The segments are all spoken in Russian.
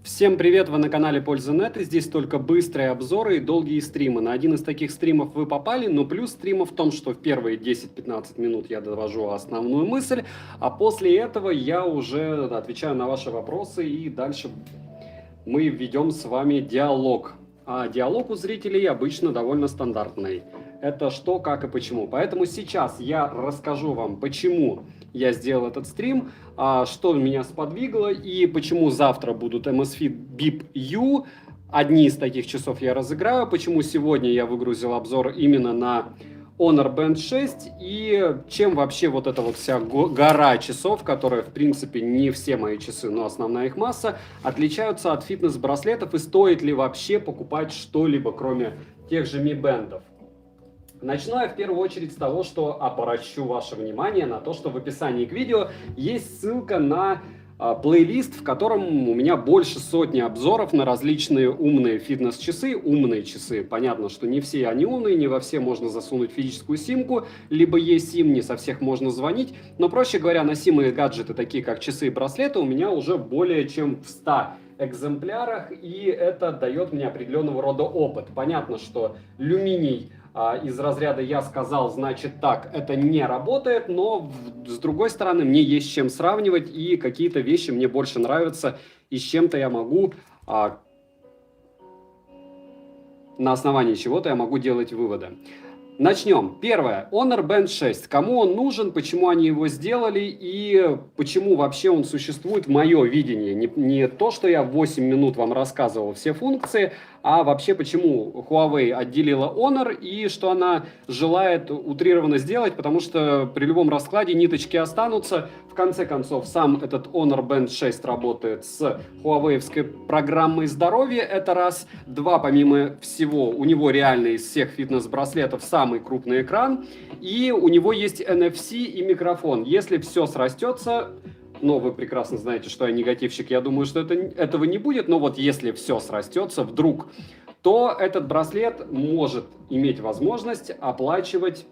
Всем привет, вы на канале Польза.нет, и здесь только быстрые обзоры и долгие стримы. На один из таких стримов вы попали, но плюс стрима в том, что в первые 10-15 минут я довожу основную мысль, а после этого я уже отвечаю на ваши вопросы, и дальше мы ведем с вами диалог. А диалог у зрителей обычно довольно стандартный. Это что, как и почему. Поэтому сейчас я расскажу вам, почему я сделал этот стрим, что меня сподвигло и почему завтра будут MSFit BIP U. Одни из таких часов я разыграю, почему сегодня я выгрузил обзор именно на Honor Band 6 и чем вообще вот эта вот вся гора часов, которые в принципе не все мои часы, но основная их масса, отличаются от фитнес-браслетов и стоит ли вообще покупать что-либо, кроме тех же Mi Band'ов. Начну я в первую очередь с того, что обращу ваше внимание на то, что в описании к видео есть ссылка на плейлист, в котором у меня больше сотни обзоров на различные умные фитнес-часы. Умные часы, понятно, что не все они умные, не во все можно засунуть физическую симку, либо есть сим, не со всех можно звонить, но, проще говоря, носимые гаджеты, такие как часы и браслеты, у меня уже более чем в 100 экземплярах, и это дает мне определенного рода опыт. Понятно, что люминий из разряда «я сказал, значит так» это не работает, но с другой стороны мне есть с чем сравнивать, и какие-то вещи мне больше нравятся, и с чем-то я могу, на основании чего-то я могу делать выводы. Начнем. Первое. Honor Band 6. Кому он нужен, почему они его сделали и почему вообще он существует, мое видение. Не то, что я 8 минут вам рассказывал все функции, а вообще почему Huawei отделила Honor и что она желает утрированно сделать, потому что при любом раскладе ниточки останутся. В конце концов, сам этот Honor Band 6 работает с Huawei-овской программой здоровья. Это раз. Два, помимо всего, у него реально из всех фитнес-браслетов самый крупный экран. И у него есть NFC и микрофон. Если все срастется, но вы прекрасно знаете, что я негативщик, я думаю, что этого не будет. Но вот если все срастется вдруг, то этот браслет может иметь возможность оплачивать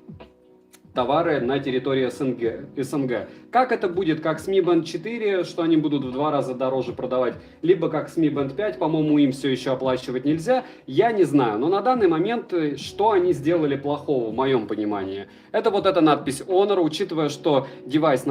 товары на территории СНГ. Как это будет, как с Mi Band 4, что они будут в 2 раза дороже продавать, либо как с Mi Band 5, по-моему, им все еще оплачивать нельзя, я не знаю. Но на данный момент, что они сделали плохого, в моем понимании? Это вот эта надпись Honor, учитывая, что девайс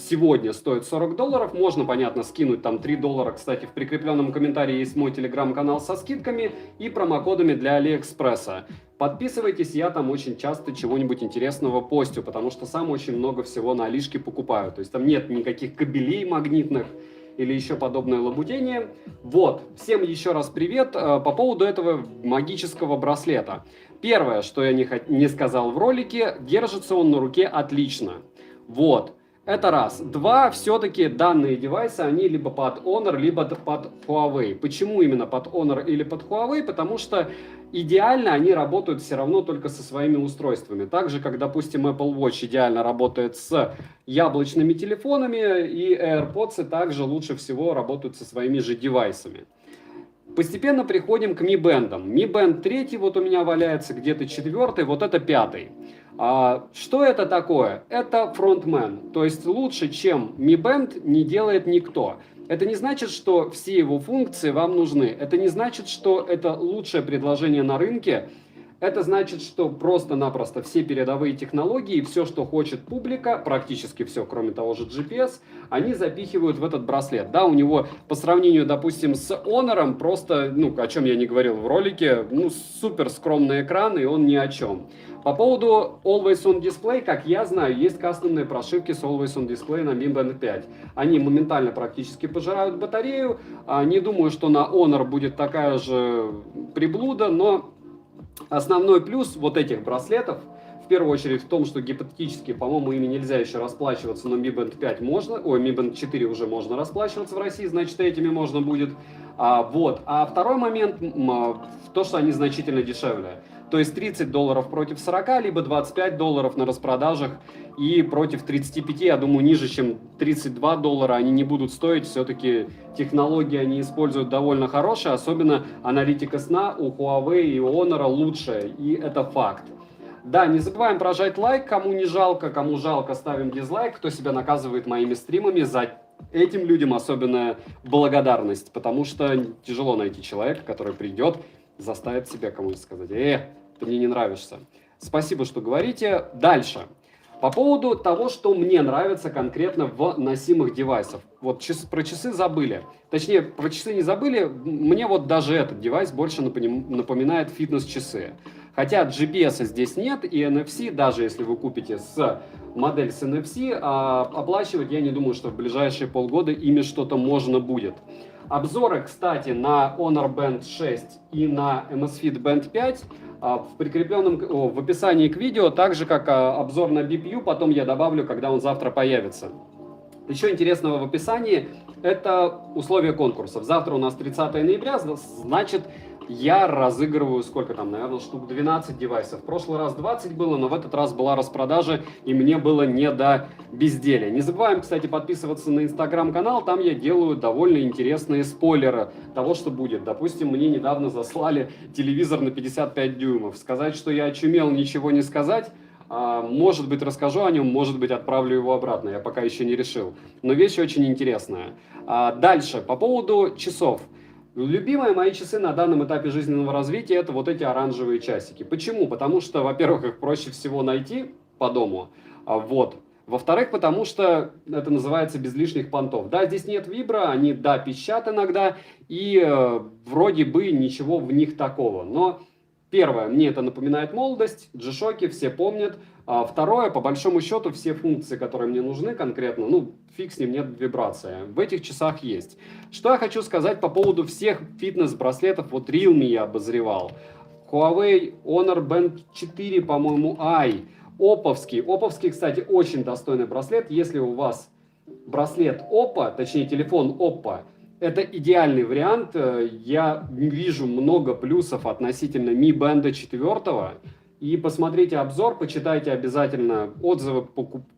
сегодня стоит $40, можно, понятно, скинуть там $3. Кстати, в прикрепленном комментарии есть мой телеграм-канал со скидками и промокодами для Алиэкспресса. Подписывайтесь, я там очень часто чего-нибудь интересного постю, потому что сам очень много всего на Алишке покупаю. То есть там нет никаких кабелей магнитных или еще подобное лабутение. Вот, всем еще раз привет. По поводу этого магического браслета. Первое, что я не сказал в ролике, держится он на руке отлично. Вот. Это раз. Два, все-таки данные девайсы, они либо под Honor, либо под Huawei. Почему именно под Honor или под Huawei? Потому что идеально они работают все равно только со своими устройствами. Так же, как, допустим, Apple Watch идеально работает с яблочными телефонами, и AirPods также лучше всего работают со своими же девайсами. Постепенно приходим к Mi Band'ам. Mi Band 3 вот у меня валяется, где-то 4, вот это 5. Что это такое? Это фронтмен, то есть лучше, чем Mi Band, не делает никто. Это не значит, что все его функции вам нужны. Это не значит, что это лучшее предложение на рынке. Это значит, что просто-напросто все передовые технологии и все, что хочет публика, практически все, кроме того же GPS, они запихивают в этот браслет. Да, у него по сравнению, допустим, с Honor, просто, о чем я не говорил в ролике, супер скромный экран, и он ни о чем. По поводу Always On Display, как я знаю, есть кастомные прошивки с Always On Display на Mi Band 5. Они моментально практически пожирают батарею. Не думаю, что на Honor будет такая же приблуда, но основной плюс вот этих браслетов, в первую очередь в том, что гипотетически, по-моему, ими нельзя еще расплачиваться, но Mi Band 5 можно, Mi Band 4 уже можно расплачиваться в России, значит, этими можно будет. А второй момент в то, что они значительно дешевле. То есть $30 против 40, либо $25 на распродажах, и против 35, я думаю, ниже, чем $32 они не будут стоить. Все-таки технологии они используют довольно хорошие, особенно аналитика сна у Huawei и Honor лучшая, и это факт. Да, не забываем прожать лайк, кому не жалко, кому жалко, ставим дизлайк, кто себя наказывает моими стримами за этим людям особенная благодарность, потому что тяжело найти человека, который придет, заставит себя кому-нибудь сказать: ты мне не нравишься. Спасибо, что говорите. Дальше. По поводу того, что мне нравится конкретно в носимых девайсах. Вот про часы забыли. Точнее, про часы не забыли. Мне вот даже этот девайс больше напоминает фитнес-часы. Хотя GPS здесь нет, и NFC, даже если вы купите модель с NFC, оплачивать, я не думаю, что в ближайшие полгода ими что-то можно будет. Обзоры, кстати, на Honor Band 6 и на Amazfit Band 5 в описании к видео, так же как обзор на BPU, потом я добавлю, когда он завтра появится. Еще интересного в описании — это условия конкурсов. Завтра у нас 30 ноября, значит, я разыгрываю, сколько там, наверное, штук 12 девайсов. В прошлый раз 20 было, но в этот раз была распродажа, и мне было не до безделия. Не забываем, кстати, подписываться на инстаграм-канал, там я делаю довольно интересные спойлеры того, что будет. Допустим, мне недавно заслали телевизор на 55 дюймов. Сказать, что я очумел, ничего не сказать. Может быть, расскажу о нем, может быть, отправлю его обратно, я пока еще не решил. Но вещь очень интересная. Дальше, по поводу часов. Любимые мои часы на данном этапе жизненного развития — это вот эти оранжевые часики. Почему? Потому что, во-первых, их проще всего найти по дому, вот. Во-вторых, потому что это называется без лишних понтов. Да, здесь нет вибро, они, да, пищат иногда, и вроде бы ничего в них такого. Но первое, мне это напоминает молодость, G-Shock, все помнят. Второе, по большому счету, все функции, которые мне нужны конкретно, фиг с ним, нет вибрации, в этих часах есть. Что я хочу сказать по поводу всех фитнес-браслетов, вот Realme я обозревал, Huawei Honor Band 4, по-моему, Oppo-вский. Oppo-вский, кстати, очень достойный браслет. Если у вас браслет Oppo, точнее телефон Oppo, это идеальный вариант. Я вижу много плюсов относительно Mi Band 4. И посмотрите обзор, почитайте обязательно отзывы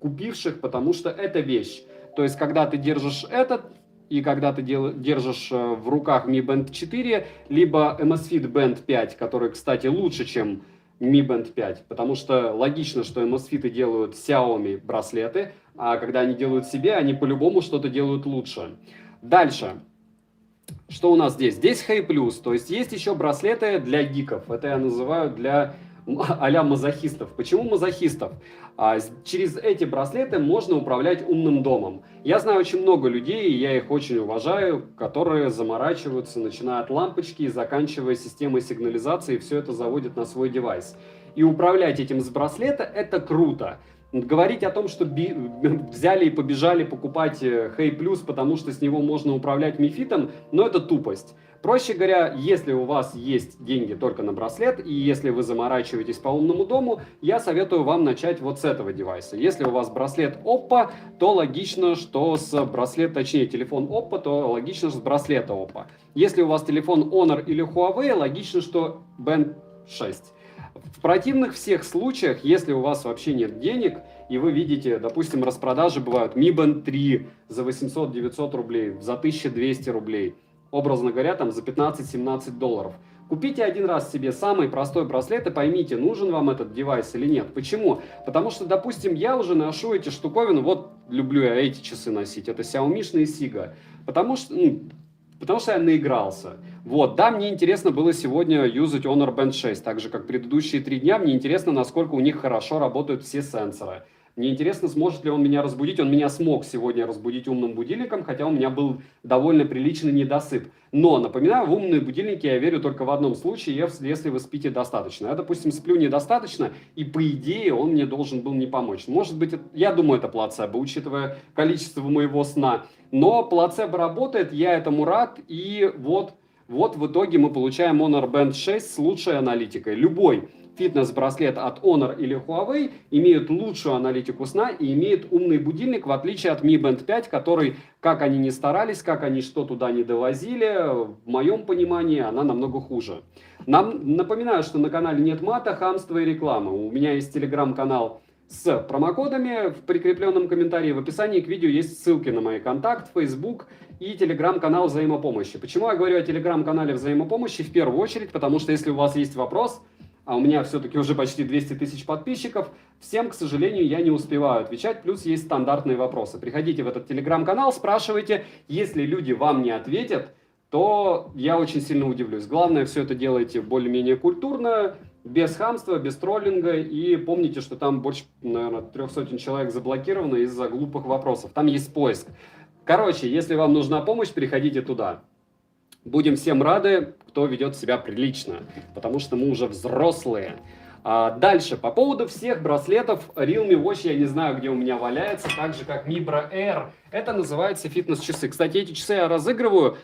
купивших, потому что это вещь. То есть, когда ты держишь этот, и когда ты держишь в руках Mi Band 4, либо Amazfit Band 5, который, кстати, лучше, чем Mi Band 5, потому что логично, что Amazfit делают Xiaomi браслеты, а когда они делают себе, они по-любому что-то делают лучше. Дальше. Что у нас здесь? Здесь Hey Plus, то есть есть еще браслеты для гиков. Это я называю для а-ля мазохистов. Почему мазохистов? Через эти браслеты можно управлять умным домом. Я знаю очень много людей, и я их очень уважаю, которые заморачиваются, начиная от лампочки и заканчивая системой сигнализации, все это заводят на свой девайс. И управлять этим с браслета — это круто. Говорить о том, что взяли и побежали покупать Hey Plus, потому что с него можно управлять мифитом, но это тупость. Проще говоря, если у вас есть деньги только на браслет, и если вы заморачиваетесь по умному дому, я советую вам начать вот с этого девайса. Если у вас браслет Oppo, то логично, что точнее телефон Oppo, то логично, что с браслета Oppo. Если у вас телефон Honor или Huawei, логично, что Band 6. В противных всех случаях, если у вас вообще нет денег, и вы видите, допустим, распродажи бывают Mi Band 3 за 800-900 рублей, за 1200 рублей, образно говоря, там за 15-17 долларов. Купите один раз себе самый простой браслет и поймите, нужен вам этот девайс или нет. Почему? Потому что, допустим, я уже ношу эти штуковины, вот люблю я эти часы носить, это Xiaomi-шные Siga, потому что я наигрался. Вот, да, мне интересно было сегодня юзать Honor Band 6, так же, как предыдущие 3 дня. Мне интересно, насколько у них хорошо работают все сенсоры. Мне интересно, сможет ли он меня разбудить. Он меня смог сегодня разбудить умным будильником, хотя у меня был довольно приличный недосып. Но, напоминаю, в умные будильники я верю только в одном случае, если вы спите достаточно. Я, допустим, сплю недостаточно, и по идее он мне должен был не помочь. Может быть, я думаю, это плацебо, учитывая количество моего сна. Но плацебо работает, я этому рад, и вот в итоге мы получаем Honor Band 6 с лучшей аналитикой. Любой фитнес-браслет от Honor или Huawei имеют лучшую аналитику сна и имеет умный будильник, в отличие от Mi Band 5, который, как они ни старались, как они что туда не довозили, в моем понимании она намного хуже. Напоминаю, что на канале нет мата, хамства и рекламы. У меня есть телеграм-канал с промокодами, в прикрепленном комментарии в описании к видео есть ссылки на мои контакты, Facebook и телеграм-канал взаимопомощи. Почему я говорю о телеграм-канале взаимопомощи? В первую очередь, потому что если у вас есть вопрос, а у меня все-таки уже почти 200 тысяч подписчиков, всем, к сожалению, я не успеваю отвечать, плюс есть стандартные вопросы. Приходите в этот телеграм-канал, спрашивайте, если люди вам не ответят, то я очень сильно удивлюсь. Главное, все это делайте более-менее культурно, без хамства, без троллинга, и помните, что там больше, наверное, 300 человек заблокировано из-за глупых вопросов. Там есть поиск. Короче, если вам нужна помощь, приходите туда. Будем всем рады, кто ведет себя прилично, потому что мы уже взрослые. Дальше, по поводу всех браслетов, Realme Watch, я не знаю, где у меня валяется, так же, как Mibra Air. Это называется фитнес-часы. Кстати, эти часы я разыгрываю.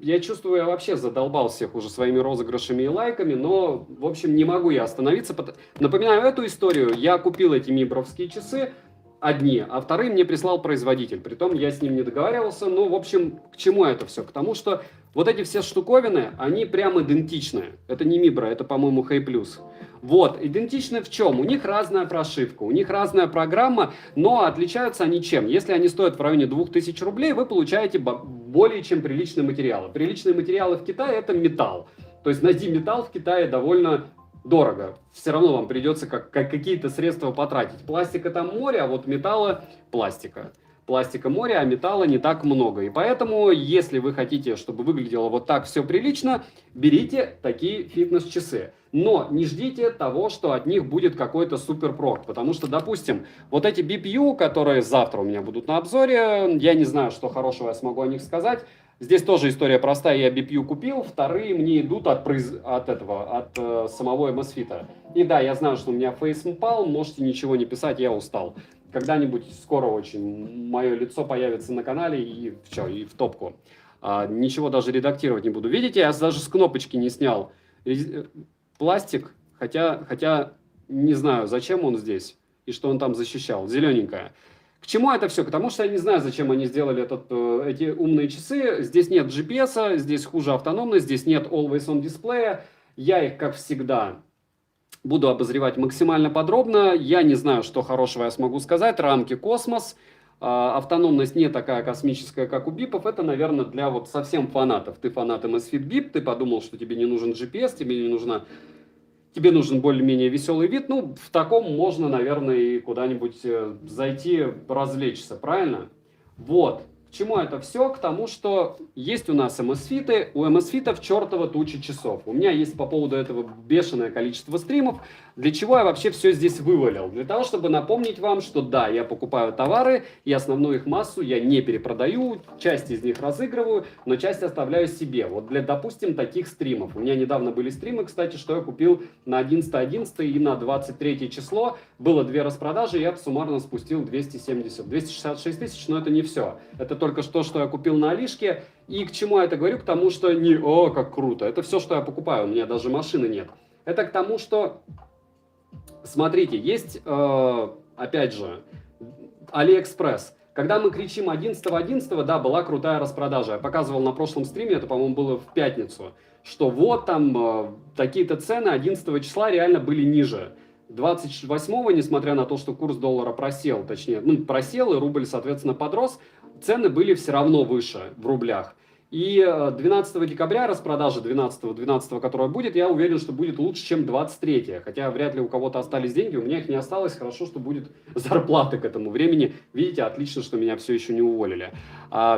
Я чувствую, я вообще задолбал всех уже своими розыгрышами и лайками, но, в общем, не могу я остановиться. Напоминаю эту историю. Я купил эти мибровские часы, одни, а вторые мне прислал производитель. Притом я с ним не договаривался. Ну, в общем, к чему это все? К тому, что вот эти все штуковины, они прям идентичны. Это не Мибра, это, по-моему, Hey Plus. Вот, идентичны в чем? У них разная прошивка, у них разная программа, но отличаются они чем? Если они стоят в районе 2000 рублей, вы получаете более чем приличные материалы. Приличные материалы в Китае – это металл. То есть найти металл в Китае довольно дорого. Все равно вам придется как какие-то средства потратить. Пластика там море, а вот металла пластика. Пластика море, а металла не так много. И поэтому, если вы хотите, чтобы выглядело вот так все прилично, берите такие фитнес-часы. Но не ждите того, что от них будет какой-то суперпрок. Потому что, допустим, вот эти BPU, которые завтра у меня будут на обзоре, я не знаю, что хорошего я смогу о них сказать. Здесь тоже история простая, я BPU купил, вторые мне идут от самого MSFit. И да, я знаю, что у меня фейс упал, можете ничего не писать, я устал. Когда-нибудь скоро очень мое лицо появится на канале и в топку. Ничего даже редактировать не буду. Видите, я даже с кнопочки не снял пластик, хотя не знаю, зачем он здесь и что он там защищал. Зелененькая. К чему это все? Потому что я не знаю, зачем они сделали эти умные часы. Здесь нет GPS, здесь хуже автономность, здесь нет Always On дисплея. Я их, как всегда, буду обозревать максимально подробно. Я не знаю, что хорошего я смогу сказать. Рамки космос. Автономность не такая космическая, как у бипов. Это, наверное, для вот совсем фанатов. Ты фанат MSFit BIP, ты подумал, что тебе не нужен GPS, тебе нужен более-менее веселый вид. Ну, в таком можно, наверное, и куда-нибудь зайти, развлечься, правильно? Вот. К чему это все? К тому, что есть у нас MSFit, у MSFit чертова туча часов. У меня есть по поводу этого бешеное количество стримов. Для чего я вообще все здесь вывалил? Для того, чтобы напомнить вам, что да, я покупаю товары, и основную их массу я не перепродаю, часть из них разыгрываю, но часть оставляю себе. Вот для, допустим, таких стримов. У меня недавно были стримы, кстати, что я купил на 11.11 и на 23 число. Было 2 распродажи, я суммарно спустил 266 тысяч, но это не все. Это только что я купил на Алишке. И к чему я это говорю? К тому, что не «О, как круто!» Это все, что я покупаю, у меня даже машины нет. Это к тому, что... Смотрите, есть, опять же, Алиэкспресс. Когда мы кричим 11.11, да, была крутая распродажа. Я показывал на прошлом стриме, это, по-моему, было в пятницу, что вот там такие-то цены 11 числа реально были ниже. 28-го, несмотря на то, что курс доллара просел, точнее, просел, и рубль, соответственно, подрос, цены были все равно выше в рублях. И 12 декабря распродажа 12, которая будет, я уверен, что будет лучше, чем 23. Хотя вряд ли у кого-то остались деньги, у меня их не осталось. Хорошо, что будет зарплата к этому времени. Видите, отлично, что меня все еще не уволили.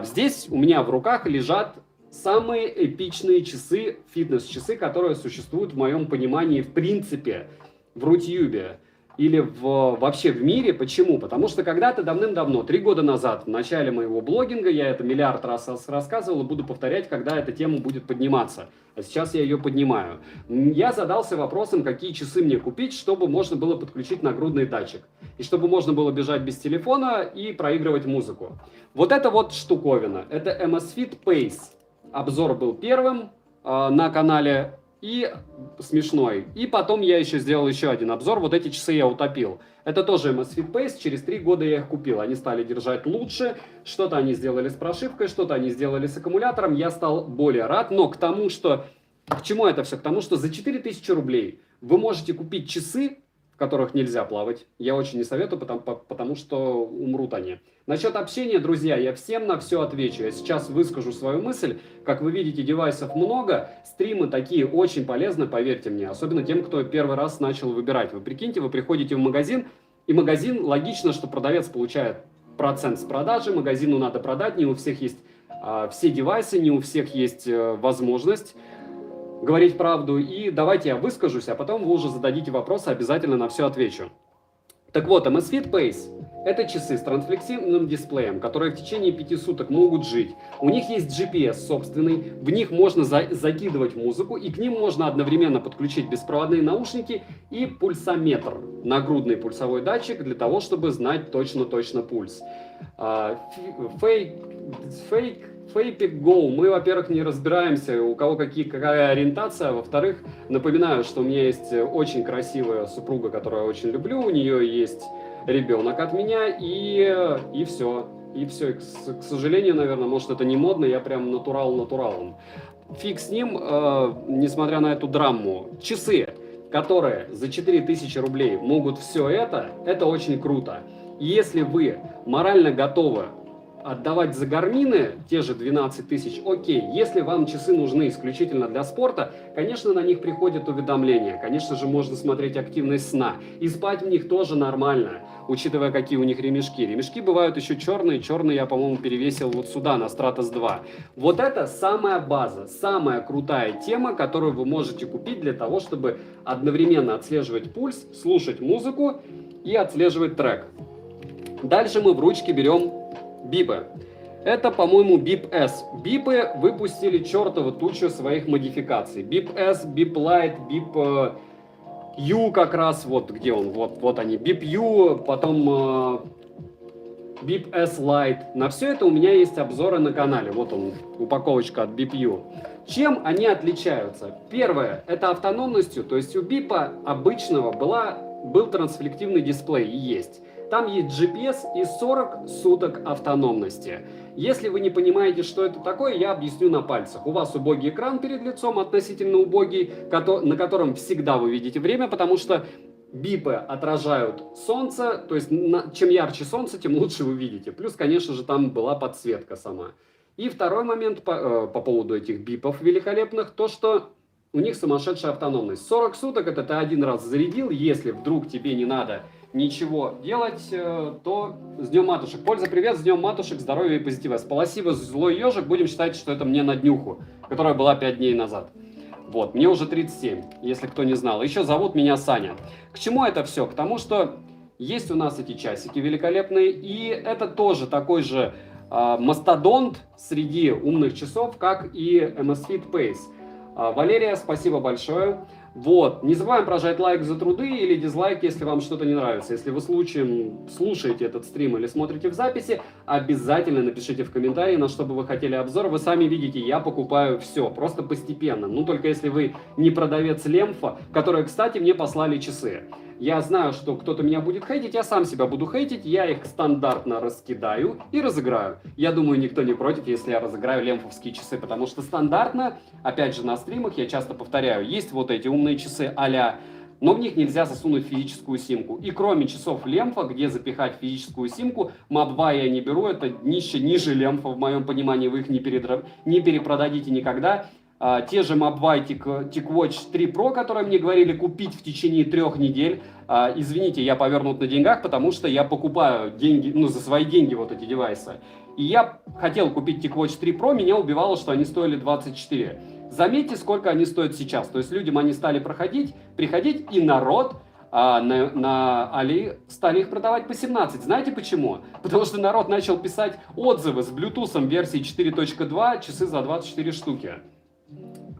Здесь у меня в руках лежат самые эпичные часы, фитнес-часы, которые существуют в моем понимании в принципе в Рутьюбе. Или вообще в мире. Почему? Потому что когда-то давным-давно, 3 года назад, в начале моего блогинга, я это миллиард раз рассказывал и буду повторять, когда эта тема будет подниматься. А сейчас я ее поднимаю. Я задался вопросом, какие часы мне купить, чтобы можно было подключить нагрудный датчик. И чтобы можно было бежать без телефона и проигрывать музыку. Вот это вот штуковина. Это MSFit Pace. Обзор был первым на канале. И смешной. И потом я еще сделал еще один обзор. Вот эти часы я утопил. Это тоже MSFit Pace. Через 3 года я их купил. Они стали держать лучше. Что-то они сделали с прошивкой, что-то они сделали с аккумулятором. Я стал более рад. Но к тому, что... К чему это все? К тому, что за 4000 рублей вы можете купить часы, в которых нельзя плавать. Я очень не советую, потому что умрут они. Насчет общения, друзья, я всем на все отвечу. Я сейчас выскажу свою мысль. Как вы видите, девайсов много. Стримы такие очень полезны, поверьте мне. Особенно тем, кто первый раз начал выбирать. Вы прикиньте, вы приходите в магазин, и магазин, логично, что продавец получает процент с продажи. Магазину надо продать, не у всех есть все девайсы, не у всех есть возможность говорить правду. И давайте я выскажусь, а потом вы уже зададите вопросы, обязательно на все отвечу. Так вот, Amazfit Pace – это часы с трансфлексивным дисплеем, которые в течение 5 суток могут жить. У них есть GPS собственный, в них можно закидывать музыку, и к ним можно одновременно подключить беспроводные наушники и пульсометр, нагрудный пульсовой датчик, для того, чтобы знать точно-точно пульс. Фейпик Go. Мы, во-первых, не разбираемся, у кого какая ориентация. Во-вторых, напоминаю, что у меня есть очень красивая супруга, которую я очень люблю. У нее есть ребенок от меня, и все. И все. К сожалению, наверное, может, это не модно, я прям натуралом. Фиг с ним, несмотря на эту драму. Часы, которые за 4000 рублей могут все это очень круто. И если вы морально готовы отдавать за гармины те же 12 тысяч, окей. Если вам часы нужны исключительно для спорта, конечно, на них приходят уведомления. Конечно же, можно смотреть активность сна. И спать в них тоже нормально, учитывая, какие у них ремешки. Ремешки бывают еще черные. Черные я, по-моему, перевесил вот сюда, на Stratos 2. Вот это самая база, самая крутая тема, которую вы можете купить для того, чтобы одновременно отслеживать пульс, слушать музыку и отслеживать трек. Дальше мы в ручки берем бипы. Это, по-моему, Bip S. Бипы выпустили чертову тучу своих модификаций. Bip S, Bip Lite, Bip U как раз. Вот где он, вот они. Bip U, потом Bip S Lite. На все это у меня есть обзоры на канале. Вот он, упаковочка от Bip U. Чем они отличаются? Первое, это автономностью. То есть у бипа обычного был трансфлективный дисплей и есть. Там есть GPS и 40 суток автономности. Если вы не понимаете, что это такое, я объясню на пальцах. У вас убогий экран перед лицом, относительно убогий, на котором всегда вы видите время, потому что бипы отражают солнце, то есть чем ярче солнце, тем лучше вы видите. Плюс, конечно же, там была подсветка сама. И второй момент по поводу этих бипов великолепных, то что у них сумасшедшая автономность. 40 суток это ты один раз зарядил, если вдруг тебе не надо ничего делать, то с Днем Матушек. Польза, привет, с Днем Матушек, здоровья и позитива. Спасибо, злой ежик, будем считать, что это мне на днюху, которая была 5 дней назад. Вот, мне уже 37, если кто не знал. Еще зовут меня Саня. К чему это все? К тому, что есть у нас эти часики великолепные, и это тоже такой же мастодонт среди умных часов, как и Amazfit Pace. Валерия, спасибо большое. Вот, не забываем прожать лайк за труды или дизлайк, если вам что-то не нравится. Если вы случаем слушаете этот стрим или смотрите в записи, обязательно напишите в комментарии, на что бы вы хотели обзор. Вы сами видите, я покупаю все, просто постепенно. Ну, только если вы не продавец Лемфа, которые, кстати, мне послали часы. Я знаю, что кто-то меня будет хейтить, я сам себя буду хейтить, я их стандартно раскидаю и разыграю. Я думаю, никто не против, если я разыграю лемфовские часы, потому что стандартно, опять же, на стримах я часто повторяю, есть вот эти умные часы а-ля, но в них нельзя засунуть физическую симку. И кроме часов Лемфа, где запихать физическую симку, Map2 я не беру, это днище ниже Лемфа, в моем понимании, вы их не перепродадите никогда. Те же Map2 TicWatch 3 Pro, которые мне говорили купить в течение 3 недель. Извините, я повернут на деньгах, потому что я покупаю деньги, за свои деньги вот эти девайсы. И я хотел купить TicWatch 3 Pro, меня убивало, что они стоили 24. Заметьте, сколько они стоят сейчас. То есть людям они стали приходить, и народ на Али стали их продавать по 17. Знаете почему? Потому что народ начал писать отзывы с Bluetooth версии 4.2, часы за 24 штуки.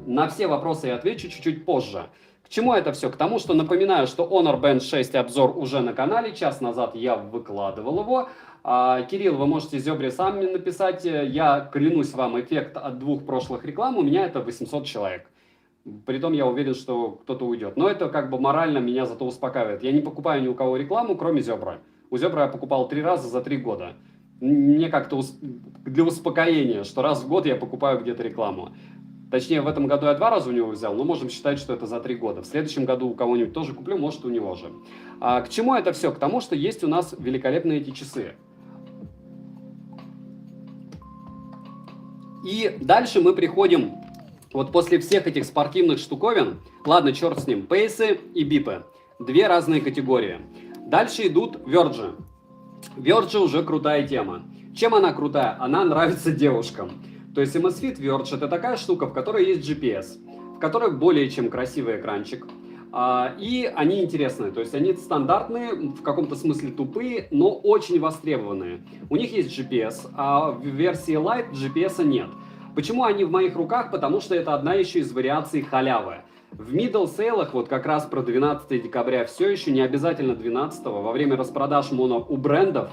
На все вопросы я отвечу чуть-чуть позже. К чему это все? К тому, что напоминаю, что Honor Band 6 обзор уже на канале. Час назад я выкладывал его. Кирилл, вы можете Зёбре сами написать. Я клянусь вам, эффект от 2 прошлых реклам у меня это 800 человек. Притом я уверен, что кто-то уйдет. Но это как бы морально меня зато успокаивает. Я не покупаю ни у кого рекламу, кроме Зёбра. У Зёбра я покупал 3 раза за 3 года. Мне как-то для успокоения, что раз в год я покупаю где-то рекламу. Точнее, в этом году я 2 раза у него взял, но можем считать, что это за 3 года. В следующем году у кого-нибудь тоже куплю, может, у него же. К чему это все? К тому, что есть у нас великолепные эти часы. И дальше мы приходим, вот после всех этих спортивных штуковин, ладно, черт с ним, пейсы и бипы. 2 разные категории. Дальше идут Verge. Verge уже крутая тема. Чем она крутая? Она нравится девушкам. То есть Amazfit Verge это такая штука, в которой есть GPS, в которой более чем красивый экранчик. И они интересные, то есть они стандартные, в каком-то смысле тупые, но очень востребованные. У них есть GPS, а в версии Lite GPS нет. Почему они в моих руках? Потому что это одна еще из вариаций халявы. В middle сейлах, вот как раз про 12 декабря, все еще не обязательно 12, во время распродаж у брендов,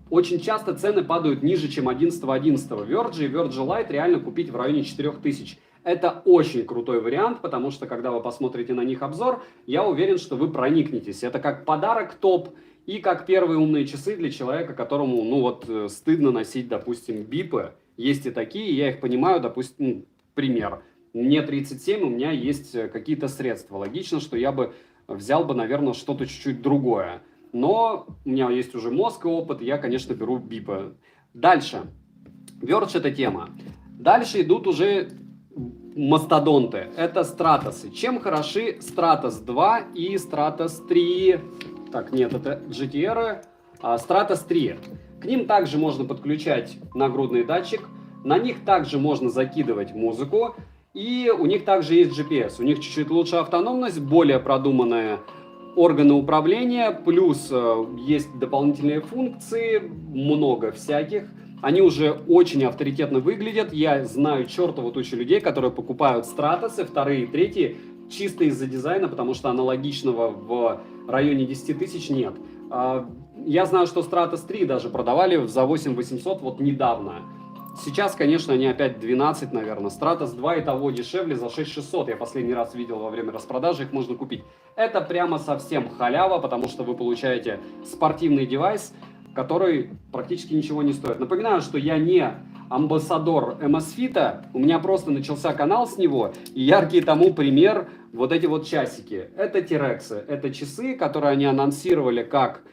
очень часто цены падают ниже, чем 11.11. Verge и Verge Lite реально купить в районе 4000. Это очень крутой вариант, потому что, когда вы посмотрите на них обзор, я уверен, что вы проникнетесь. Это как подарок топ и как первые умные часы для человека, которому, ну вот, стыдно носить, допустим, бипы. Есть и такие, я их понимаю, допустим, пример. Мне 37, у меня есть какие-то средства. Логично, что я бы взял бы, наверное, что-то чуть-чуть другое. Но у меня есть уже мозг и опыт, я, конечно, беру бипы. Дальше. Verge это тема. Дальше идут уже мастодонты. Это Stratos. Чем хороши Stratos 2 и Stratos 3? Так, нет, это GTR. Stratos 3. К ним также можно подключать нагрудный датчик. На них также можно закидывать музыку. И у них также есть GPS. У них чуть-чуть лучше автономность, более продуманные органы управления. Плюс есть дополнительные функции, много всяких. Они уже очень авторитетно выглядят. Я знаю чертову тучу людей, которые покупают Стратосы, вторые и третьи, чисто из-за дизайна, потому что аналогичного в районе 10 тысяч нет. Я знаю, что Stratos 3 даже продавали за 8800 вот недавно. Сейчас, конечно, они опять 12, наверное. Stratos 2 и того дешевле, за 6600. Я последний раз видел во время распродажи, их можно купить. Это прямо совсем халява, потому что вы получаете спортивный девайс, который практически ничего не стоит. Напоминаю, что я не амбассадор Amazfit, у меня просто начался канал с него, и яркий тому пример вот эти вот часики. Это T-Rex, это часы, которые они анонсировали как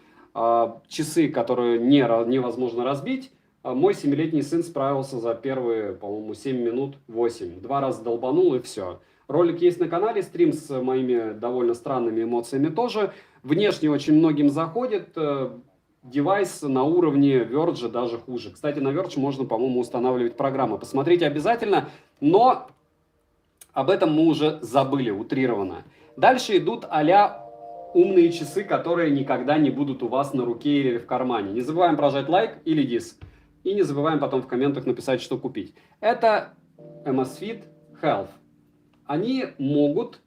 часы, которые невозможно разбить. Мой 7-летний сын справился за первые, по-моему, 7 минут 8. 2 раза долбанул и все. Ролик есть на канале, стрим с моими довольно странными эмоциями тоже. Внешне очень многим заходит. Девайс на уровне Verge даже хуже. Кстати, на Verge можно, по-моему, устанавливать программы. Посмотрите обязательно, но об этом мы уже забыли, утрированно. Дальше идут а-ля умные часы, которые никогда не будут у вас на руке или в кармане. Не забываем прожать лайк или дис. И не забываем потом в комментах написать, что купить. Это Amazfit Health. Они могут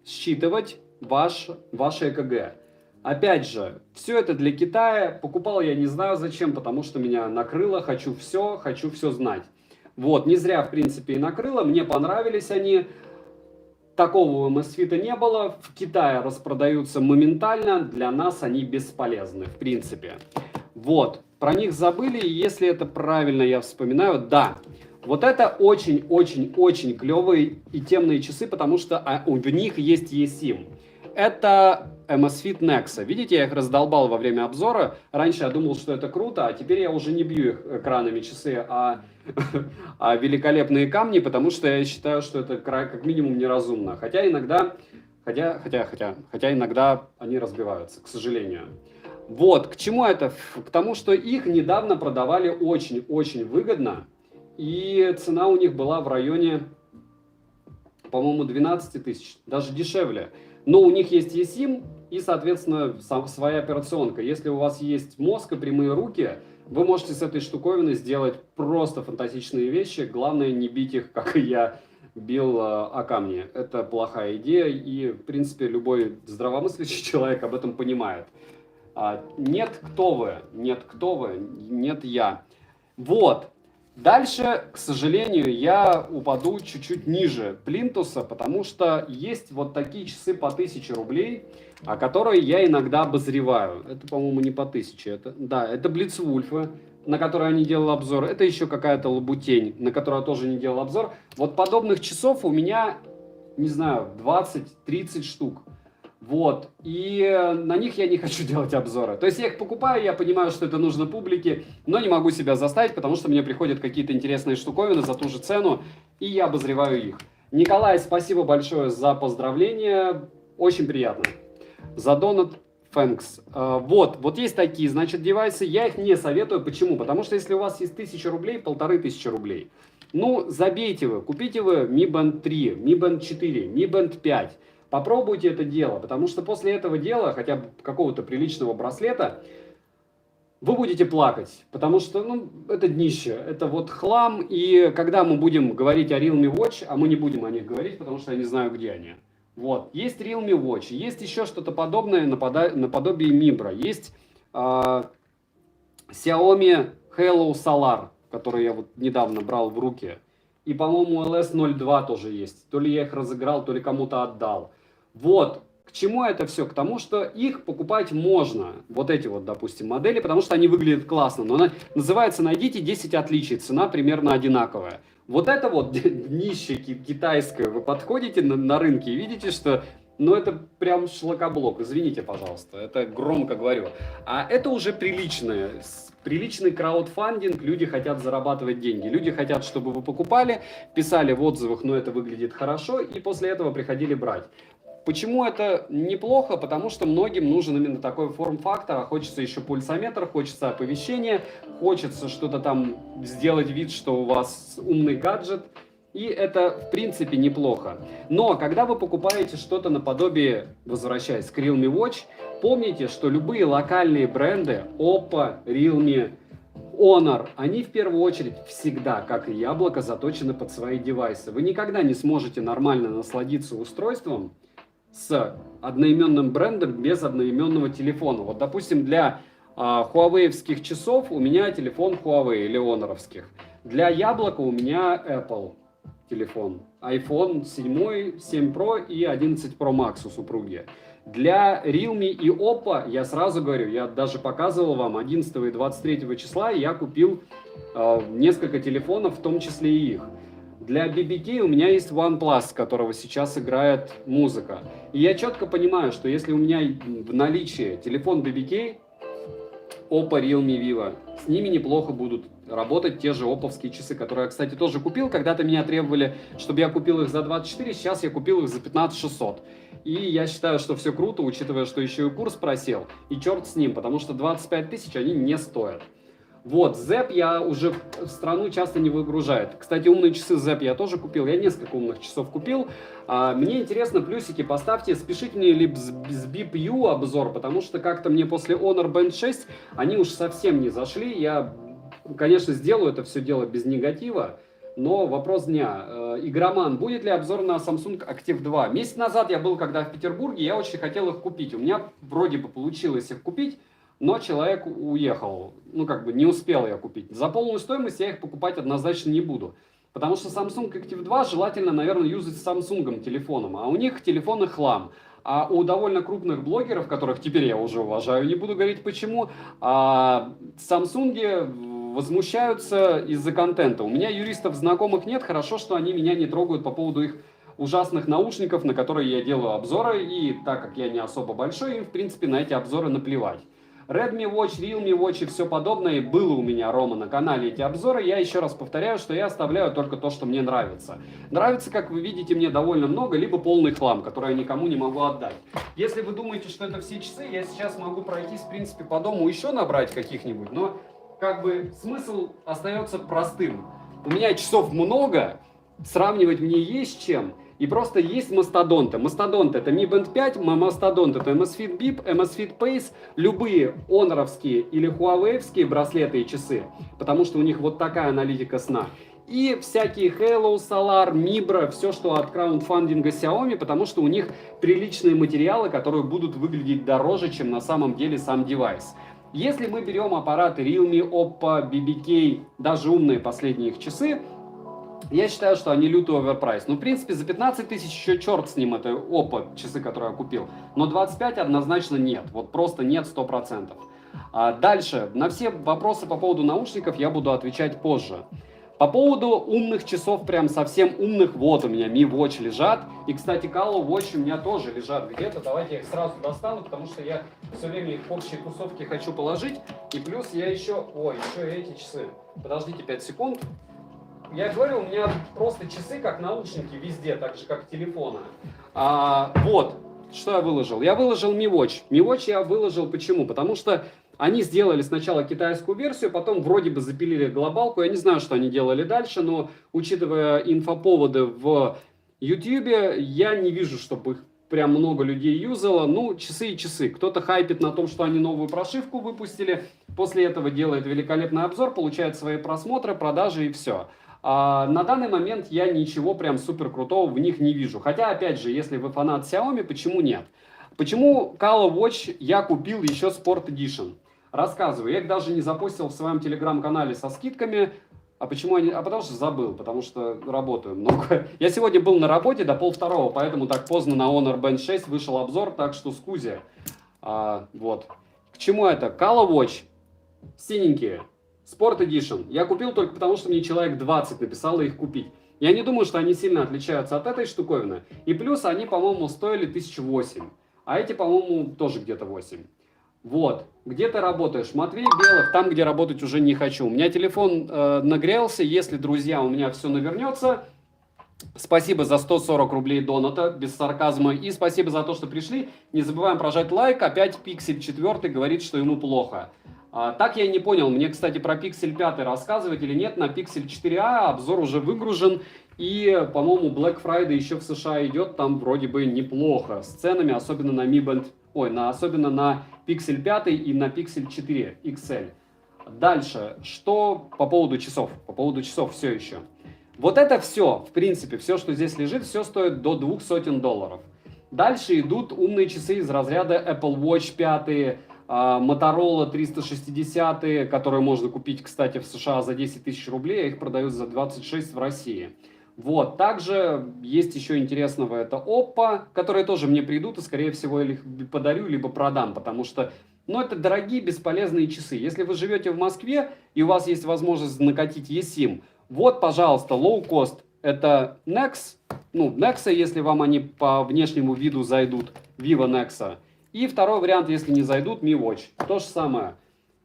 считывать ваше ЭКГ. Опять же, все это для Китая. Покупал я не знаю зачем, потому что меня накрыло. Хочу все знать. Вот, не зря, в принципе, и накрыло. Мне понравились они. Такого у Amazfit не было. В Китае распродаются моментально. Для нас они бесполезны, в принципе. Вот, про них забыли, и если это правильно я вспоминаю, да. Вот это очень-очень-очень клевые и темные часы, потому что в них есть eSIM. Это Amazfit Nexa. Видите, я их раздолбал во время обзора. Раньше я думал, что это круто, а теперь я уже не бью их экранами часы, а великолепные камни, потому что я считаю, что это как минимум неразумно. Хотя иногда они разбиваются, к сожалению. Вот, к чему это? К тому, что их недавно продавали очень-очень выгодно, и цена у них была в районе, по-моему, 12 тысяч, даже дешевле. Но у них есть eSIM и, соответственно, своя операционка. Если у вас есть мозг и прямые руки, вы можете с этой штуковиной сделать просто фантастичные вещи. Главное, не бить их, как и я бил о камни. Это плохая идея, и, в принципе, любой здравомыслящий человек об этом понимает. Нет, кто вы, нет я. Вот. Дальше, к сожалению, я упаду чуть-чуть ниже плинтуса, потому что есть вот такие часы по 1000 рублей, которые я иногда обозреваю. Это, по-моему, не по 1000. Это Блицвульфы. на которой я не делал обзор. Это еще какая-то лабутень, на которую я тоже не делал обзор. Вот подобных часов у меня, не знаю, 20-30 штук. Вот. И на них я не хочу делать обзоры. То есть я их покупаю, я понимаю, что это нужно публике, но не могу себя заставить, потому что мне приходят какие-то интересные штуковины за ту же цену, и я обозреваю их. Николай, спасибо большое за поздравления. Очень приятно. За донат. Thanks. Вот есть такие, значит, девайсы. Я их не советую. Почему? Потому что если у вас есть 1000 рублей, 1500 рублей, ну, забейте вы, купите вы Mi Band 3, Mi Band 4, Mi Band 5. Попробуйте это дело, потому что после этого дела, хотя бы какого-то приличного браслета, вы будете плакать, потому что, ну, это днище, это вот хлам, и когда мы будем говорить о Realme Watch, а мы не будем о них говорить, потому что я не знаю, где они. Вот, есть Realme Watch, есть еще что-то подобное наподобие Mibra, есть Xiaomi Halo Solar, который я вот недавно брал в руки, и, по-моему, LS02 тоже есть, то ли я их разыграл, то ли кому-то отдал. Вот, к чему это все? К тому, что их покупать можно, вот эти вот, допустим, модели, потому что они выглядят классно, но называется «Найдите 10 отличий», цена примерно одинаковая. Вот это вот днище китайское, вы подходите на рынке и видите, что, ну, это прям шлакоблок, извините, пожалуйста, это громко говорю. А это уже приличный краудфандинг, люди хотят зарабатывать деньги, люди хотят, чтобы вы покупали, писали в отзывах, ну, это выглядит хорошо, и после этого приходили брать. Почему это неплохо? Потому что многим нужен именно такой форм-фактор, а хочется еще пульсометр, хочется оповещение, хочется что-то там сделать вид, что у вас умный гаджет, и это в принципе неплохо. Но когда вы покупаете что-то наподобие, возвращаясь к Realme Watch, помните, что любые локальные бренды, Oppo, Realme, Honor, они в первую очередь всегда, как и яблоко, заточены под свои девайсы. Вы никогда не сможете нормально насладиться устройством с одноименным брендом без одноименного телефона. Вот, допустим, для Huawei-овских часов у меня телефон Huawei или Honor-овских. Для яблока у меня Apple телефон. iPhone 7, 7 Pro и 11 Pro Max у супруги. Для Realme и Oppo, я сразу говорю, я даже показывал вам 11 и 23 числа, я купил несколько телефонов, в том числе и их. Для BBK у меня есть OnePlus, с которого сейчас играет музыка. И я четко понимаю, что если у меня в наличии телефон BBK, Oppo, Realme, Vivo, с ними неплохо будут работать те же опповские часы, которые я, кстати, тоже купил. Когда-то меня требовали, чтобы я купил их за 24, сейчас я купил их за 15 600. И я считаю, что все круто, учитывая, что еще и курс просел. И черт с ним, потому что 25 тысяч они не стоят. Вот, ZEP я уже в страну часто не выгружает. Кстати, умные часы ZEP я тоже купил. Я несколько умных часов купил. Мне интересно, плюсики поставьте. Спешите мне ли с BPU обзор, потому что как-то мне после Honor Band 6 они уж совсем не зашли. Я, конечно, сделаю это все дело без негатива. Но вопрос дня. Игроман, будет ли обзор на Samsung Active 2? Месяц назад я был, когда в Петербурге, я очень хотел их купить. У меня вроде бы получилось их купить, но человек уехал, ну как бы не успел я купить. За полную стоимость я их покупать однозначно не буду. Потому что Samsung Active 2 желательно, наверное, юзать с Samsung телефоном, а у них телефоны хлам. А у довольно крупных блогеров, которых теперь я уже уважаю, не буду говорить почему, Samsung возмущаются из-за контента. У меня юристов знакомых нет, хорошо, что они меня не трогают по поводу их ужасных наушников, на которые я делаю обзоры, и так как я не особо большой, им в принципе на эти обзоры наплевать. Redmi Watch, Realme Watch и все подобное было у меня, Рома, на канале эти обзоры. Я еще раз повторяю, что я оставляю только то, что мне нравится. Нравится, как вы видите, мне довольно много, либо полный хлам, который я никому не могу отдать. Если вы думаете, что это все часы, я сейчас могу пройтись, в принципе, по дому еще набрать каких-нибудь, но как бы смысл остается простым. У меня часов много, сравнивать мне есть с чем. И просто есть мастодонты. Мастодонт это Mi Band 5, мастодонт это Amazfit Bip, Amazfit Pace, любые Honor-овские или Huawei-овские браслеты и часы, потому что у них вот такая аналитика сна. И всякие Halo, Solar, Mibra, все, что от краундфандинга Xiaomi, потому что у них приличные материалы, которые будут выглядеть дороже, чем на самом деле сам девайс. Если мы берем аппараты Realme, Oppo, BBK, даже умные последние их часы, я считаю, что они лютый оверпрайс. Ну, в принципе, за 15 тысяч еще черт с ним, это Oppo часы, которые я купил. Но 25 однозначно нет. Вот просто нет 100%. Дальше, на все вопросы по поводу наушников я буду отвечать позже. По поводу умных часов, прям совсем умных, вот у меня Mi Watch лежат. И, кстати, Calo Watch у меня тоже лежат где-то. Давайте я их сразу достану, потому что я все время их в общие тусовки хочу положить. И плюс я еще... Ой, еще и эти часы. Подождите 5 секунд. Я говорю, у меня просто часы как наушники везде, так же как телефоны. Вот, что я выложил. Я выложил Mi Watch. Mi Watch я выложил почему? Потому что они сделали сначала китайскую версию, потом вроде бы запилили глобалку. Я не знаю, что они делали дальше, но учитывая инфоповоды в YouTube, я не вижу, чтобы их прям много людей юзало. Ну, часы и часы. Кто-то хайпит на том, что они новую прошивку выпустили. После этого делает великолепный обзор, получает свои просмотры, продажи и все. На данный момент я ничего прям супер крутого в них не вижу. Хотя, опять же, если вы фанат Xiaomi, почему нет? Почему Calo Watch я купил еще Sport Edition? Рассказываю. Я их даже не запостил в своем телеграм-канале со скидками. Почему они? Потому что забыл, потому что работаю много. Я сегодня был на работе до 1:30, поэтому так поздно на Honor Band 6 вышел обзор, так что скузи. Вот. К чему это? Calo Watch. Синенькие. Sport Edition. Я купил только потому, что мне человек 20 написало их купить. Я не думаю, что они сильно отличаются от этой штуковины. И плюс они, по-моему, стоили 1008. А эти, по-моему, тоже где-то 8. Вот. Где ты работаешь? Матвей Белых, там, где работать уже не хочу. У меня телефон нагрелся. Если, друзья, у меня все навернется. Спасибо за 140 рублей доната, без сарказма. И спасибо за то, что пришли. Не забываем прожать лайк. Опять Pixel 4 говорит, что ему плохо. Так я не понял. Мне, кстати, про Pixel 5 рассказывать или нет. На Pixel 4a обзор уже выгружен. И, по-моему, Black Friday еще в США идет. Там вроде бы неплохо с ценами. Особенно на Mi Band... особенно на Pixel 5 и на Pixel 4 XL. Дальше. Что по поводу часов? По поводу часов все еще. Вот это все, в принципе, все, что здесь лежит, все стоит до $200. Дальше идут умные часы из разряда Apple Watch 5, Motorola 360, которые можно купить, кстати, в США за 10 тысяч рублей, а их продают за 26 в России. Вот, также есть еще интересного, это Oppo, которые тоже мне придут, и, скорее всего, я их подарю, либо продам, потому что, это дорогие, бесполезные часы. Если вы живете в Москве, и у вас есть возможность накатить eSIM, вот, пожалуйста, low cost, это Nex, Nexa, если вам они по внешнему виду зайдут, Vivo Nexa. И второй вариант, если не зайдут, Mi Watch. То же самое.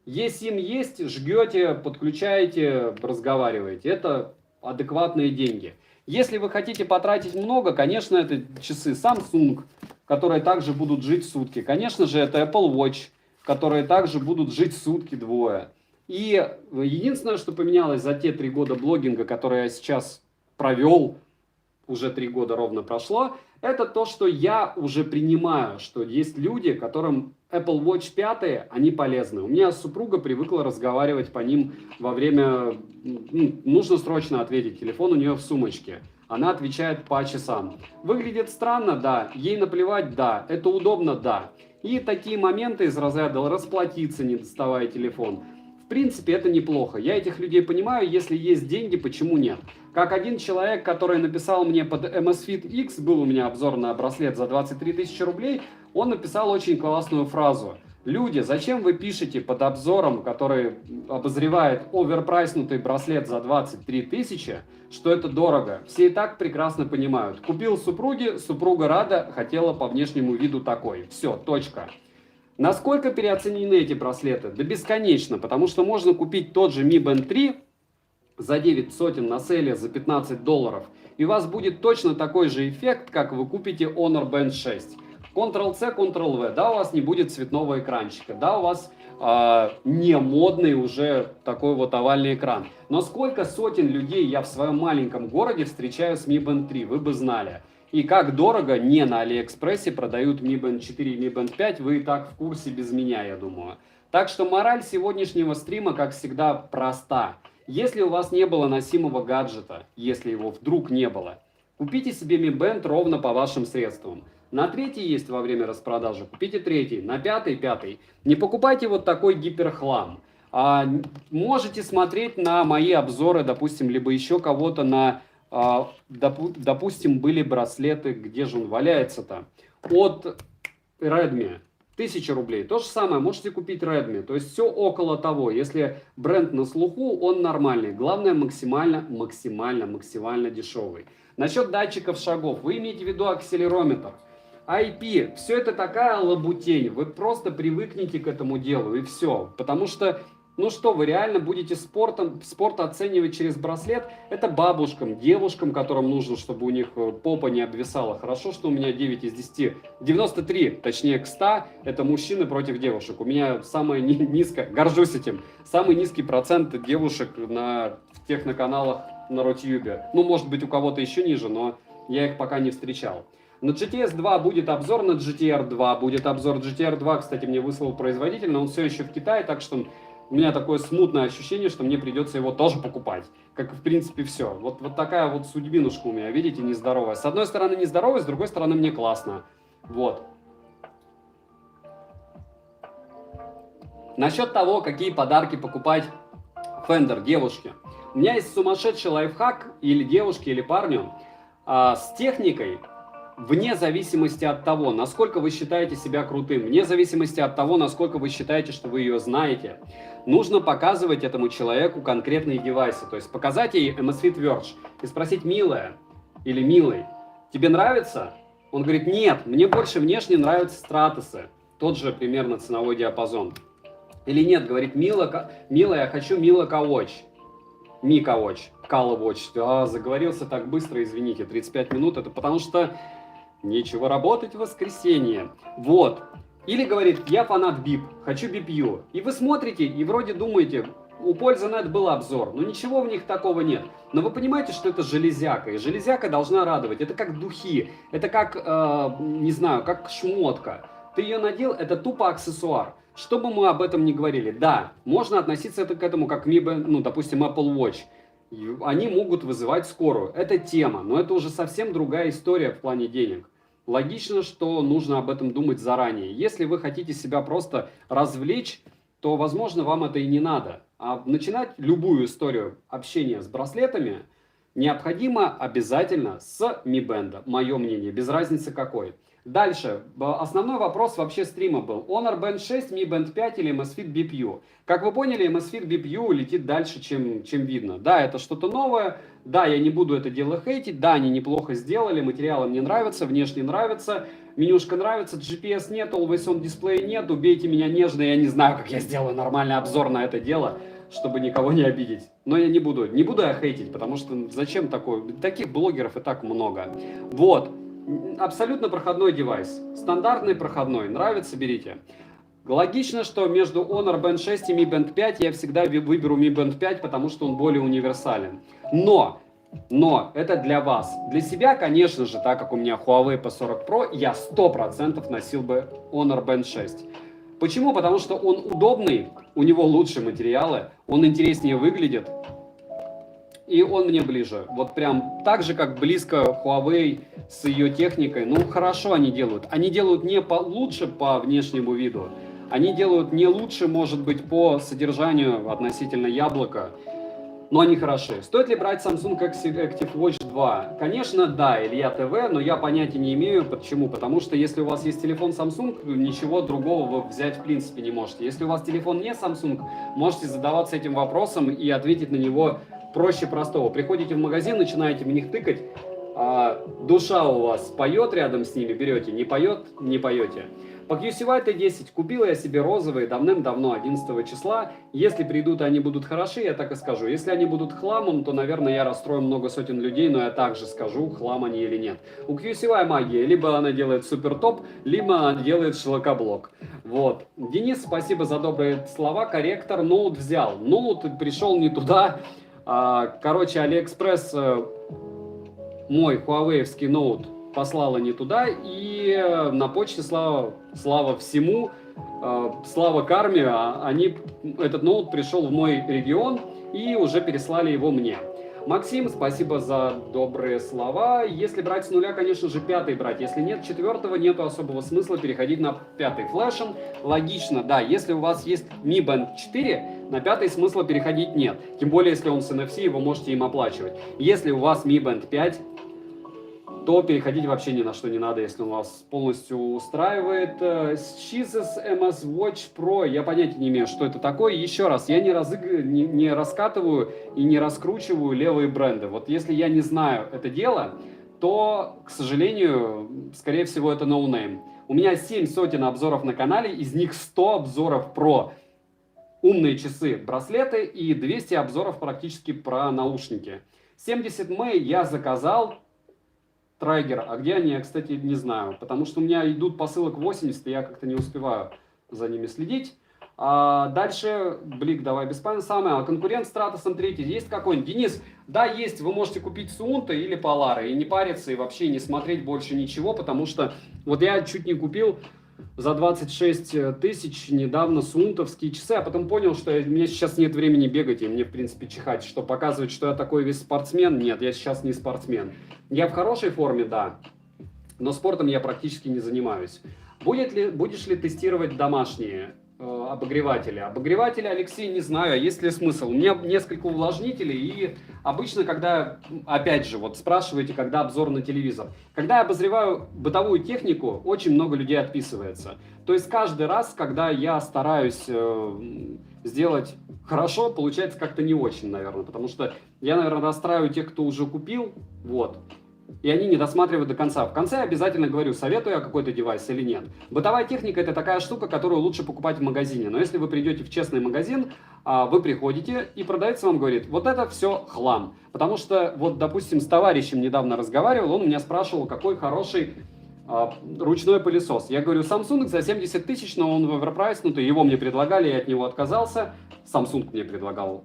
eSIM есть, жгете, подключаете, разговариваете. Это адекватные деньги. Если вы хотите потратить много, конечно, это часы Samsung, которые также будут жить сутки. Конечно же, это Apple Watch, которые также будут жить сутки двое. И единственное, что поменялось за те 3 года блогинга, которые я сейчас провел, уже 3 года ровно прошло, это то, что я уже принимаю, что есть люди, которым Apple Watch 5, они полезны. У меня супруга привыкла разговаривать по ним во время... нужно срочно ответить, телефон у нее в сумочке. Она отвечает по часам. Выглядит странно, да. Ей наплевать, да. Это удобно, да. И такие моменты из разряда расплатиться, не доставая телефон. В принципе, это неплохо. Я этих людей понимаю, если есть деньги, почему нет? Как один человек, который написал мне под Amazfit X, был у меня обзор на браслет за 23 тысячи рублей, он написал очень классную фразу. Люди, зачем вы пишете под обзором, который обозревает оверпрайснутый браслет за 23 тысячи, что это дорого? Все и так прекрасно понимают. Купил супруге, супруга рада, хотела по внешнему виду такой. Все, точка. Насколько переоценены эти браслеты? Да бесконечно, потому что можно купить тот же Mi Band 3 за 9 сотен на селе за $15, и у вас будет точно такой же эффект, как вы купите Honor Band 6. Ctrl-C, Ctrl-V, да, у вас не будет цветного экранчика, да, у вас не модный уже такой вот овальный экран. Но сколько сотен людей я в своем маленьком городе встречаю с Mi Band 3, вы бы знали. И как дорого не на Алиэкспрессе продают Mi Band 4 и Mi Band 5, вы и так в курсе без меня, я думаю. Так что мораль сегодняшнего стрима, как всегда, проста. Если у вас не было носимого гаджета, если его вдруг не было, купите себе Mi Band ровно по вашим средствам. На 3 есть во время распродажи, купите 3, на 5. Не покупайте вот такой гиперхлам. Можете смотреть на мои обзоры, допустим, либо еще кого-то на... допустим, были браслеты, где же он валяется-то, от Redmi. 1000 рублей. То же самое, можете купить Redmi. То есть все около того. Если бренд на слуху, он нормальный. Главное, максимально дешевый. Насчет датчиков шагов. Вы имеете в виду акселерометр. IP. Все это такая лабутень. Вы просто привыкнете к этому делу и все. Потому что, ну что, вы реально будете спорт оценивать через браслет? Это бабушкам, девушкам, которым нужно, чтобы у них попа не обвисала. Хорошо, что у меня 9 из 10. 93, точнее к 100, это мужчины против девушек. У меня самая низкая, горжусь этим, самый низкий процент девушек на техноканалах на Рутюбе. Ну, может быть, у кого-то еще ниже, но я их пока не встречал. На GTS 2 будет обзор, на GTR 2 будет обзор. GTR 2, кстати, мне выслал производитель, но он все еще в Китае, так что у меня такое смутное ощущение, что мне придется его тоже покупать. Как, в принципе, все. Вот такая вот судьбинушка у меня, видите, нездоровая. С одной стороны нездоровая, с другой стороны мне классно. Вот. Насчет того, какие подарки покупать Fender девушке. У меня есть сумасшедший лайфхак, или девушке, или парню, с техникой. Вне зависимости от того, насколько вы считаете себя крутым, вне зависимости от того, насколько вы считаете, что вы ее знаете, нужно показывать этому человеку конкретные девайсы. То есть показать ей Amazfit Verge и спросить: милая или милый, тебе нравится? Он говорит: нет, мне больше внешне нравятся стратосы. Тот же примерно ценовой диапазон. Или нет, говорит: милая, я хочу Мика Watch. Color Watch. Заговорился так быстро, извините, 35 минут. Это потому что нечего работать в воскресенье. Вот. Или говорит: я фанат BIP, хочу BPU. И вы смотрите и вроде думаете: у Польза.нет был обзор, но ничего в них такого нет. Но вы понимаете, что это железяка, и железяка должна радовать. Это как духи, это как, не знаю, как шмотка. Ты ее надел, это тупо аксессуар. Что бы мы об этом ни говорили, да, можно относиться к этому как, допустим, Apple Watch. Они могут вызывать скорую. Это тема, но это уже совсем другая история в плане денег. Логично, что нужно об этом думать заранее. Если вы хотите себя просто развлечь, то, возможно, вам это и не надо. А начинать любую историю общения с браслетами необходимо обязательно с Mi Band. Мое мнение, без разницы какой. Дальше. Основной вопрос вообще стрима был: Honor Band 6, Mi Band 5 или Amazfit BPU. Как вы поняли, Amazfit BPU летит дальше, чем видно. Да, это что-то новое. Да, я не буду это дело хейтить. Да, они неплохо сделали. Материалы мне нравятся, внешне нравится. Менюшка нравится. GPS нет, Always On Display нет. Убейте меня нежно. Я не знаю, как я сделаю нормальный обзор на это дело, чтобы никого не обидеть. Но я не буду я хейтить, потому что зачем такое? Таких блогеров и так много. Вот. Абсолютно проходной девайс. Стандартный проходной. Нравится — берите. Логично, что между Honor Band 6 и Mi Band 5 я всегда выберу Mi Band 5, потому что он более универсален. Но это для вас. Для себя, конечно же, так как у меня Huawei P40 Pro, я 100% носил бы Honor Band 6. Почему? Потому что он удобный, у него лучшие материалы, он интереснее выглядит. И он мне ближе. Вот прям так же, как близко Huawei с ее техникой. Ну, хорошо они делают. Они делают не лучше по внешнему виду. Они делают не лучше, может быть, по содержанию относительно яблока. Но они хороши. Стоит ли брать Samsung Active Watch 2? Конечно, да, Илья ТВ, но я понятия не имею. Почему? Потому что если у вас есть телефон Samsung, ничего другого вы взять в принципе не можете. Если у вас телефон не Samsung, можете задаваться этим вопросом и ответить на него проще простого. Приходите в магазин, начинаете в них тыкать, душа у вас поет рядом с ними, берете, не поет, не поете. По QCY T10 купил я себе розовые давным-давно, 11 числа. Если придут, они будут хороши, я так и скажу. Если они будут хламом, то, наверное, я расстрою много сотен людей, но я также скажу, хлам они или нет. У QCY магия. Либо она делает супер топ, либо она делает шлакоблок. Вот. Денис, спасибо за добрые слова. Корректор. Ноут взял. Ноут пришел не туда. Короче, Алиэкспресс мой хуавеевский ноут послала не туда, и на почте, слава всему, слава карме, этот ноут пришел в мой регион и уже переслали его мне. Максим, спасибо за добрые слова. Если брать с нуля, конечно же, 5-й брать. Если нет 4-го, нету особого смысла переходить на 5-й. Флешен, логично, да. Если у вас есть Mi Band 4, на 5-й смысла переходить нет. Тем более, если он с NFC, его можете им оплачивать. Если у вас Mi Band 5, то переходить вообще ни на что не надо, если он вас полностью устраивает. Shizus MS Watch Pro, я понятия не имею, что это такое. Еще раз, я не раскатываю и не раскручиваю левые бренды. Вот если я не знаю это дело, то, к сожалению, скорее всего, это ноунейм. У меня 7 сотен обзоров на канале, из них 100 обзоров про умные часы, браслеты и 200 обзоров практически про наушники. 70 мэй я заказал, Трайгер, а где они, я, кстати, не знаю, потому что у меня идут посылок 80, и я как-то не успеваю за ними следить. А дальше, Блик, давай без памяти самое, а конкурент с Стратосом 3 есть какой-нибудь? Денис, да, есть, вы можете купить Суунта или Полары и не париться, и вообще не смотреть больше ничего, потому что вот я чуть не купил за 26 тысяч недавно суунтовские часы, а потом понял, что у меня сейчас нет времени бегать, и мне, в принципе, чихать. Что показывать, что я такой весь спортсмен? Нет, я сейчас не спортсмен. Я в хорошей форме, да, но спортом я практически не занимаюсь. Будешь ли тестировать домашние обогреватели? Обогреватели, Алексей, не знаю, а есть ли смысл? У меня несколько увлажнителей, и обычно, когда, опять же, вот спрашиваете, когда обзор на телевизор. Когда я обозреваю бытовую технику, очень много людей отписывается. То есть каждый раз, когда я стараюсь сделать хорошо, получается как-то не очень, наверное, потому что я, наверное, расстраиваю тех, кто уже купил, вот. И они не досматривают до конца. В конце я обязательно говорю, советую я какой-то девайс или нет. Бытовая техника — это такая штука, которую лучше покупать в магазине. Но если вы придете в честный магазин, вы приходите, и продавец вам говорит, вот это все хлам. Потому что, вот, допустим, с товарищем недавно разговаривал, он у меня спрашивал, какой хороший ручной пылесос. Я говорю, Samsung за 70 тысяч, но он в оверпрайснутый, его мне предлагали, я от него отказался. Samsung мне предлагал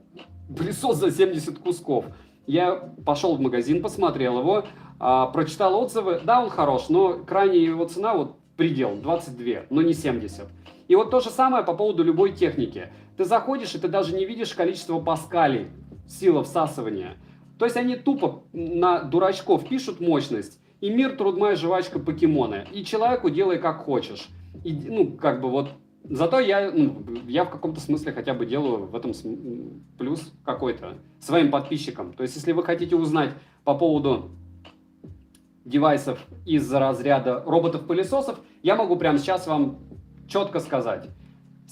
пылесос за 70 кусков. Я пошел в магазин, посмотрел его, прочитал отзывы. Да, он хорош, но крайняя его цена, вот предел, 22, но не 70. И вот то же самое по поводу любой техники. Ты заходишь, и ты даже не видишь количество паскалей, сила всасывания. То есть они тупо на дурачков пишут мощность, и мир, трудная жвачка, покемоны. И человеку делай как хочешь. И, ну, как бы вот. Зато я в каком-то смысле хотя бы делаю в этом плюс какой-то своим подписчикам. То есть, если вы хотите узнать по поводу девайсов из разряда роботов-пылесосов, я могу прямо сейчас вам четко сказать.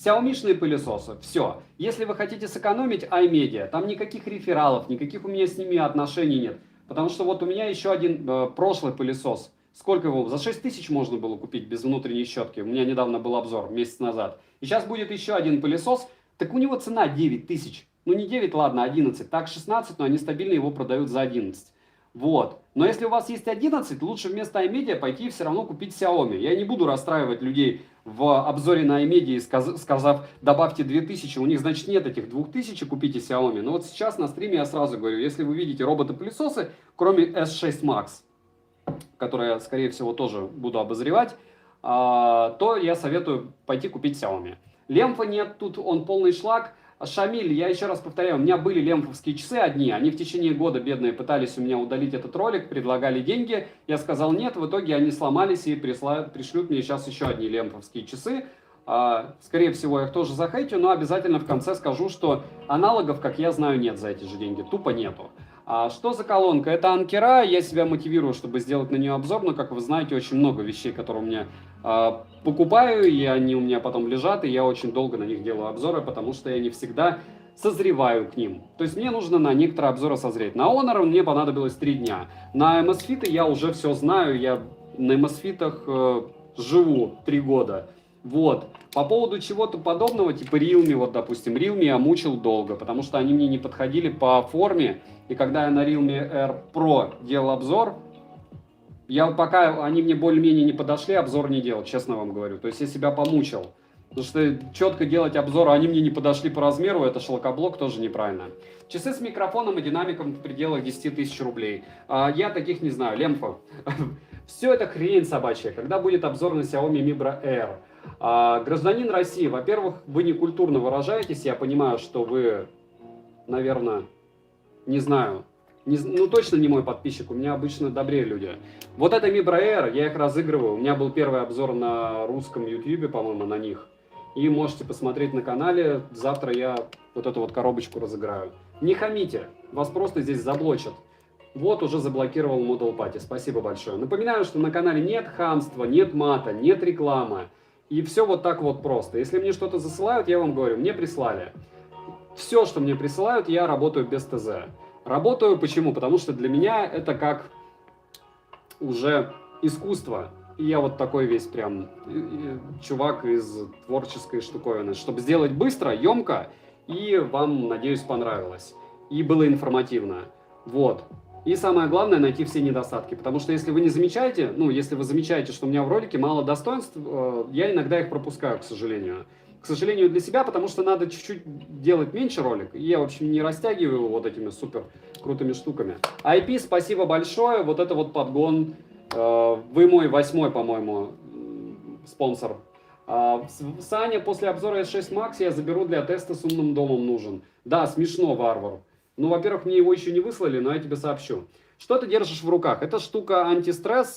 Xiaomi-шные пылесосы, все. Если вы хотите сэкономить, iMedia, там никаких рефералов, никаких у меня с ними отношений нет. Потому что вот у меня еще один прошлый пылесос. Сколько его? За 6 тысяч можно было купить без внутренней щетки. У меня недавно был обзор, месяц назад. И сейчас будет еще один пылесос. Так у него цена 9 тысяч. Ну не 9, ладно, 11. Так 16, но они стабильно его продают за 11. Вот. Но если у вас есть 11, лучше вместо iMedia пойти все равно купить Xiaomi. Я не буду расстраивать людей в обзоре на iMedia, сказав, добавьте 2000, у них, значит, нет этих 2000, купите Xiaomi. Но вот сейчас на стриме я сразу говорю, если вы видите роботы-пылесосы, кроме S6 Max, который я, скорее всего, тоже буду обозревать, то я советую пойти купить Xiaomi. Лемфа нет, тут он полный шлак. Шамиль, я еще раз повторяю, у меня были лемфовские часы одни, они в течение года, бедные, пытались у меня удалить этот ролик, предлагали деньги, я сказал нет, в итоге они сломались и пришлют мне сейчас еще одни лемфовские часы. Скорее всего, я их тоже захейтю, но обязательно в конце скажу, что аналогов, как я знаю, нет за эти же деньги, тупо нету. Что за колонка? Это Анкера, я себя мотивирую, чтобы сделать на нее обзор, но, как вы знаете, очень много вещей, которые у меня покупаю, и они у меня потом лежат, и я очень долго на них делаю обзоры, потому что я не всегда созреваю к ним. То есть мне нужно на некоторые обзоры созреть. На Honor мне понадобилось 3 дня. На MSFit я уже все знаю, я на MSFit живу 3 года. Вот. По поводу чего-то подобного, типа Realme, вот, допустим, Realme я мучил долго, потому что они мне не подходили по форме, и когда я на Realme R Pro делал обзор, пока они мне более-менее не подошли, обзор не делал, честно вам говорю. То есть я себя помучил. Потому что четко делать обзор, а они мне не подошли по размеру, это шлакоблок, тоже неправильно. Часы с микрофоном и динамиком в пределах 10 тысяч рублей. Я таких не знаю, Лемфа. Все это хрень собачья. Когда будет обзор на Xiaomi Mi Bra Air? Гражданин России, во-первых, вы не культурно выражаетесь, я понимаю, что вы, наверное, не знаю, ну точно не мой подписчик, у меня обычно добрее люди. Вот это Mi Bra Air, я их разыгрываю, у меня был первый обзор на русском YouTube, по-моему, на них. И можете посмотреть на канале, завтра я вот эту вот коробочку разыграю. Не хамите, вас просто здесь заблочат. Вот уже заблокировал Model Party. Спасибо большое. Напоминаю, что на канале нет хамства, нет мата, нет рекламы. И все вот так вот просто. Если мне что-то засылают, я вам говорю, мне прислали. Все, что мне присылают, я работаю без ТЗ. Работаю почему? Потому что для меня это как уже искусство. И я вот такой весь прям чувак из творческой штуковины. Чтобы сделать быстро, емко, и вам, надеюсь, понравилось. И было информативно. Вот. И самое главное, найти все недостатки. Потому что если вы не замечаете, если вы замечаете, что у меня в ролике мало достоинств, я иногда их пропускаю, к сожалению. К сожалению, для себя, потому что надо чуть-чуть делать меньше ролик. И я, в общем, не растягиваю его вот этими супер крутыми штуками. IP, спасибо большое. Вот это вот подгон. Вы мой 8-й, по-моему, спонсор. Саня, после обзора S6 Max я заберу для теста с умным домом нужен. Да, смешно, варвар. Ну, во-первых, мне его еще не выслали, но я тебе сообщу. Что ты держишь в руках? Это штука антистресс.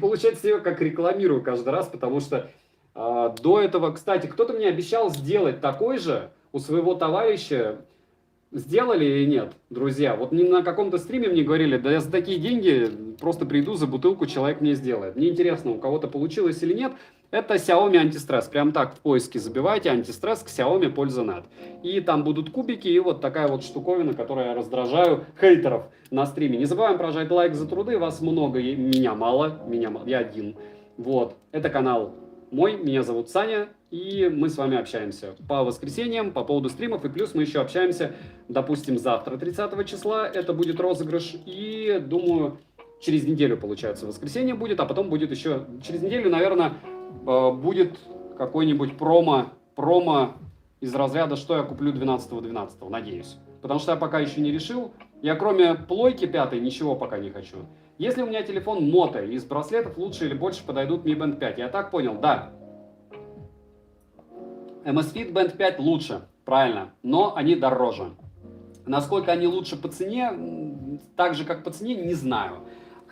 Получается, я ее как рекламирую каждый раз, потому что до этого, кстати, кто-то мне обещал сделать такой же у своего товарища. Сделали или нет, друзья? Вот на каком-то стриме мне говорили, да я за такие деньги просто приду за бутылку, человек мне сделает. Мне интересно, у кого-то получилось или нет. Это Xiaomi антистресс. Прям так в поиске забивайте антистресс к Xiaomi польза.нет. И там будут кубики и вот такая вот штуковина, которой я раздражаю хейтеров на стриме. Не забываем прожать лайк за труды. Вас много, меня мало. Я один. Вот. Это канал мой. Меня зовут Саня. И мы с вами общаемся по воскресеньям, по поводу стримов. И плюс мы еще общаемся, допустим, завтра, 30 числа. Это будет розыгрыш. И, думаю, через неделю, получается, воскресенье будет. А потом будет еще... Через неделю, наверное, будет какой-нибудь промо из разряда, что я куплю 12-12, надеюсь. Потому что я пока еще не решил. Я кроме плойки 5 ничего пока не хочу. Если у меня телефон Moto, из браслетов лучше или больше подойдут Mi Band 5. Я так понял, да. Amazfit Band 5 лучше, правильно, но они дороже. Насколько они лучше по цене, так же как по цене, не знаю.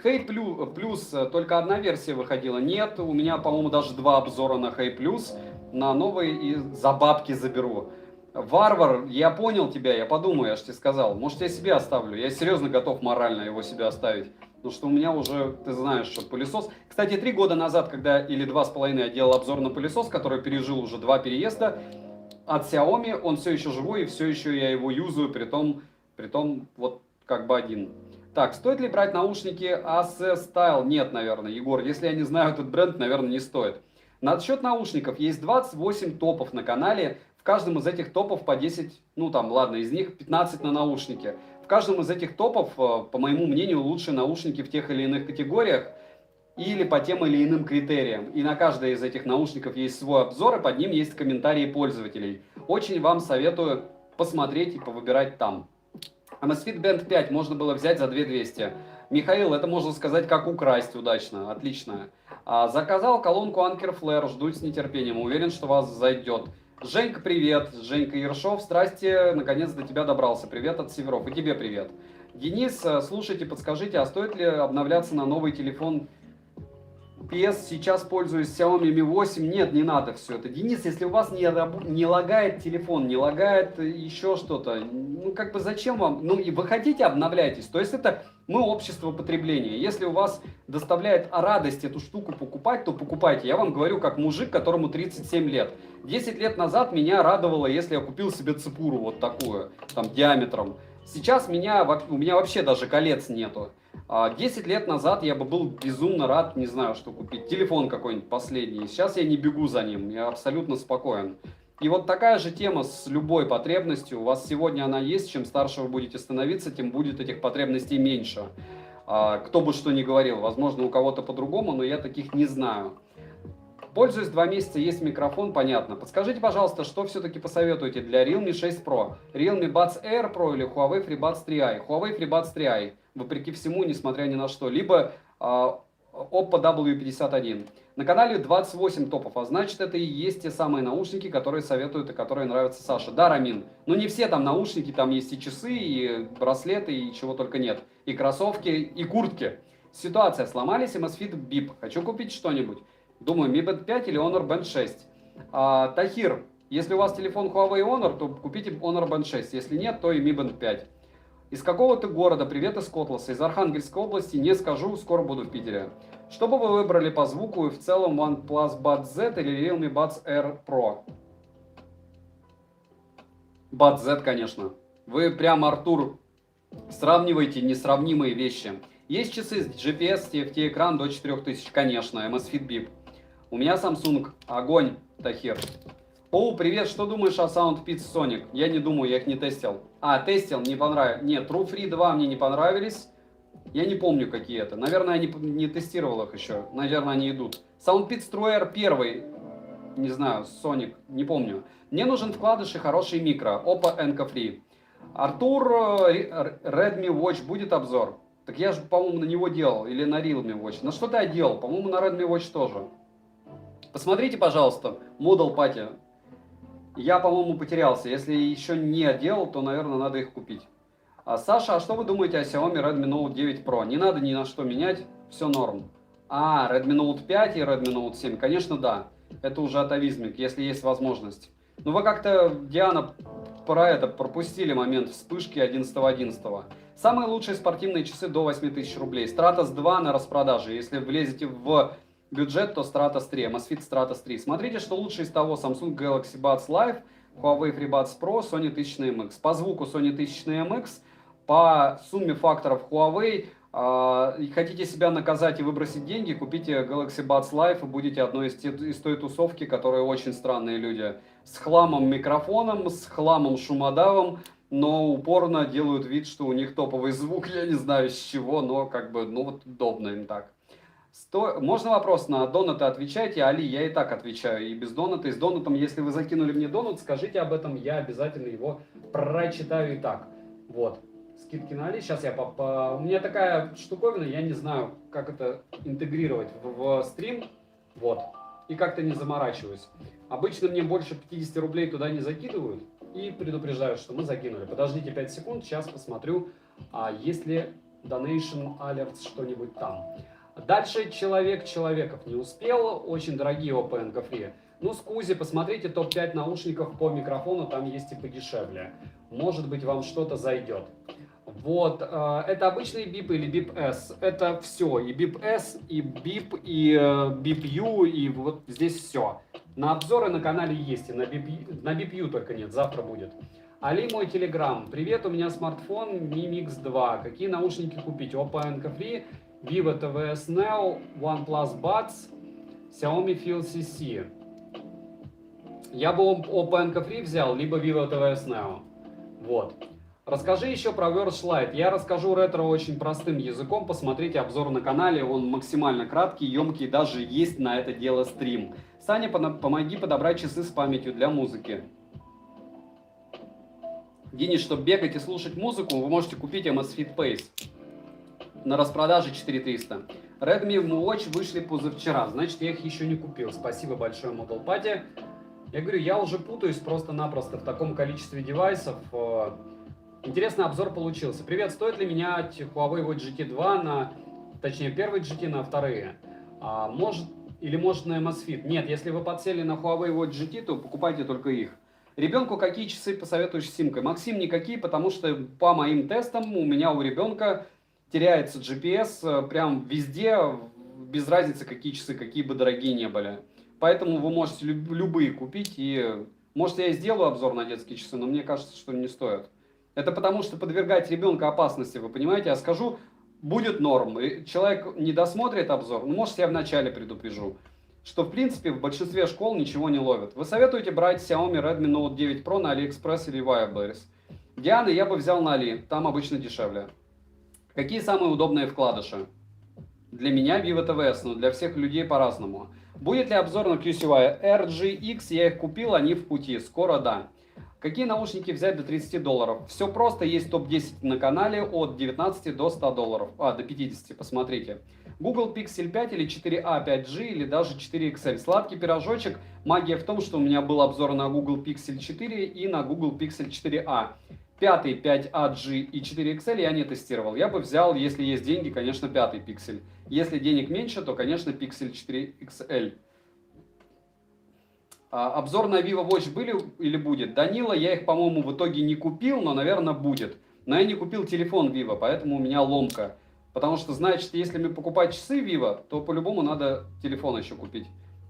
Hey Plus, только одна версия выходила. Нет, у меня, по-моему, даже 2 обзора на Hey Plus. На новый и за бабки заберу. Варвар, я понял тебя, я подумаю, я же тебе сказал. Может, я себе оставлю. Я серьезно готов морально его себе оставить. Потому что у меня уже, ты знаешь, что пылесос... Кстати, 3 года назад, или 2,5 я делал обзор на пылесос, который пережил уже 2 переезда от Xiaomi, он все еще живой, и все еще я его юзаю, притом вот как бы один. Так, стоит ли брать наушники AC Style? Нет, наверное, Егор. Если я не знаю этот бренд, наверное, не стоит. Насчет наушников. Есть 28 топов на канале. В каждом из этих топов по 10, из них 15 на наушники. В каждом из этих топов, по моему мнению, лучшие наушники в тех или иных категориях или по тем или иным критериям. И на каждой из этих наушников есть свой обзор, и под ним есть комментарии пользователей. Очень вам советую посмотреть и повыбирать там. Amazfit Band 5 можно было взять за 2200. Михаил, это можно сказать как украсть удачно, отлично. Заказал колонку Anker Flare, жду с нетерпением, уверен, что вас зайдет. Женька, привет. Женька Ершов, здрасте, наконец до тебя добрался. Привет от Северов, и тебе привет. Денис, слушайте, подскажите, а стоит ли обновляться на новый телефон PS? Сейчас пользуюсь Xiaomi Mi 8. Нет, не надо все это. Денис, если у вас не лагает телефон, не лагает еще что-то, зачем вам? И вы хотите, обновляйтесь. То есть это мы общество потребления. Если у вас доставляет радость эту штуку покупать, то покупайте. Я вам говорю как мужик, которому 37 лет. 10 лет назад меня радовало, если я купил себе цепуру вот такую, диаметром. Сейчас у меня вообще даже колец нету. 10 лет назад я бы был безумно рад, не знаю, что купить. Телефон какой-нибудь последний. Сейчас я не бегу за ним, я абсолютно спокоен. И вот такая же тема с любой потребностью. У вас сегодня она есть, чем старше вы будете становиться, тем будет этих потребностей меньше. Кто бы что ни говорил, возможно, у кого-то по-другому, но я таких не знаю. Пользуюсь 2 месяца, есть микрофон, понятно. Подскажите, пожалуйста, что все-таки посоветуете для Realme 6 Pro? Realme Buds Air Pro или Huawei FreeBuds 3i? Huawei FreeBuds 3i, вопреки всему, несмотря ни на что. Либо Oppo W51. На канале 28 топов, а значит, это и есть те самые наушники, которые советуют и которые нравятся Саше. Да, Рамин, но не все там наушники, там есть и часы, и браслеты, и чего только нет. И кроссовки, и куртки. Ситуация, сломались Amazfit Bip, хочу купить что-нибудь. Думаю, Mi Band 5 или Honor Band 6. Тахир, если у вас телефон Huawei Honor, то купите Honor Band 6. Если нет, то и Mi Band 5. Из какого ты города? Привет из Котласа. Из Архангельской области. Не скажу, скоро буду в Питере. Что бы вы выбрали по звуку и в целом OnePlus Buds Z или Realme Buds R Pro? Buds Z, конечно. Вы прям, Артур, сравниваете несравнимые вещи. Есть часы с GPS, TFT экран до 4000, конечно, Amazfit Bip. У меня Samsung, огонь, Тахир. О, привет, что думаешь о SoundPeats Sonic? Я не думаю, я их не тестил. Тестил, не понравилось. Нет, True Free 2 мне не понравились. Я не помню, какие это. Наверное, я не тестировал их еще. Наверное, они идут. SoundPeats True Air 1, не знаю, Sonic, не помню. Мне нужен вкладыш и хороший микро. Oppo Enco Free. Артур, Redmi Watch будет обзор? Так я же, по-моему, на него делал. Или на Realme Watch. На что-то я делал. По-моему, на Redmi Watch тоже. Посмотрите, пожалуйста, Model Party. Я, по-моему, потерялся. Если еще не делал, то, наверное, надо их купить. Саша, а что вы думаете о Xiaomi Redmi Note 9 Pro? Не надо ни на что менять, все норм. Redmi Note 5 и Redmi Note 7, конечно, да. Это уже атовизмик, если есть возможность. Но вы как-то, Диана, пропустили момент вспышки 11.11. Самые лучшие спортивные часы до 8000 рублей. Stratos 2 на распродаже. Если влезете в бюджет, то Stratos 3, Amazfit Stratos 3. Смотрите, что лучше из того: Samsung Galaxy Buds Live, Huawei FreeBuds Pro, Sony 1000 MX. По звуку Sony 1000 MX, по сумме факторов Huawei. Хотите себя наказать и выбросить деньги, купите Galaxy Buds Live и будете одной из той тусовки, которые очень странные люди. С хламом микрофоном, с хламом шумодавом, но упорно делают вид, что у них топовый звук, я не знаю с чего, но как бы, ну вот удобно им так. Можно вопрос на донаты отвечайте? Али, я и так отвечаю, и без доната, и с донатом. Если вы закинули мне донат, скажите об этом, я обязательно его прочитаю и так. Вот. Скидки на Али. Сейчас у меня такая штуковина, я не знаю, как это интегрировать в стрим. Вот. И как-то не заморачиваюсь. Обычно мне больше 50 рублей туда не закидывают. И предупреждают, что мы закинули. Подождите 5 секунд, сейчас посмотрю, есть ли Donation Alerts что-нибудь там. Дальше человеков не успел. Очень дорогие Oppo Enco Free. Ну, скузи, посмотрите топ-5 наушников по микрофону, там есть и подешевле. Может быть, вам что-то зайдет. Вот, это обычный BIP или BIP S. Это все, и BIP S, и BIP, и BIP U, и вот здесь все. На обзоры на канале есть, и на BIP U только нет, завтра будет. Али, мой телеграм. Привет, у меня смартфон Mi Mix 2. Какие наушники купить? Oppo Enco Free, Vivo TVS Neo, OnePlus Buds, Xiaomi Feel CC. Я бы Oppo Enco Free взял, либо Vivo TVS Neo. Вот. Расскажи еще про Verge Lite. Я расскажу ретро очень простым языком. Посмотрите обзор на канале. Он максимально краткий, емкий. Даже есть на это дело стрим. Саня, помоги подобрать часы с памятью для музыки. Денис, чтобы бегать и слушать музыку, вы можете купить Amazfit Pace. На распродаже 4300. Redmi Watch вышли позавчера. Значит, я их еще не купил. Спасибо большое, Model Party. Я говорю, я уже путаюсь просто-напросто в таком количестве девайсов. Интересный обзор получился. Привет, стоит ли менять Huawei Watch GT 2 точнее, первый GT на вторые? Может на Amazfit? Нет, если вы подсели на Huawei Watch GT, то покупайте только их. Ребенку какие часы посоветуешь с симкой? Максим, никакие, потому что по моим тестам у ребенка теряется GPS прям везде, без разницы, какие часы, какие бы дорогие не были. Поэтому вы можете любые купить, и может я и сделаю обзор на детские часы, но мне кажется, что не стоит. Это потому, что подвергать ребенка опасности, вы понимаете? Я скажу, будет норм. Человек не досмотрит обзор, ну, может, я вначале предупрежу, что, в принципе, в большинстве школ ничего не ловят. Вы советуете брать Xiaomi Redmi Note 9 Pro на AliExpress или Wildberries? Диана, я бы взял на Али, там обычно дешевле. Какие самые удобные вкладыши? Для меня Vivo TVS, но для всех людей по-разному. Будет ли обзор на QCY? RGX, я их купил, они в пути, скоро да. Какие наушники взять до $30? Все просто, есть топ-10 на канале от 19 до $100, до 50, посмотрите. Google Pixel 5 или 4a 5G или даже 4XL. Сладкий пирожочек. Магия в том, что у меня был обзор на Google Pixel 4 и на Google Pixel 4a. 5, 5AG и 4XL я не тестировал. Я бы взял, если есть деньги, конечно, 5 Pixel. Если денег меньше, то, конечно, Pixel 4XL. Обзор на Vivo Watch были или будет? Данила, я их, по-моему, в итоге не купил, но, наверное, будет. Но я не купил телефон Vivo, поэтому у меня ломка. Потому что, значит, если мне покупать часы Vivo, то по-любому надо телефон еще купить.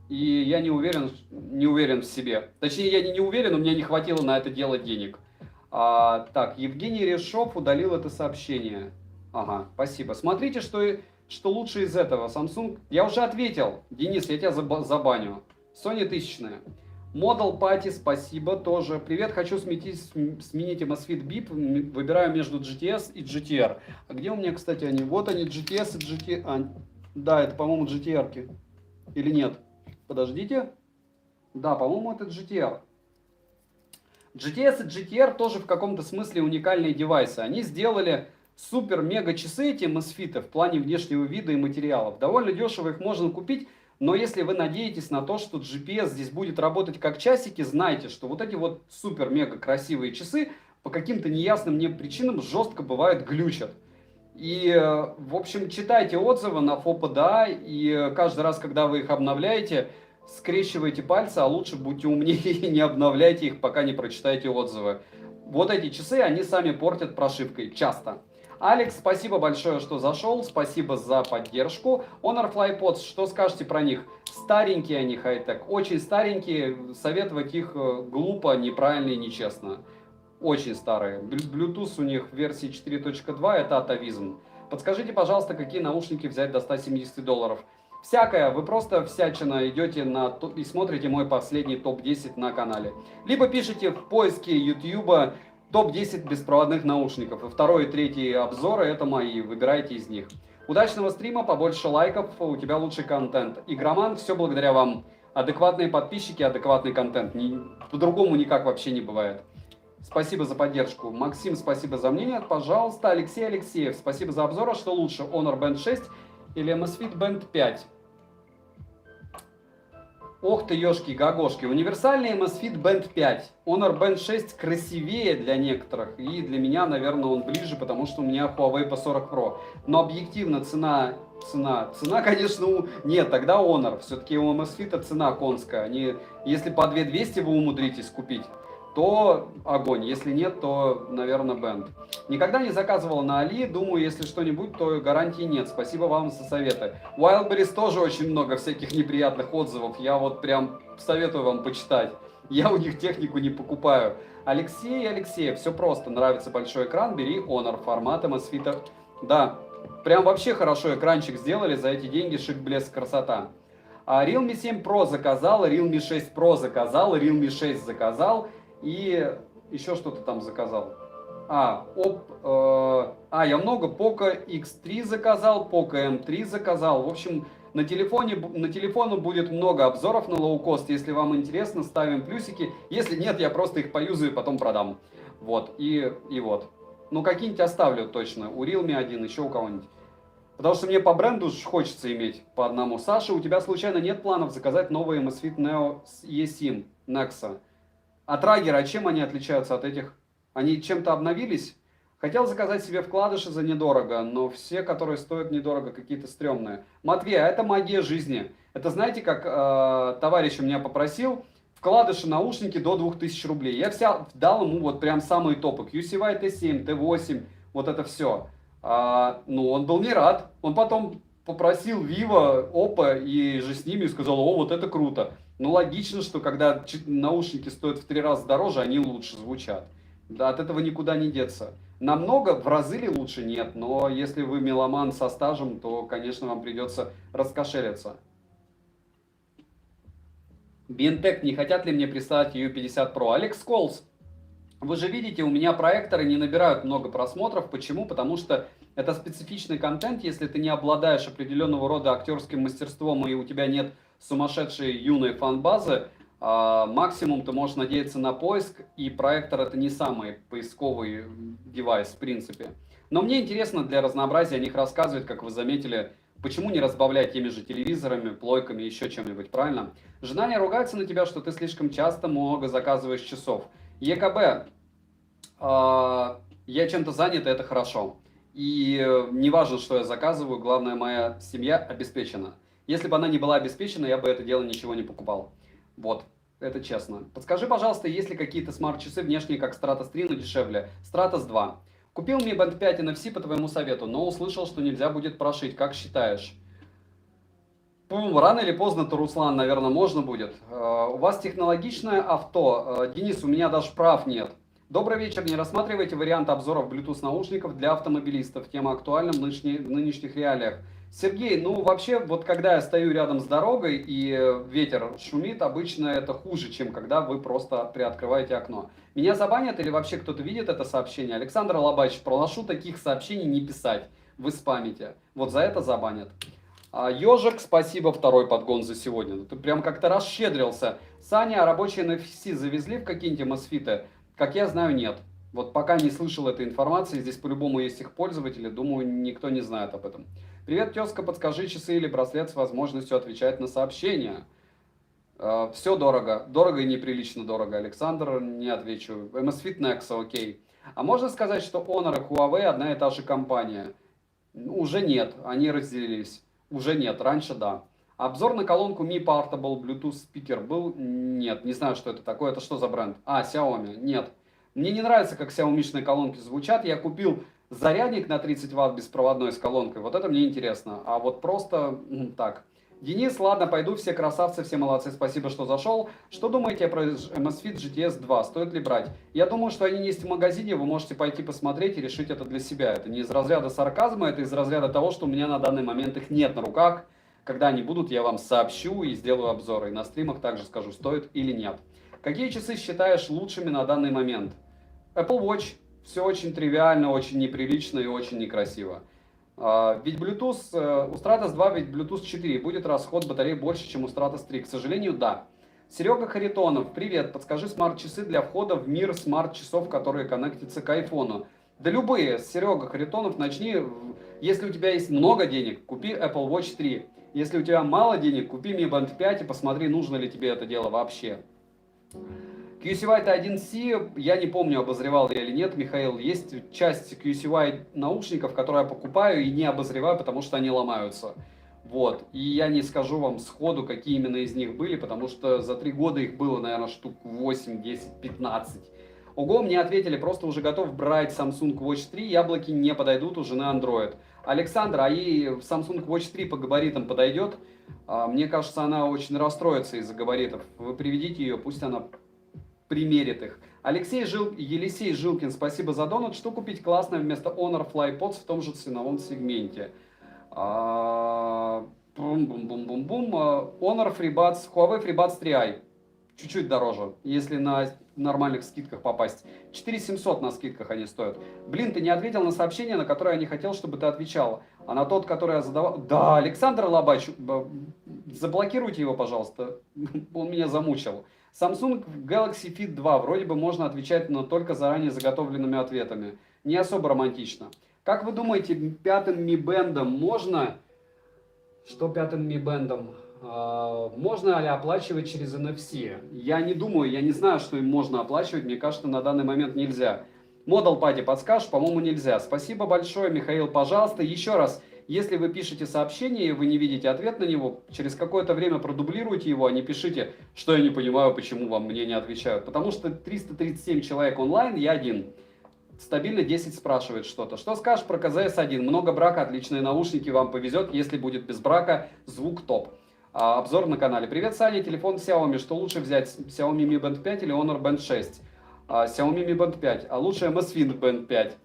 И я не уверен в себе. Точнее, я не уверен, у меня не хватило на это дело денег. Так, Евгений Решов удалил это сообщение. Ага, спасибо. Смотрите, что лучше из этого. Samsung... Я уже ответил. Денис, я тебя забаню. Sony 1000. Model Party, спасибо тоже. Привет, хочу сменить Amazfit BIP. Выбираю между GTS и GTR. А где у меня, кстати, они? Вот они, GTS и GTR. Да, это, по-моему, GTR-ки. Или нет? Подождите. Да, по-моему, это GTR. GTS и GTR тоже в каком-то смысле уникальные девайсы. Они сделали супер-мега часы эти Amazfit в плане внешнего вида и материалов. Довольно дешево их можно купить, но если вы надеетесь на то, что GPS здесь будет работать как часики, знайте, что вот эти вот супер-мега красивые часы по каким-то неясным мне причинам жестко бывает глючат. И, в общем, читайте отзывы на ФОПДА, и каждый раз, когда вы их обновляете, скрещивайте пальцы, а лучше будьте умнее и не обновляйте их, пока не прочитаете отзывы. Вот эти часы, они сами портят прошивкой, часто. Алекс, спасибо большое, что зашел, спасибо за поддержку. Honor FlyPods, что скажете про них? Старенькие они, хай-тек, очень старенькие, советовать их глупо, неправильно и нечестно. Очень старые. Bluetooth у них в версии 4.2, это атовизм. Подскажите, пожалуйста, какие наушники взять до $170? Всякое, вы просто всячина идете и смотрите мой последний топ-10 на канале. Либо пишите в поиске YouTube топ-10 беспроводных наушников. И второй и третий обзоры это мои, выбирайте из них. Удачного стрима, побольше лайков, у тебя лучший контент. Игроман, все благодаря вам. Адекватные подписчики, адекватный контент. По-другому никак вообще не бывает. Спасибо за поддержку. Максим, спасибо за мнение. Пожалуйста, Алексей Алексеев, спасибо за обзор. А что лучше, Honor Band 6 или Amazfit Band 5? Ох ты, ёшки-гагошки. Универсальный Amazfit Band 5. Honor Band 6 красивее для некоторых. И для меня, наверное, он ближе, потому что у меня Huawei P40 Pro. Но объективно цена, конечно, нет, тогда Honor. Все-таки у Amazfit цена конская. Если по 2200 вы умудритесь купить, то огонь. Если нет, то, наверное, Band. Никогда не заказывал на Али. Думаю, если что-нибудь, то гарантии нет. Спасибо вам за советы. Wildberries тоже очень много всяких неприятных отзывов. Я вот прям советую вам почитать. Я у них технику не покупаю. Алексей, все просто. Нравится большой экран, бери Honor формата Amazfit. Да, прям вообще хорошо экранчик сделали. За эти деньги шик, блеск, красота. Realme 7 Pro заказал, Realme 6 Pro заказал, Realme 6 заказал. И еще что-то там заказал. Я много Poco X3 заказал, Poco M3 заказал. В общем, на телефону будет много обзоров на лоукост. Если вам интересно, ставим плюсики. Если нет, я просто их поюзаю и потом продам. Вот, и вот. Ну, какие-нибудь оставлю точно. У Realme один, еще у кого-нибудь. Потому что мне по бренду хочется иметь по одному. Саша, у тебя случайно нет планов заказать новый Amazfit Neo eSIM Nexa? А траггеры, чем они отличаются от этих? Они чем-то обновились? Хотел заказать себе вкладыши за недорого, но все, которые стоят недорого, какие-то стрёмные. Матвей, а это магия жизни. Это знаете, как товарищ у меня попросил вкладыши, наушники до 2000 рублей. Я дал ему вот прям самые топы. QCY T7, T8, вот это все. Ну, он был не рад. Он потом попросил Vivo, Oppo и же с ними сказал, о, вот это круто. Ну, логично, что когда наушники стоят в 3 раза дороже, они лучше звучат. Да, от этого никуда не деться. Намного, в разы ли лучше? Нет. Но если вы меломан со стажем, то, конечно, вам придется раскошелиться. Бинтек, не хотят ли мне прислать U50 Pro? Алекс Колс, вы же видите, у меня проекторы не набирают много просмотров. Почему? Потому что это специфичный контент. Если ты не обладаешь определенного рода актерским мастерством и у тебя нет сумасшедшей юной фан-базы, максимум ты можешь надеяться на поиск, и проектор это не самый поисковый девайс в принципе. Но мне интересно для разнообразия о них рассказывать, как вы заметили, почему не разбавлять теми же телевизорами, плойками, еще чем-нибудь, правильно? Жена не ругается на тебя, что ты слишком часто много заказываешь часов. ЕКБ, я чем-то занят, и это хорошо. И не важно, что я заказываю, главное, моя семья обеспечена. Если бы она не была обеспечена, я бы это дело ничего не покупал. Вот, это честно. Подскажи, пожалуйста, есть ли какие-то смарт-часы внешние, как Stratos 3, но дешевле? Stratos 2. Купил Mi Band 5 NFC по твоему совету, но услышал, что нельзя будет прошить. Как считаешь? Рано или поздно-то, Руслан, наверное, можно будет. У вас технологичное авто. Денис, у меня даже прав нет. Добрый вечер. Не рассматривайте вариант обзоров Bluetooth наушников для автомобилистов. Тема актуальна в нынешних реалиях. Сергей, ну вообще, вот когда я стою рядом с дорогой и ветер шумит, обычно это хуже, чем когда вы просто приоткрываете окно. Меня забанят или вообще кто-то видит это сообщение? Александр Лобач, прошу таких сообщений не писать. Вы спамите. Вот за это забанят. Ежик, спасибо, второй подгон за сегодня. Ты прям как-то расщедрился. Саня, а рабочие NFC завезли в какие-нибудь мосфиты? Как я знаю, нет. Вот пока не слышал этой информации, здесь по-любому есть их пользователи, думаю, никто не знает об этом. Привет, тезка, подскажи, часы или браслет с возможностью отвечать на сообщения. Все дорого. Дорого и неприлично дорого. Александр, не отвечу. MSFit Nexa, окей. А можно сказать, что Honor и Huawei одна и та же компания? Уже нет, они разделились. Уже нет, раньше да. Обзор на колонку Mi Portable Bluetooth Speaker был? Нет, не знаю, что это такое. Это что за бренд? Xiaomi. Нет. Мне не нравится, как Xiaomi-шные колонки звучат. Я купил зарядник на 30 Вт беспроводной с колонкой. Вот это мне интересно. А вот просто так. Денис, ладно, пойду. Все красавцы, все молодцы. Спасибо, что зашел. Что думаете про Amazfit GTS 2? Стоит ли брать? Я думаю, что они есть в магазине. Вы можете пойти посмотреть и решить это для себя. Это не из разряда сарказма, это из разряда того, что у меня на данный момент их нет на руках. Когда они будут, я вам сообщу и сделаю обзоры. И на стримах также скажу, стоит или нет. Какие часы считаешь лучшими на данный момент? Apple Watch. Все очень тривиально, очень неприлично и очень некрасиво. Ведь Bluetooth, у Stratos 2 ведь Bluetooth 4, будет расход батареи больше, чем у Stratos 3. К сожалению, да. Серега Харитонов, привет, подскажи смарт-часы для входа в мир смарт-часов, которые коннектятся к айфону. Да любые, Серега Харитонов, начни, если у тебя есть много денег, купи Apple Watch 3. Если у тебя мало денег, купи Mi Band 5 и посмотри, нужно ли тебе это дело вообще. QCY T1C, я не помню, обозревал я или нет, Михаил, есть часть QCY наушников, которые я покупаю и не обозреваю, потому что они ломаются. Вот, и я не скажу вам сходу, какие именно из них были, потому что за 3 года их было, наверное, штук 8, 10, 15. Ого, мне ответили, просто уже готов брать Samsung Watch 3, яблоки не подойдут уже на Android. Александр, а ей Samsung Watch 3 по габаритам подойдет? Мне кажется, она очень расстроится из-за габаритов. Вы приведите ее, пусть она примерит их. Елисей Жилкин, спасибо за донат. Что купить классное вместо Honor FlyPods в том же ценовом сегменте? Бум-бум-бум-бум-бум. Honor FreeBuds, Huawei FreeBuds 3i. Чуть-чуть дороже, если на нормальных скидках попасть. 4700 на скидках они стоят. Блин, ты не ответил на сообщение, на которое я не хотел, чтобы ты отвечал. А на тот, который я задавал... Да, Александр Лобач, заблокируйте его, пожалуйста. Он меня замучил. Samsung Galaxy Fit 2. Вроде бы можно отвечать, но только заранее заготовленными ответами. Не особо романтично. Как вы думаете, пятым Mi Band можно... Что пятым Mi Band? Можно ли оплачивать через NFC? Я не думаю, я не знаю, что им можно оплачивать. Мне кажется, на данный момент нельзя. Model Party подскажешь? По-моему, нельзя. Спасибо большое, Михаил. Пожалуйста, еще раз, если вы пишете сообщение и вы не видите ответ на него, через какое-то время продублируйте его, а не пишите, что я не понимаю, почему вам мне не отвечают. Потому что 337 человек онлайн, я один. Стабильно 10 спрашивает что-то. Что скажешь про КЗС-1? Много брака, отличные наушники, вам повезет. Если будет без брака, звук топ. Обзор на канале. Привет, Саня, телефон Xiaomi. Что лучше взять, Xiaomi Mi Band 5 или Honor Band 6? Xiaomi Mi Band 5, а лучше Amazfit Band 5.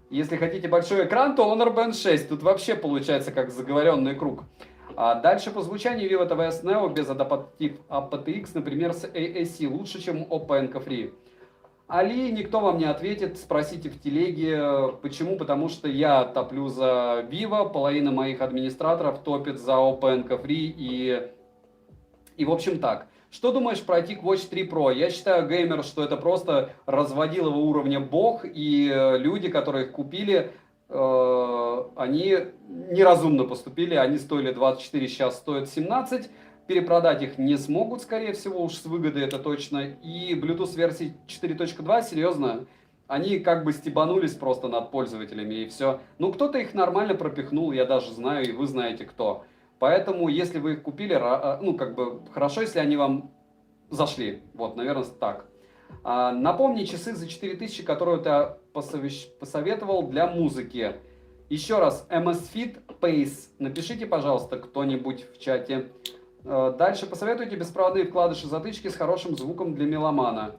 Если хотите большой экран, то Honor Band 6. Тут вообще получается как заговоренный круг. Дальше по звучанию Vivo TVS Neo без адаптив aptX, например, с AAC, лучше, чем Oppo Enco Free. Али, никто вам не ответит, спросите в телеге. Почему? Потому что я топлю за Vivo, половина моих администраторов топит за Oppo Enco Free и в общем так. Что думаешь про TicWatch 3 Pro? Я считаю, геймер, что это просто разводилово уровня бог, и люди, которые их купили, они неразумно поступили, они стоили 24, сейчас стоят 17. Перепродать их не смогут, скорее всего, уж с выгодой это точно. И Bluetooth версии 4.2, серьезно, они как бы стебанулись просто над пользователями и все. Ну, кто-то их нормально пропихнул, я даже знаю, и вы знаете кто. Поэтому, если вы их купили, ну, как бы, хорошо, если они вам зашли. Вот, наверное, так. Напомни часы за 4000, которые ты посоветовал для музыки. Еще раз, Amazfit Pace. Напишите, пожалуйста, кто-нибудь в чате. Дальше посоветуйте беспроводные вкладыши-затычки с хорошим звуком для меломана.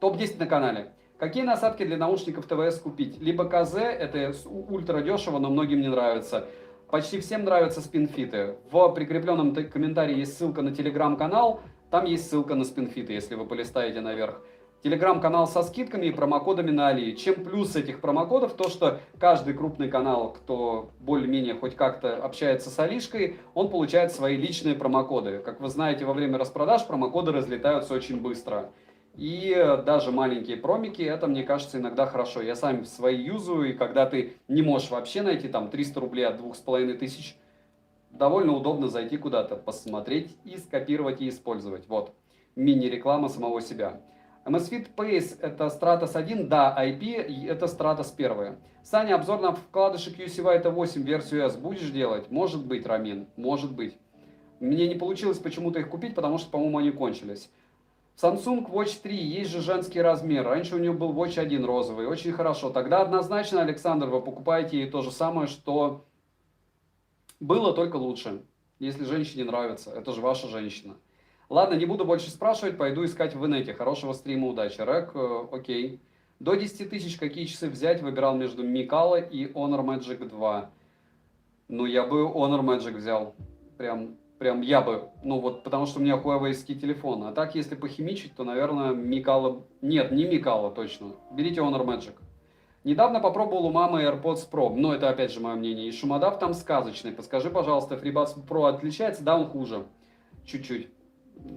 Топ-10 на канале. Какие насадки для наушников ТВС купить? Либо КЗ, это ультра дешево, но многим не нравится. Почти всем нравятся спинфиты. В прикрепленном комментарии есть ссылка на телеграм-канал, там есть ссылка на спинфиты, если вы полистаете наверх. Телеграм-канал со скидками и промокодами на Али. Чем плюс этих промокодов, то что каждый крупный канал, кто более-менее хоть как-то общается с Алишкой, он получает свои личные промокоды. Как вы знаете, во время распродаж промокоды разлетаются очень быстро. И даже маленькие промики, это, мне кажется, иногда хорошо. Я сам свои юзаю, и когда ты не можешь вообще найти там 300 рублей от 2500, довольно удобно зайти куда-то, посмотреть и скопировать и использовать. Вот, мини-реклама самого себя. Amazfit Pace это Stratos 1, да, IP это Stratos 1. Саня, обзор на вкладыши QC T8 версию S будешь делать? Может быть, Рамин, может быть. Мне не получилось почему-то их купить, потому что, по-моему, они кончились. Samsung Watch 3, есть же женский размер. Раньше у нее был Watch 1 розовый, очень хорошо. Тогда однозначно, Александр, вы покупаете ей то же самое, что было, только лучше. Если женщине нравится, это же ваша женщина. Ладно, не буду больше спрашивать, пойду искать в инете. Хорошего стрима, удачи. Рэк, окей. До 10 тысяч какие часы взять? Выбирал между Mikawa и Honor Magic 2. Ну, я бы Honor Magic взял. Прям я бы. Ну, вот, потому что у меня Huawei-ский телефон. А так, если похимичить, то, наверное, Mikawa... Нет, не Mikawa, точно. Берите Honor Magic. Недавно попробовал у мамы AirPods Pro. Но это, опять же, мое мнение. И шумодав там сказочный. Подскажи, пожалуйста, FreeBuds Pro отличается? Да, он хуже. Чуть-чуть.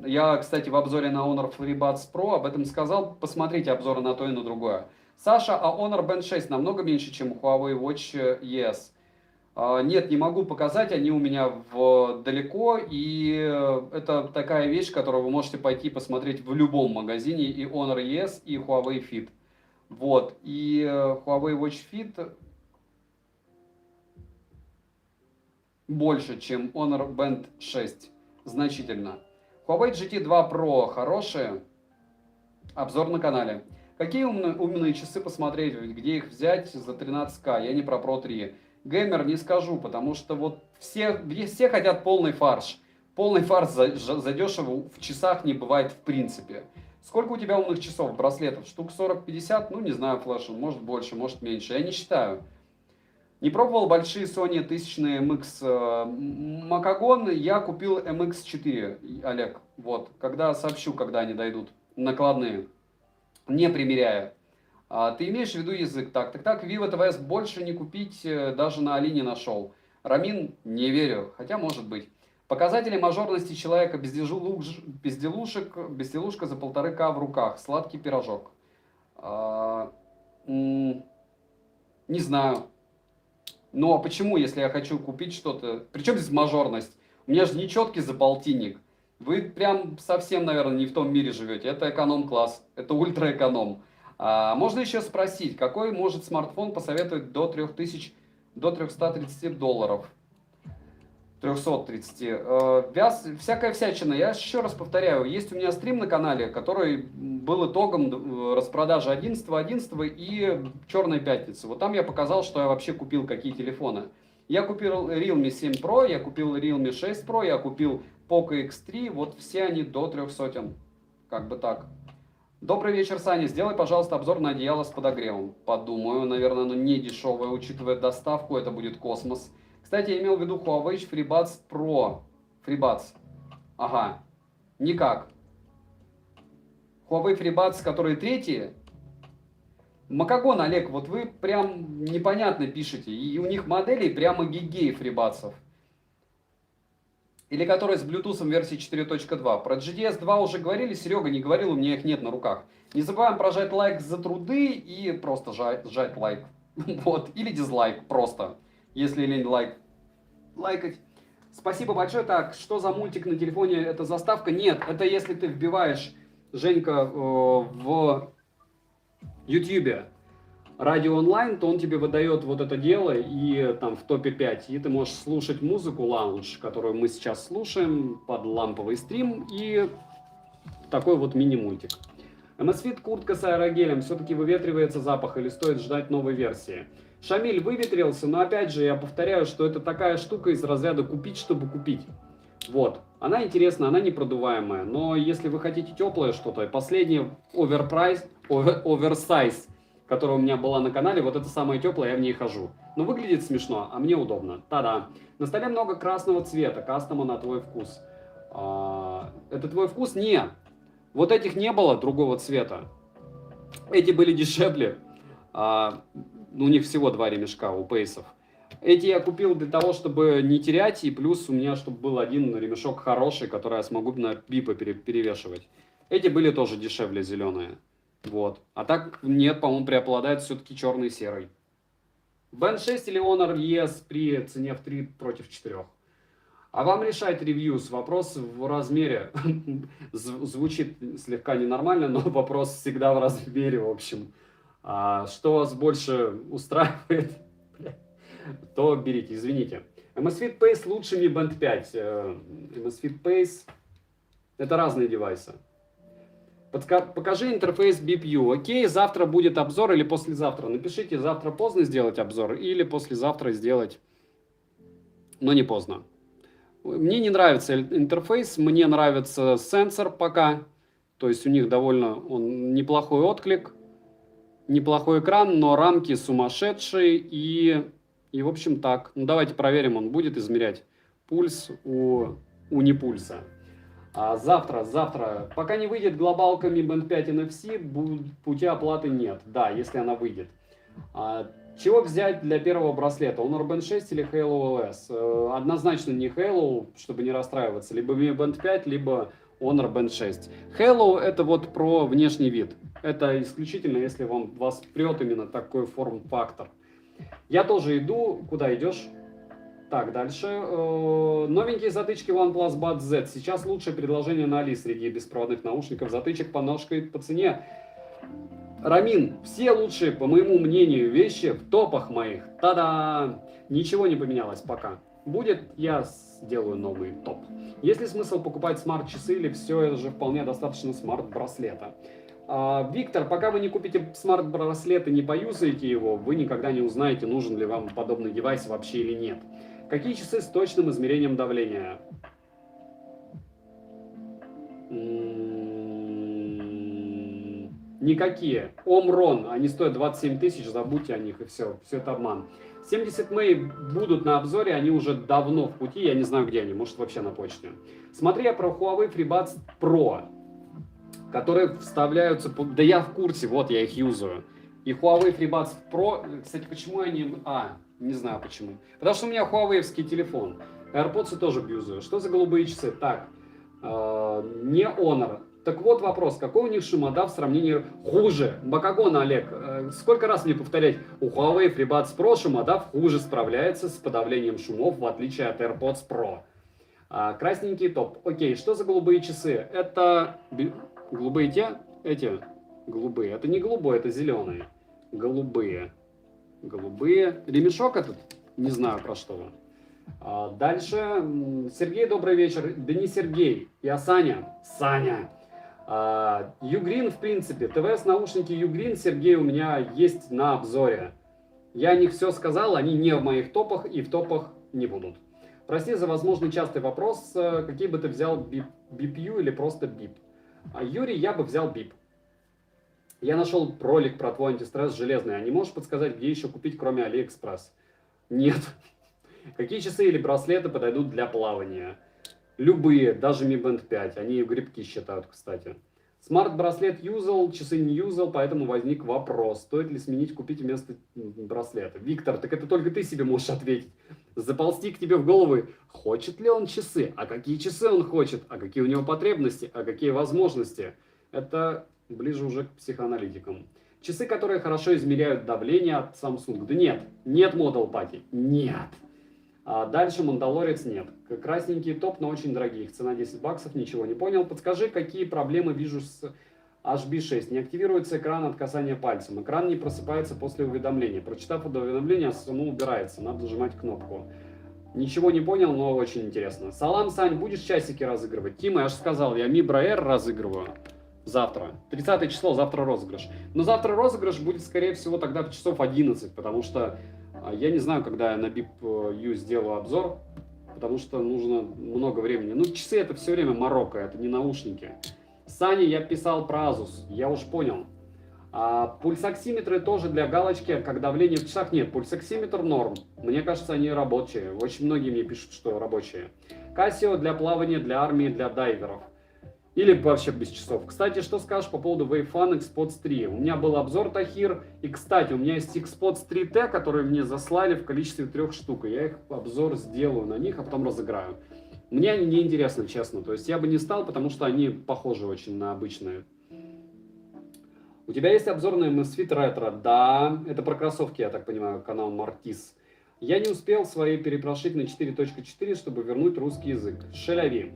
Я, кстати, в обзоре на Honor FreeBuds Pro об этом сказал. Посмотрите обзоры на то и на другое. Саша, а Honor Band 6 намного меньше, чем у Huawei Watch ES? Нет, не могу показать, они у меня далеко, и это такая вещь, которую вы можете пойти посмотреть в любом магазине, и Honor ES, и Huawei Fit. Вот, и Huawei Watch Fit больше, чем Honor Band 6, значительно. Huawei GT2 Pro хорошие, обзор на канале. Какие умные часы посмотреть, где их взять за 13К, я не про Pro 3. Геймер не скажу, потому что вот все хотят полный фарш. Полный фарш задешево в часах не бывает в принципе. Сколько у тебя умных часов, браслетов? Штук 40-50? Ну, не знаю, флешем, может больше, может меньше. Я не считаю. Не пробовал большие Sony 1000 MX Макагон. Я купил MX4, Олег. Вот, когда сообщу, когда они дойдут. Накладные. Не примеряя. Ты имеешь в виду язык? Так, Vivo TVS больше не купить, даже на Али не нашел. Рамин, не верю, хотя может быть. Показатели мажорности человека, безделушка за 1500 в руках, сладкий пирожок. Не знаю. Ну а почему, если я хочу купить что-то? Причем здесь мажорность? У меня же не четкий за полтинник. Вы прям совсем, наверное, не в том мире живете. Это эконом-класс, это ультра-эконом. Можно еще спросить, какой может смартфон посоветовать до 3000, до 330 долларов? 330. Всякая всячина. Я еще раз повторяю, есть у меня стрим на канале, который был итогом распродажи 11.11 и Черной пятницы. Вот там я показал, что я вообще купил, какие телефоны. Я купил Realme 7 Pro, я купил Realme 6 Pro, я купил Poco X3. Вот все они до 300. Как бы так. Добрый вечер, Саня. Сделай, пожалуйста, обзор на одеяло с подогревом. Подумаю, наверное, оно не дешевое, учитывая доставку, это будет космос. Кстати, я имел в виду Huawei FreeBuds Pro. FreeBuds. Ага. Никак. Huawei FreeBuds, которые третьи. Макагон, Олег, вот вы прям непонятно пишете. И у них моделей прямо гигей FreeBuds'ов. Или которые с Bluetooth версии 4.2. Про GTS 2 уже говорили, Серега не говорил, у меня их нет на руках. Не забываем прожать лайк за труды и просто жать лайк. Вот. Или дизлайк просто. Если лень лайкать. Спасибо большое. Так, что за мультик на телефоне? Это заставка? Нет, это если ты вбиваешь, Женька, в YouTube радио онлайн, то он тебе выдает вот это дело и там в топе 5. И ты можешь слушать музыку лаунж, которую мы сейчас слушаем под ламповый стрим. И такой вот мини-мультик. Amazfit куртка с аэрогелем. Все-таки выветривается запах или стоит ждать новой версии? Шамиль выветрился, но опять же я повторяю, что это такая штука из разряда купить, чтобы купить. Вот. Она интересна, она непродуваемая. Но если вы хотите теплое что-то, последний оверсайз, которая у меня была на канале, вот это самое теплое, я в ней хожу. Но выглядит смешно, а мне удобно. Та-да. На столе много красного цвета, кастома на твой вкус. Это твой вкус? Нет. Вот этих не было другого цвета. Эти были дешевле. У них всего 2 ремешка у Пейсов. Эти я купил для того, чтобы не терять, и плюс у меня, чтобы был один ремешок хороший, который я смогу на бипы перевешивать. Эти были тоже дешевле, зеленые. Вот. А так нет, по-моему, преобладает все-таки черный и серый. Band 6 или Honor ES при цене в 3 против 4. А вам решать ревьюс. Вопрос в размере. Звучит слегка ненормально, но вопрос всегда в размере, в общем. Что вас больше устраивает, то берите, извините. Amazfit Pace лучше Mi Band 5. Amazfit Pace это разные девайсы. Покажи интерфейс BPU. Окей, завтра будет обзор или послезавтра. Напишите, завтра поздно сделать обзор или послезавтра сделать, но не поздно. Мне не нравится интерфейс, мне нравится сенсор пока. То есть у них довольно неплохой отклик, неплохой экран, но рамки сумасшедшие и в общем так. Ну, давайте проверим, он будет измерять пульс у непульса. Завтра, пока не выйдет глобалка Mi Band 5 NFC, пути оплаты нет. Да, если она выйдет. Чего взять для первого браслета? Honor Band 6 или Halo OS? Однозначно не Halo, чтобы не расстраиваться. Либо Mi Band 5, либо Honor Band 6. Halo это вот про внешний вид. Это исключительно, если вас прет именно такой форм-фактор. Я тоже иду. Куда идешь? Так, дальше. Новенькие затычки OnePlus Buds Z. Сейчас лучшее предложение на Али среди беспроводных наушников. Затычек по цене. Рамин, все лучшие, по моему мнению, вещи в топах моих. Та-да! Ничего не поменялось пока. Будет, я сделаю новый топ. Есть ли смысл покупать смарт-часы или все же вполне достаточно смарт-браслета? Виктор, пока вы не купите смарт-браслет и не поюзаете его, вы никогда не узнаете, нужен ли вам подобный девайс вообще или нет. Какие часы с точным измерением давления? Никакие. Омрон, они стоят 27 тысяч, забудьте о них и все. Все это обман. 70 Мэй будут на обзоре, они уже давно в пути, я не знаю, где они, может вообще на почте. Смотри я про Huawei FreeBuds Pro, которые вставляются, да я в курсе, вот я их юзаю. И Huawei FreeBuds Pro, кстати, почему они, не знаю почему. Потому что у меня Huawei-овский телефон. AirPods тоже юзаю. Что за голубые часы? Так, не Honor. Так вот вопрос, какой у них шумодав в сравнении хуже? Бакагон, Олег, сколько раз мне повторять, у Huawei FreeBuds Pro шумодав хуже справляется с подавлением шумов, в отличие от AirPods Pro. Красненький топ. Окей, что за голубые часы? Это голубые эти голубые. Это не голубые, это зеленые. Голубые. Ремешок этот? Не знаю про что вы. Дальше. Сергей, добрый вечер. Да не Сергей, я Саня. Ugreen, в принципе, ТВС наушники Ugreen, Сергей, у меня есть на обзоре. Я о них все сказал, они не в моих топах и в топах не будут. Прости за возможный частый вопрос, какие бы ты взял BPU или просто BIP? Юрий, я бы взял BIP. Я нашел ролик про твой антистресс железный, а не можешь подсказать, где еще купить, кроме Алиэкспресс? Нет. Какие часы или браслеты подойдут для плавания? Любые, даже Mi Band 5, они и грибки считают, кстати. Смарт-браслет юзал, часы не юзал, поэтому возник вопрос, стоит ли сменить, купить вместо браслета. Виктор, так это только ты себе можешь ответить. Заползти к тебе в голову, хочет ли он часы, а какие часы он хочет, а какие у него потребности, а какие возможности. Это ближе уже к психоаналитикам. Часы, которые хорошо измеряют давление от Samsung. Да нет Model Party, нет. А дальше Мандалорец нет. Красненький топ, но очень дорогие. Их цена 10 баксов, ничего не понял. Подскажи, какие проблемы вижу с HB6. Не активируется экран от касания пальцем. Экран не просыпается после уведомления. Прочитав это уведомление, само убирается. Надо нажимать кнопку. Ничего не понял, но очень интересно. Салам, Сань, будешь часики разыгрывать? Тима, я же сказал, я Mi Bra Air разыгрываю. Завтра. 30 число, завтра розыгрыш. Но завтра розыгрыш будет, скорее всего, тогда в часов 11, потому что я не знаю, когда я на BIP-U сделаю обзор, потому что нужно много времени. Ну, часы это все время Марокко, это не наушники. Сане я писал про Asus, я уж понял. Пульсоксиметры тоже для галочки, как давление в часах. Нет, пульсоксиметр норм. Мне кажется, они рабочие. Очень многие мне пишут, что рабочие. Casio для плавания, для армии, для дайверов. Или вообще без часов. Кстати, что скажешь по поводу Wavefun Xpods 3? У меня был обзор, Тахир. И, кстати, у меня есть Xpods 3T, которые мне заслали в количестве 3 штук. И я их обзор сделаю на них, а потом разыграю. Мне они не интересны, честно. То есть я бы не стал, потому что они похожи очень на обычные. У тебя есть обзор на Amazfit Retro? Да, это про кроссовки, я так понимаю, канал Мартис. Я не успел свои перепрошить на 4.4, чтобы вернуть русский язык. Шеляви.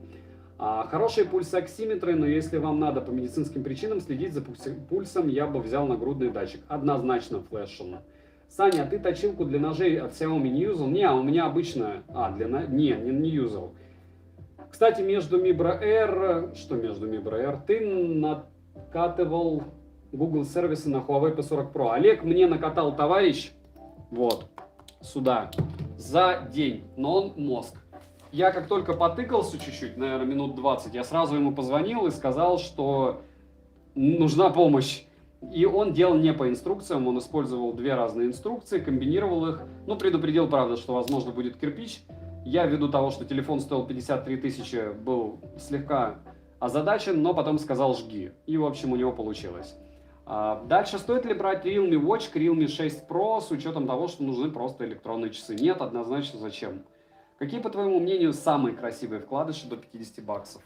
Хорошие пульсоксиметры, но если вам надо по медицинским причинам следить за пульсом, я бы взял нагрудный датчик. Однозначно флешен. Саня, а ты точилку для ножей от Xiaomi не юзал? Не, у меня обычная. Не юзал. Кстати, между Mi Bra Air... Что между Mi Bra Air? Ты накатывал Google сервисы на Huawei P40 Pro. Олег мне накатал товарищ, вот, сюда, за день, но он мозг. Я как только потыкался чуть-чуть, наверное, минут 20, я сразу ему позвонил и сказал, что нужна помощь. И он делал не по инструкциям, он использовал 2 разные инструкции, комбинировал их. Ну, предупредил, правда, что, возможно, будет кирпич. Я, ввиду того, что телефон стоил 53 тысячи, был слегка озадачен, но потом сказал «жги». И, в общем, у него получилось. Дальше, стоит ли брать Realme Watch к Realme 6 Pro с учетом того, что нужны просто электронные часы? Нет, однозначно зачем. Какие, по твоему мнению, самые красивые вкладыши до 50 баксов?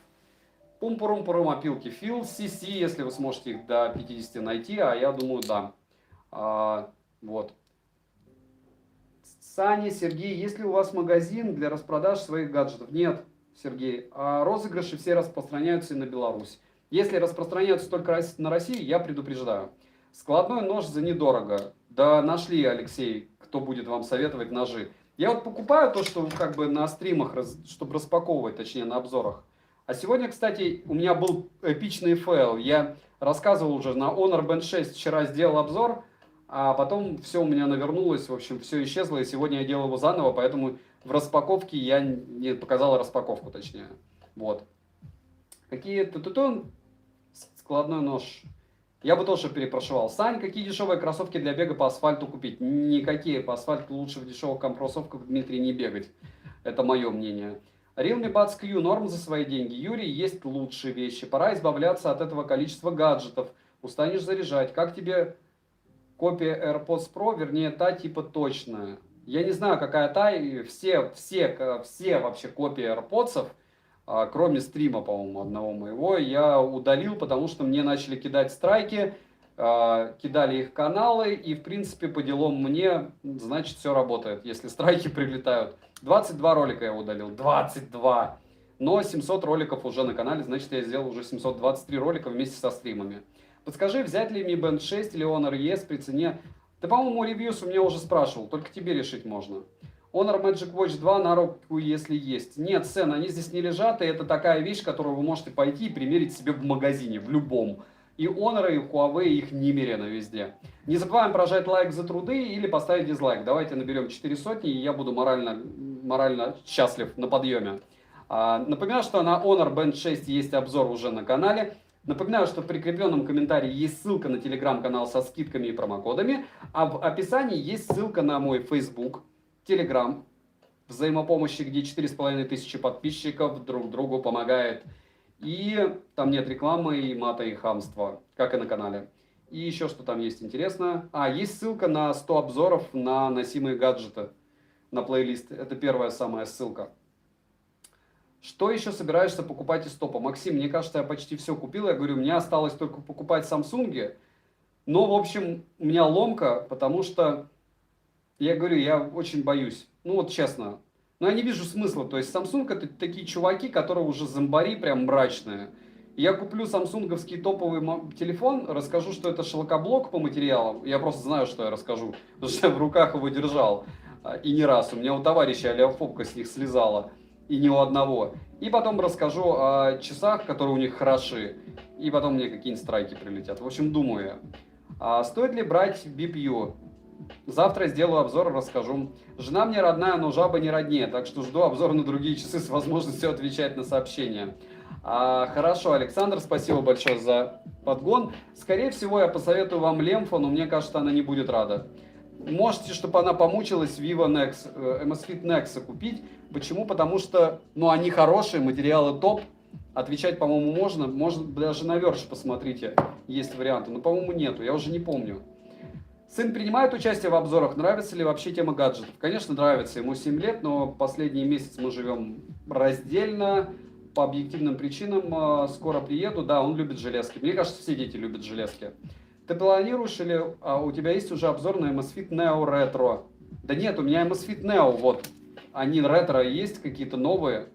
Пум-пурум-пурум, опилки Phil, CC, если вы сможете их до 50 найти, а я думаю, да. Вот. Саня, Сергей, есть ли у вас магазин для распродаж своих гаджетов? Нет, Сергей. Розыгрыши все распространяются и на Беларусь. Если распространяются только на Россию, я предупреждаю. Складной нож за недорого. Да нашли, Алексей, кто будет вам советовать ножи. Я вот покупаю то, что как бы на стримах, чтобы распаковывать, точнее на обзорах. А сегодня, кстати, у меня был эпичный фейл. Я рассказывал уже на Honor Band 6, вчера сделал обзор, а потом все у меня навернулось, в общем, все исчезло, и сегодня я делал его заново, поэтому в распаковке я не показал распаковку, точнее. Вот. Какие складной нож. Я бы тоже перепрошивал. Сань, какие дешевые кроссовки для бега по асфальту купить? Никакие. По асфальту лучше в дешевых кроссовках, Дмитрий, не бегать. Это мое мнение. Realme Buds Q норм за свои деньги. Юрий, есть лучшие вещи. Пора избавляться от этого количества гаджетов. Устанешь заряжать. Как тебе копия AirPods Pro, вернее та типа точная? Я не знаю, какая та. Все вообще копии AirPods, кроме стрима, по-моему, одного моего, я удалил, потому что мне начали кидать страйки, кидали их каналы, и, в принципе, по делам мне, значит, все работает, если страйки прилетают. 22 ролика я удалил, 22! Но 700 роликов уже на канале, значит, я сделал уже 723 ролика вместе со стримами. Подскажи, взять ли Mi Band 6 или Honor ES при цене... Ты, по-моему, ревьюс у меня уже спрашивал, только тебе решить можно. Honor Magic Watch 2 на руку, если есть. Нет, Сен, они здесь не лежат, и это такая вещь, которую вы можете пойти и примерить себе в магазине, в любом. И Honor, и Huawei, их немерено везде. Не забываем прожать лайк за труды или поставить дизлайк. Давайте наберем 4 сотни, и я буду морально счастлив на подъеме. Напоминаю, что на Honor Band 6 есть обзор уже на канале. Напоминаю, что в прикрепленном комментарии есть ссылка на телеграм-канал со скидками и промокодами. А в описании есть ссылка на мой Facebook, Telegram, взаимопомощи, где 4500 подписчиков друг другу помогает. И там нет рекламы, и мата, и хамства, как и на канале. И еще что там есть интересно. Есть ссылка на 100 обзоров на носимые гаджеты, на плейлист. Это первая самая ссылка. Что еще собираешься покупать из топа? Максим, мне кажется, я почти все купил. Я говорю, мне осталось только покупать Samsung. Но, в общем, у меня ломка, потому что, я говорю, я очень боюсь. Ну вот честно. Но я не вижу смысла. То есть Samsung это такие чуваки, которые уже зомбари прям мрачные. Я куплю самсунговский топовый телефон, расскажу, что это шлакоблок по материалам. Я просто знаю, что я расскажу, потому что я в руках его держал. И не раз. У меня у товарища олеофобка с них слезала. И ни у одного. И потом расскажу о часах, которые у них хороши. И потом мне какие-нибудь страйки прилетят. В общем, думаю я. Стоит ли брать BPU? Завтра сделаю обзор, расскажу. Жена мне родная, но жаба не роднее, так что жду обзор на другие часы с возможностью отвечать на сообщения. Хорошо, Александр, спасибо большое за подгон. Скорее всего, я посоветую вам Лемфа, но мне кажется, она не будет рада. Можете, чтобы она помучилась, Vivo Nex, Amazfit Nexa купить. Почему? Потому что, ну, они хорошие, материалы топ. Отвечать, по-моему, можно. Можно даже на Verge посмотрите, есть варианты. Но, по-моему, нету, я уже не помню. Сын принимает участие в обзорах? Нравится ли вообще тема гаджетов? Конечно, нравится. Ему 7 лет, но последний месяц мы живем раздельно. По объективным причинам скоро приеду. Да, он любит железки. Мне кажется, все дети любят железки. Ты планируешь или у тебя есть уже обзор на Amazfit Neo Retro? Да нет, у меня Amazfit Neo, вот. Они ретро есть, какие-то новые.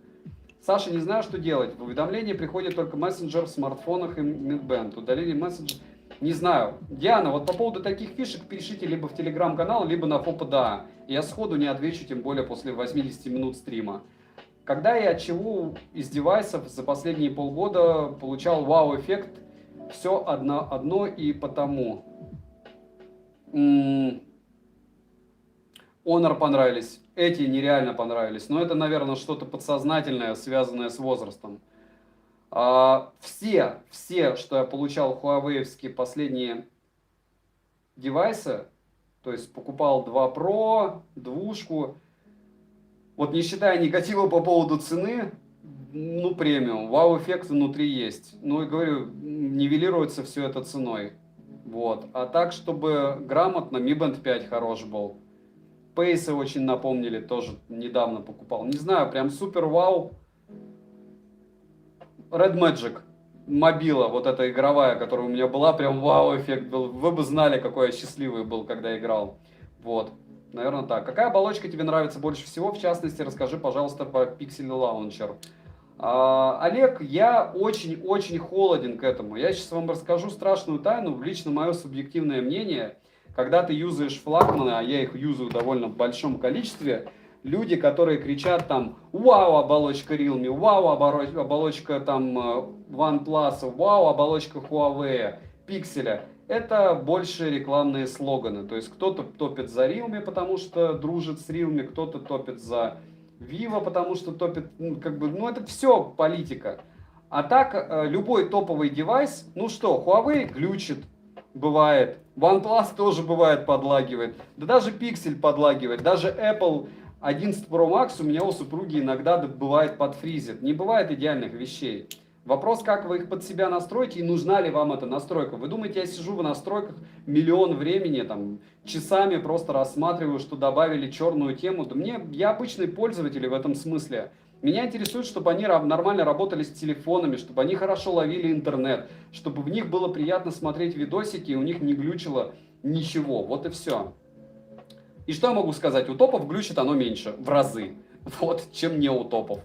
Саша, не знаю, что делать. В уведомления приходит только мессенджер в смартфонах и Mi Band. Удаление мессенджера. Не знаю. Диана, вот по поводу таких фишек пишите либо в телеграм-канал, либо на ФОПДА. Я сходу не отвечу, тем более после 80 минут стрима. Когда и от чего из девайсов за последние полгода получал вау-эффект, все одно и потому. Honor понравились, эти нереально понравились, но это, наверное, что-то подсознательное, связанное с возрастом. Все, что я получал хуавеевские последние девайсы, то есть покупал 2 Pro, двушку, вот не считая негатива по поводу цены, ну, премиум, вау-эффект внутри есть. Ну, и говорю, нивелируется все это ценой. Вот. А так, чтобы грамотно, Mi Band 5 хорош был. Пейсы очень напомнили, тоже недавно покупал. Не знаю, прям супер вау. Red Magic, мобила, вот эта игровая, которая у меня была, прям вау-эффект был. Вы бы знали, какой я счастливый был, когда играл. Вот. Наверное, так. Какая оболочка тебе нравится больше всего? В частности, расскажи, пожалуйста, про Pixel Launcher. Олег, я очень-очень холоден к этому. Я сейчас вам расскажу страшную тайну, лично мое субъективное мнение. Когда ты юзаешь флагманы, а я их юзаю в довольно большом количестве, люди, которые кричат там «Вау, оболочка Realme», «Вау, оболочка там OnePlus», «Вау, оболочка Huawei», «Pixel», это больше рекламные слоганы. То есть кто-то топит за Realme, потому что дружит с Realme, кто-то топит за Vivo, потому что топит, ну это все политика. А так, любой топовый девайс, ну что, Huawei глючит, бывает, OnePlus тоже бывает подлагивает, да даже Pixel подлагивает, даже Apple 11 Pro Max у меня у супруги иногда бывает подфризит. Не бывает идеальных вещей. Вопрос, как вы их под себя настроите и нужна ли вам эта настройка. Вы думаете, я сижу в настройках миллион времени, там, часами просто рассматриваю, что добавили черную тему. Да я обычный пользователь в этом смысле. Меня интересует, чтобы они нормально работали с телефонами, чтобы они хорошо ловили интернет, чтобы в них было приятно смотреть видосики и у них не глючило ничего. Вот и все. И что я могу сказать? У топов глючит оно меньше, в разы, вот, чем не у топов.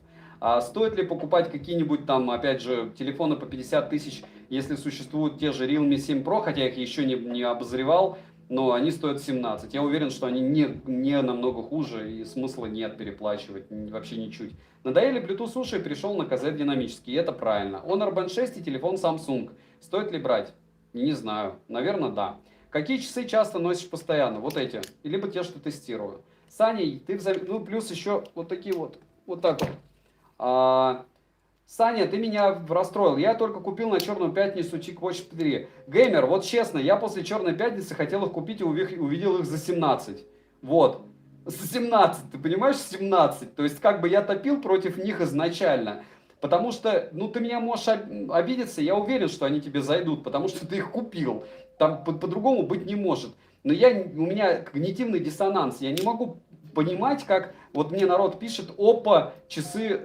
А стоит ли покупать какие-нибудь там, опять же, телефоны по 50 тысяч, если существуют те же Realme 7 Pro, хотя я их еще не обозревал, но они стоят 17. Я уверен, что они не намного хуже и смысла нет переплачивать, вообще ничуть. Надоели Bluetooth уши и перешел на КЗ динамический, и это правильно. Honor Band 6 и телефон Samsung. Стоит ли брать? Не знаю, наверное, да. Какие часы часто носишь постоянно? Вот эти. Либо те, что тестирую. Саня, ты ну плюс еще вот такие вот. Вот так вот. Саня, ты меня расстроил. Я только купил на Черную Пятницу TicWatch 3. Геймер, вот честно, я после Черной Пятницы хотел их купить и увидел их за 17. Вот. За 17, ты понимаешь, 17. То есть как бы я топил против них изначально. Потому что, ну ты меня можешь обидеться, я уверен, что они тебе зайдут, потому что ты их купил. Там по-другому быть не может. Но у меня когнитивный диссонанс. Я не могу понимать, как вот мне народ пишет, опа, часы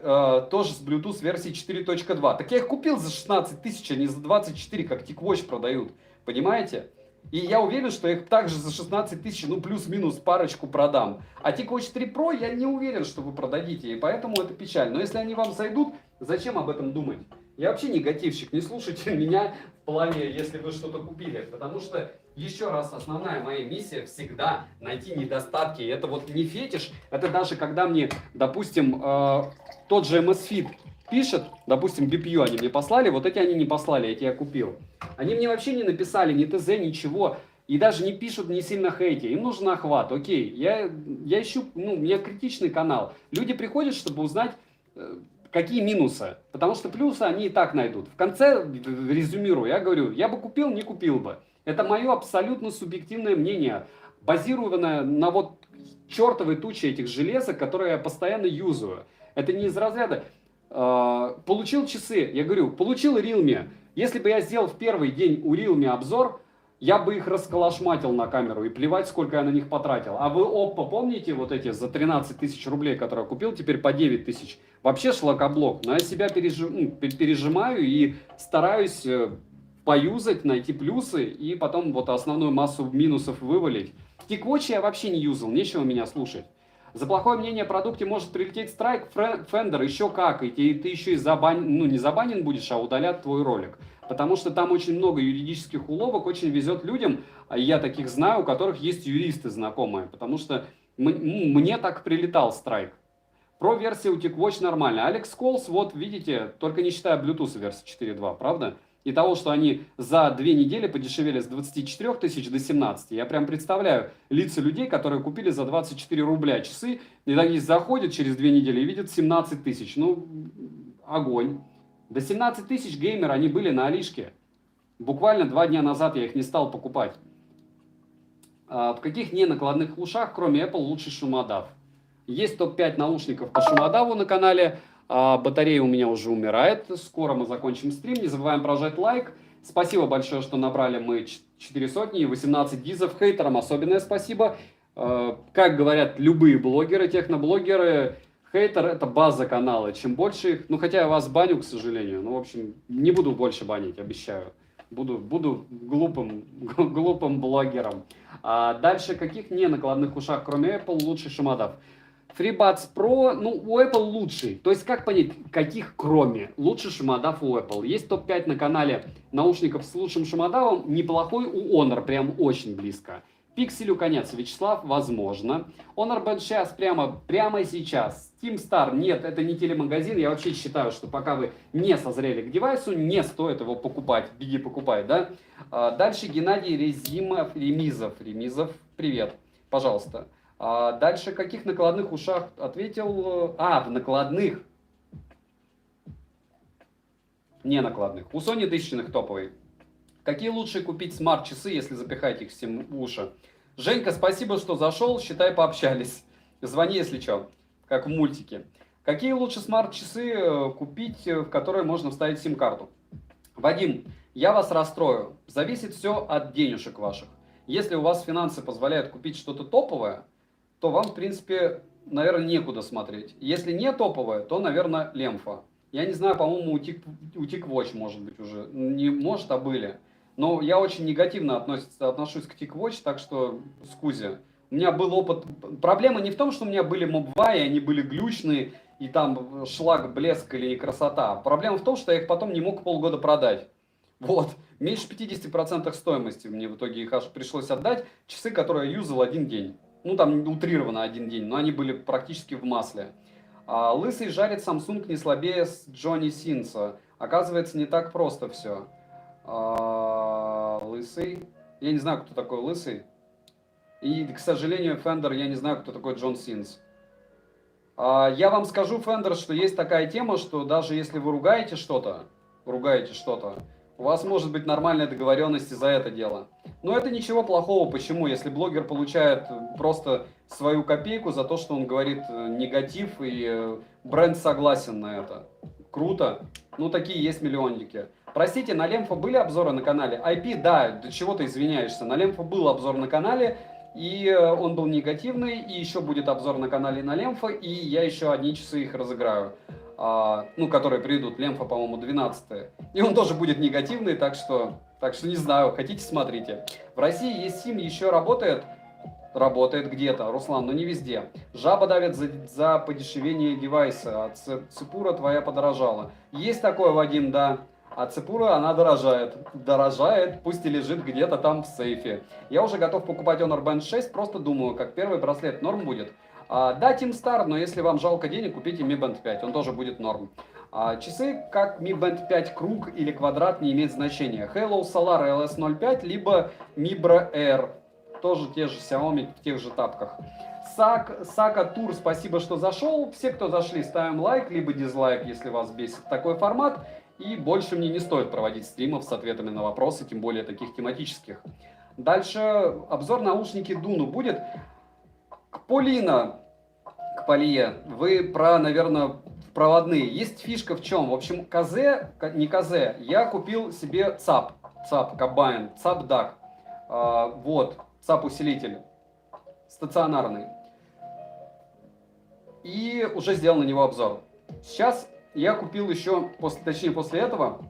тоже с Bluetooth версии 4.2. Так я их купил за 16 тысяч, а не за 24, как TicWatch продают. Понимаете? И я уверен, что я их также за 16 тысяч, ну плюс-минус парочку продам. А TicWatch 3 Pro я не уверен, что вы продадите, и поэтому это печаль. Но если они вам зайдут, зачем об этом думать? Я вообще негативщик, не слушайте меня в плане, если вы что-то купили. Потому что Еще раз, основная моя миссия всегда найти недостатки. Это вот не фетиш, это даже когда мне, допустим, тот же MSFit пишет, допустим, BPU они мне послали, вот эти они не послали, эти я купил. Они мне вообще не написали ни ТЗ, ничего. И даже не пишут, не сильно хейти. Им нужен охват. Окей, я ищу, ну, у меня критичный канал. Люди приходят, чтобы узнать, какие минусы. Потому что плюсы они и так найдут. В конце, резюмирую, я говорю, я бы купил, не купил бы. Это мое абсолютно субъективное мнение, базированное на вот чертовой туче этих железок, которые я постоянно юзаю. Это не из разряда получил часы, я говорю, получил Realme. Если бы я сделал в первый день у Realme обзор, я бы их расколошматил на камеру и плевать, сколько я на них потратил. А вы Oppo помните вот эти за 13 тысяч рублей, которые я купил, теперь по 9 тысяч? Вообще шлакоблок. Но я себя пережимаю и стараюсь поюзать, найти плюсы и потом вот основную массу минусов вывалить. TicWatch я вообще не юзал, нечего меня слушать. За плохое мнение о продукте может прилететь страйк, Fender, еще как, и ты еще и не забанен будешь, а удалят твой ролик. Потому что там очень много юридических уловок, очень везет людям, а я таких знаю, у которых есть юристы знакомые, потому что мне так прилетал страйк. Про версию у TicWatch нормально. Alex Calls, вот видите, только не считая Bluetooth версии 4.2, правда? И того, что они за 2 недели подешевели с 24 тысяч до 17. Я прям представляю лица людей, которые купили за 24 рубля часы, и они заходят через 2 недели и видят 17 тысяч. Ну, огонь. До 17 тысяч геймеры, они были на Алишке. Буквально 2 дня назад я их не стал покупать. В каких ненакладных ушах, кроме Apple, лучший шумодав? Есть топ-5 наушников по шумодаву на канале. Батарея у меня уже умирает. Скоро мы закончим стрим. Не забываем прожать лайк. Спасибо большое, что набрали мы 400 и 18 дизов. Хейтерам особенное спасибо. Как говорят любые блогеры, техноблогеры, хейтер это база канала. Чем больше их, ну хотя я вас баню, к сожалению. Ну, в общем, не буду больше банить, обещаю. Буду глупым блогером. Дальше, каких ненакладных ушах, кроме Apple, лучший шумодав? FreeBuds Pro, ну, у Apple лучший. То есть, как понять, каких кроме? Лучший шумодав у Apple. Есть топ-5 на канале наушников с лучшим шумодавом. Неплохой у Honor, прям очень близко. Пикселю конец, Вячеслав, возможно. Honor Band 6 прямо сейчас. SteamStar, нет, это не телемагазин. Я вообще считаю, что пока вы не созрели к девайсу, не стоит его покупать. Беги покупай, да? Дальше Геннадий Ремизов, привет, пожалуйста. Дальше, каких накладных ушах ответил? В накладных. Не накладных. У Sony тысячных топовый. Какие лучше купить смарт-часы, если запихать их всем в уши? Женька, спасибо, что зашел. Считай, пообщались. Звони, если что. Как в мультике. Какие лучше смарт-часы купить, в которые можно вставить сим-карту? Вадим, я вас расстрою. Зависит все от денежек ваших. Если у вас финансы позволяют купить что-то топовое, то вам, в принципе, наверное, некуда смотреть. Если не топовое, то, наверное, лемфа. Я не знаю, по-моему, у TicWatch, может быть, уже. Не может, а были. Но я очень негативно отношусь к TicWatch, так что скузи. У меня был опыт. Проблема не в том, что у меня были мобваи, они были глючные, и там шлак, блеск или красота. Проблема в том, что я их потом не мог полгода продать. Вот. Меньше 50% стоимости мне в итоге их аж пришлось отдать. Часы, которые я юзал 1 день. Ну, там утрированно 1 день, но они были практически в масле. Лысый жарит Samsung не слабее с Джонни Синса. Оказывается, не так просто все. Лысый. Я не знаю, кто такой Лысый. И, к сожалению, Fender, я не знаю, кто такой Джон Синс. Я вам скажу, Fender, что есть такая тема, что даже если вы ругаете что-то, у вас может быть нормальная договоренность за это дело. Но это ничего плохого. Почему? Если блогер получает просто свою копейку за то, что он говорит негатив, и бренд согласен на это. Круто. Ну, такие есть миллионники. Простите, на Лемфа были обзоры на канале? IP, да, до чего ты извиняешься. На Лемфа был обзор на канале, и он был негативный, и еще будет обзор на канале на Лемфа, и я еще одни часы их разыграю. Которые придут. Лемфа, по-моему, 12-е. И он тоже будет негативный, так что не знаю, хотите, смотрите. В России есть сим, еще работает. Работает где-то, Руслан, но не везде. Жаба давит за подешевение девайса, а цепура твоя подорожала. Есть такое, Вадим, да. А цепура, она дорожает. Дорожает, пусть и лежит где-то там в сейфе. Я уже готов покупать Honor Band 6, просто думаю, как первый браслет норм будет. Да, Team Star, но если вам жалко денег, купите Mi Band 5, он тоже будет норм. Часы, как Mi Band 5 круг или квадрат, не имеет значения. Halo Solar LS05, либо Mibra Air, тоже те же Xiaomi в тех же тапках. Сака Тур, спасибо, что зашел. Все, кто зашли, ставим лайк, либо дизлайк, если вас бесит такой формат. И больше мне не стоит проводить стримов с ответами на вопросы, тем более таких тематических. Дальше обзор наушники Дуну будет. К Полие, вы про, наверное, проводные. Есть фишка в чем? В общем, не КЗ, я купил себе ЦАП Кабайн, ЦАП DAC. Вот, ЦАП усилитель стационарный. И уже сделал на него обзор. Сейчас я купил еще, после этого,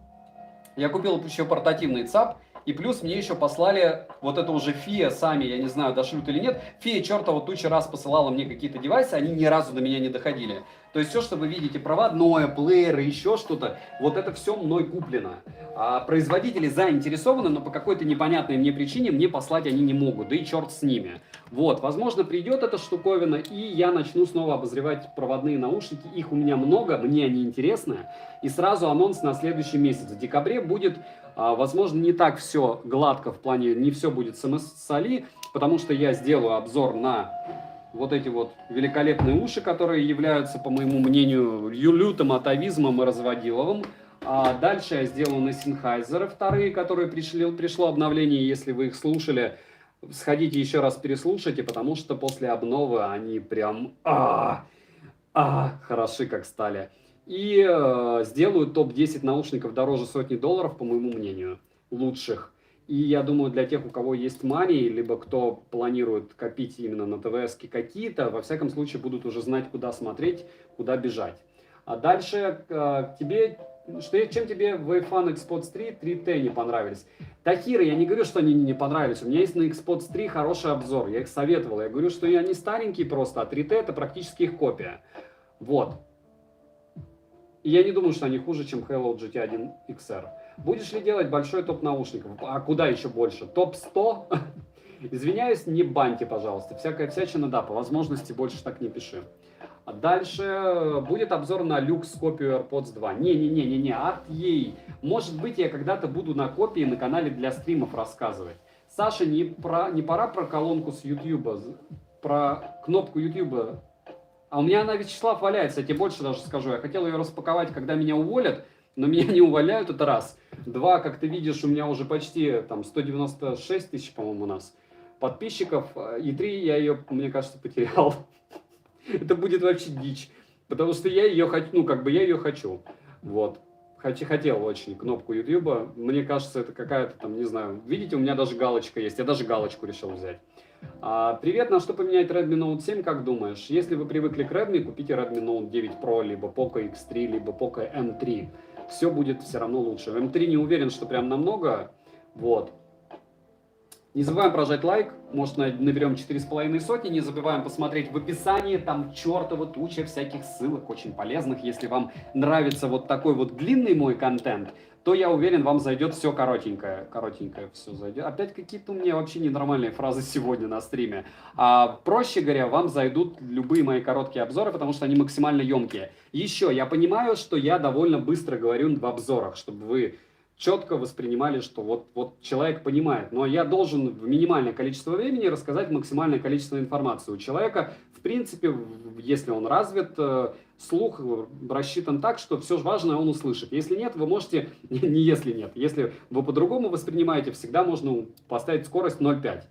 я купил еще портативный ЦАП, и плюс мне еще послали вот это уже ФИА сами, я не знаю, дошлют или нет. ФИА чертова туча раз посылала мне какие-то девайсы, они ни разу до меня не доходили. То есть все, что вы видите, проводное, плееры, еще что-то, вот это все мной куплено. А производители заинтересованы, но по какой-то непонятной мне причине мне послать они не могут, да и черт с ними. Вот, возможно, придет эта штуковина, и я начну снова обозревать проводные наушники. Их у меня много, мне они интересны. И сразу анонс на следующий месяц. В декабре будет, возможно, не так все гладко в плане, не все будет с Али, потому что я сделаю обзор на вот эти вот великолепные уши, которые являются, по моему мнению, лютым атовизмом и разводиловым. Дальше я сделаю на Sennheiser вторые, которые пришло обновление, если вы их слушали. Сходите еще раз переслушайте, потому что после обновы они прям хороши как стали. И сделаю топ-10 наушников дороже $100, по моему мнению, лучших. И я думаю, для тех, у кого есть money, либо кто планирует копить именно на ТВСки какие-то, во всяком случае будут уже знать, куда смотреть, куда бежать. А дальше чем тебе Wayfan Xpods 3 3T не понравились? Тахиры, я не говорю, что они не понравились. У меня есть на Xpods 3 хороший обзор. Я их советовал. Я говорю, что они старенькие просто, а 3T это практически их копия. Вот. И я не думаю, что они хуже, чем Hello GT1 XR. Будешь ли делать большой топ наушников? А куда еще больше? Топ 100? Извиняюсь, не баньте, пожалуйста. Всякая всячина, да, по возможности больше так не пиши. А дальше будет обзор на люкс копию AirPods 2. Не, от ей. Может быть, я когда-то буду на копии на канале для стримов рассказывать. Саша, не пора про колонку с YouTube, про кнопку YouTube. А у меня она, Вячеслав, валяется, я тебе больше даже скажу. Я хотел ее распаковать, когда меня уволят, но меня не увольняют, это раз. Два, как ты видишь, у меня уже почти там 196 тысяч, по-моему, у нас подписчиков. И три, я ее, мне кажется, потерял. Это будет вообще дичь. Потому что я ее хочу, я ее хочу. Вот. Хотел очень кнопку YouTube. Мне кажется, это какая-то там, не знаю. Видите, у меня даже галочка есть. Я даже галочку решил взять. Привет, на что поменять Redmi Note 7, как думаешь? Если вы привыкли к Redmi, купите Redmi Note 9 Pro, либо Poco X3, либо Poco M3. Все будет все равно лучше. В M3 не уверен, что прям намного. Вот. Не забываем прожать лайк, может наберем 4,5 сотни, не забываем посмотреть в описании, там чертова туча всяких ссылок, очень полезных. Если вам нравится вот такой вот длинный мой контент, то я уверен, вам зайдет все коротенькое все зайдет. Опять какие-то у меня вообще ненормальные фразы сегодня на стриме. Проще говоря, вам зайдут любые мои короткие обзоры, потому что они максимально емкие. Еще, я понимаю, что я довольно быстро говорю в обзорах, чтобы вы четко воспринимали, что вот человек понимает. Но я должен в минимальное количество времени рассказать максимальное количество информации. У человека, в принципе, если он развит, слух рассчитан так, что все же важное он услышит. Если нет, вы можете, если вы по-другому воспринимаете, всегда можно поставить скорость 0,5.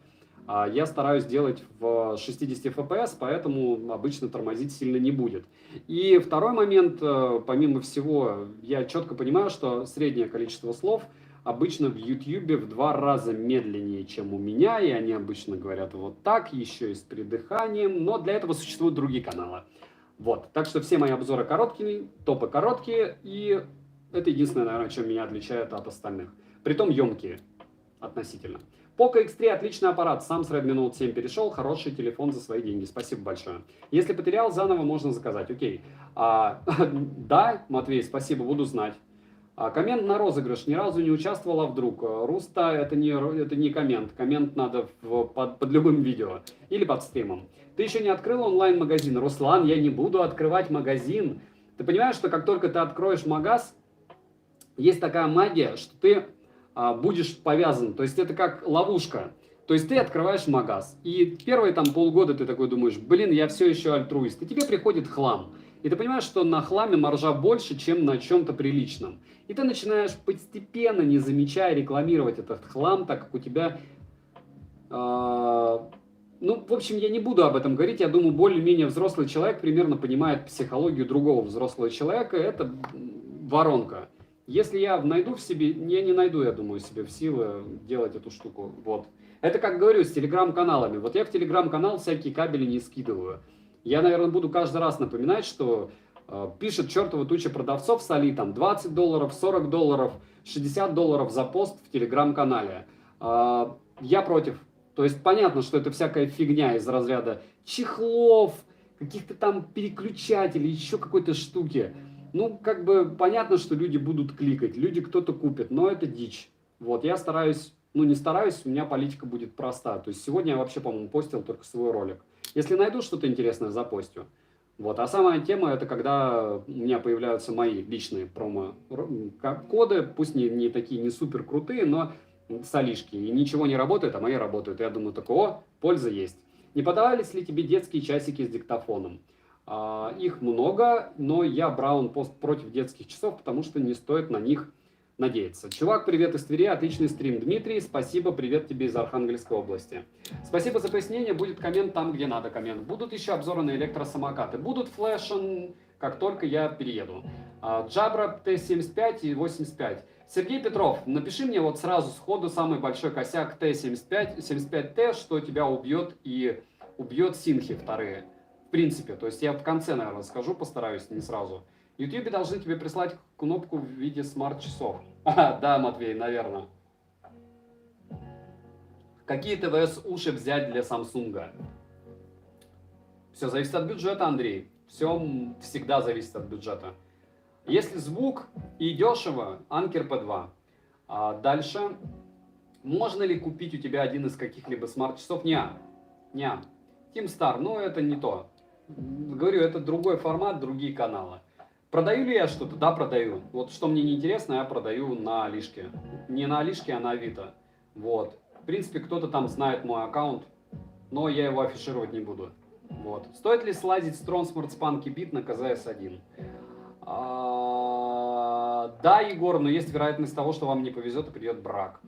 Я стараюсь делать в 60 FPS, поэтому обычно тормозить сильно не будет. И второй момент, помимо всего, я четко понимаю, что среднее количество слов обычно в YouTube в 2 раза медленнее, чем у меня, и они обычно говорят вот так, еще и с придыханием, но для этого существуют другие каналы. Вот, так что все мои обзоры короткие, топы короткие, и это единственное, наверное, чем меня отличает от остальных. Притом емкие относительно. Poco X3 отличный аппарат, сам с Redmi Note 7 перешел, хороший телефон за свои деньги, спасибо большое. Если потерял, заново можно заказать, окей. Да, Матвей, спасибо, буду знать. Коммент на розыгрыш. Ни разу не участвовала вдруг. Руста это не коммент. Коммент надо под любым видео или под стримом. Ты еще не открыл онлайн-магазин. Руслан, я не буду открывать магазин. Ты понимаешь, что как только ты откроешь магаз, есть такая магия, что ты будешь повязан. То есть это как ловушка. То есть ты открываешь магаз. И первые там полгода ты такой думаешь, блин, я все еще альтруист. И тебе приходит хлам. И ты понимаешь, что на хламе маржа больше, чем на чем-то приличном. И ты начинаешь постепенно, не замечая, рекламировать этот хлам, так как у тебя... ну, в общем, я не буду об этом говорить. Я думаю, более-менее взрослый человек примерно понимает психологию другого взрослого человека. Это воронка. Если я найду в себе... Я не найду, я думаю, себе в силы делать эту штуку. Вот. Это, как говорю, с телеграм-каналами. Вот я в телеграм-канал всякие кабели не скидываю. Я, наверное, буду каждый раз напоминать, что пишет чертова туча продавцов с Али, там, $20, $40, $60 за пост в телеграм-канале. Я против. То есть понятно, что это всякая фигня из разряда чехлов, каких-то там переключателей, еще какой-то штуки. Ну, как бы понятно, что люди будут кликать, люди кто-то купит, но это дичь. Вот, я стараюсь, ну не стараюсь, у меня политика будет проста. То есть сегодня я вообще, по-моему, постил только свой ролик. Если найду что-то интересное, запостю. Вот, а самая тема, это когда у меня появляются мои личные промо-коды, пусть не такие, не супер крутые, но солишки. И ничего не работает, а мои работают. Я думаю, такое, о, польза есть. Не подавались ли тебе детские часики с диктофоном? Их много, но я Браун пост против детских часов, потому что не стоит на них надеяться. Чувак, привет из Твери, отличный стрим. Дмитрий, спасибо, привет тебе из Архангельской области. Спасибо за пояснение, будет коммент там, где надо коммент. Будут еще обзоры на электросамокаты, будут флешен, как только я перееду. Jabra T75 и 85. Сергей Петров, напиши мне вот сразу сходу самый большой косяк T75, 75T, что тебя убьет и убьет синхи вторые. В принципе, то есть я в конце, наверное, скажу, постараюсь, не сразу. В YouTube должны тебе прислать кнопку в виде смарт-часов. Да, Матвей, наверное. Какие ТВС уши взять для Samsung? Все зависит от бюджета, Андрей. Все всегда зависит от бюджета. Если звук и дешево, Anker P2. Дальше. Можно ли купить у тебя один из каких-либо смарт-часов? Не. TeamStar, но это не то. Говорю, это другой формат, другие каналы. Продаю ли я что-то? Да, продаю. Вот что мне не интересно, я продаю на Алишке. Не на Алишке, а на Авито. Вот. В принципе, кто-то там знает мой аккаунт, но я его афишировать не буду. Вот. Стоит ли слазить с Tron Smart Spunky Beat на КЗС-1? Да, Егор, но есть вероятность того, что вам не повезет и придет брак.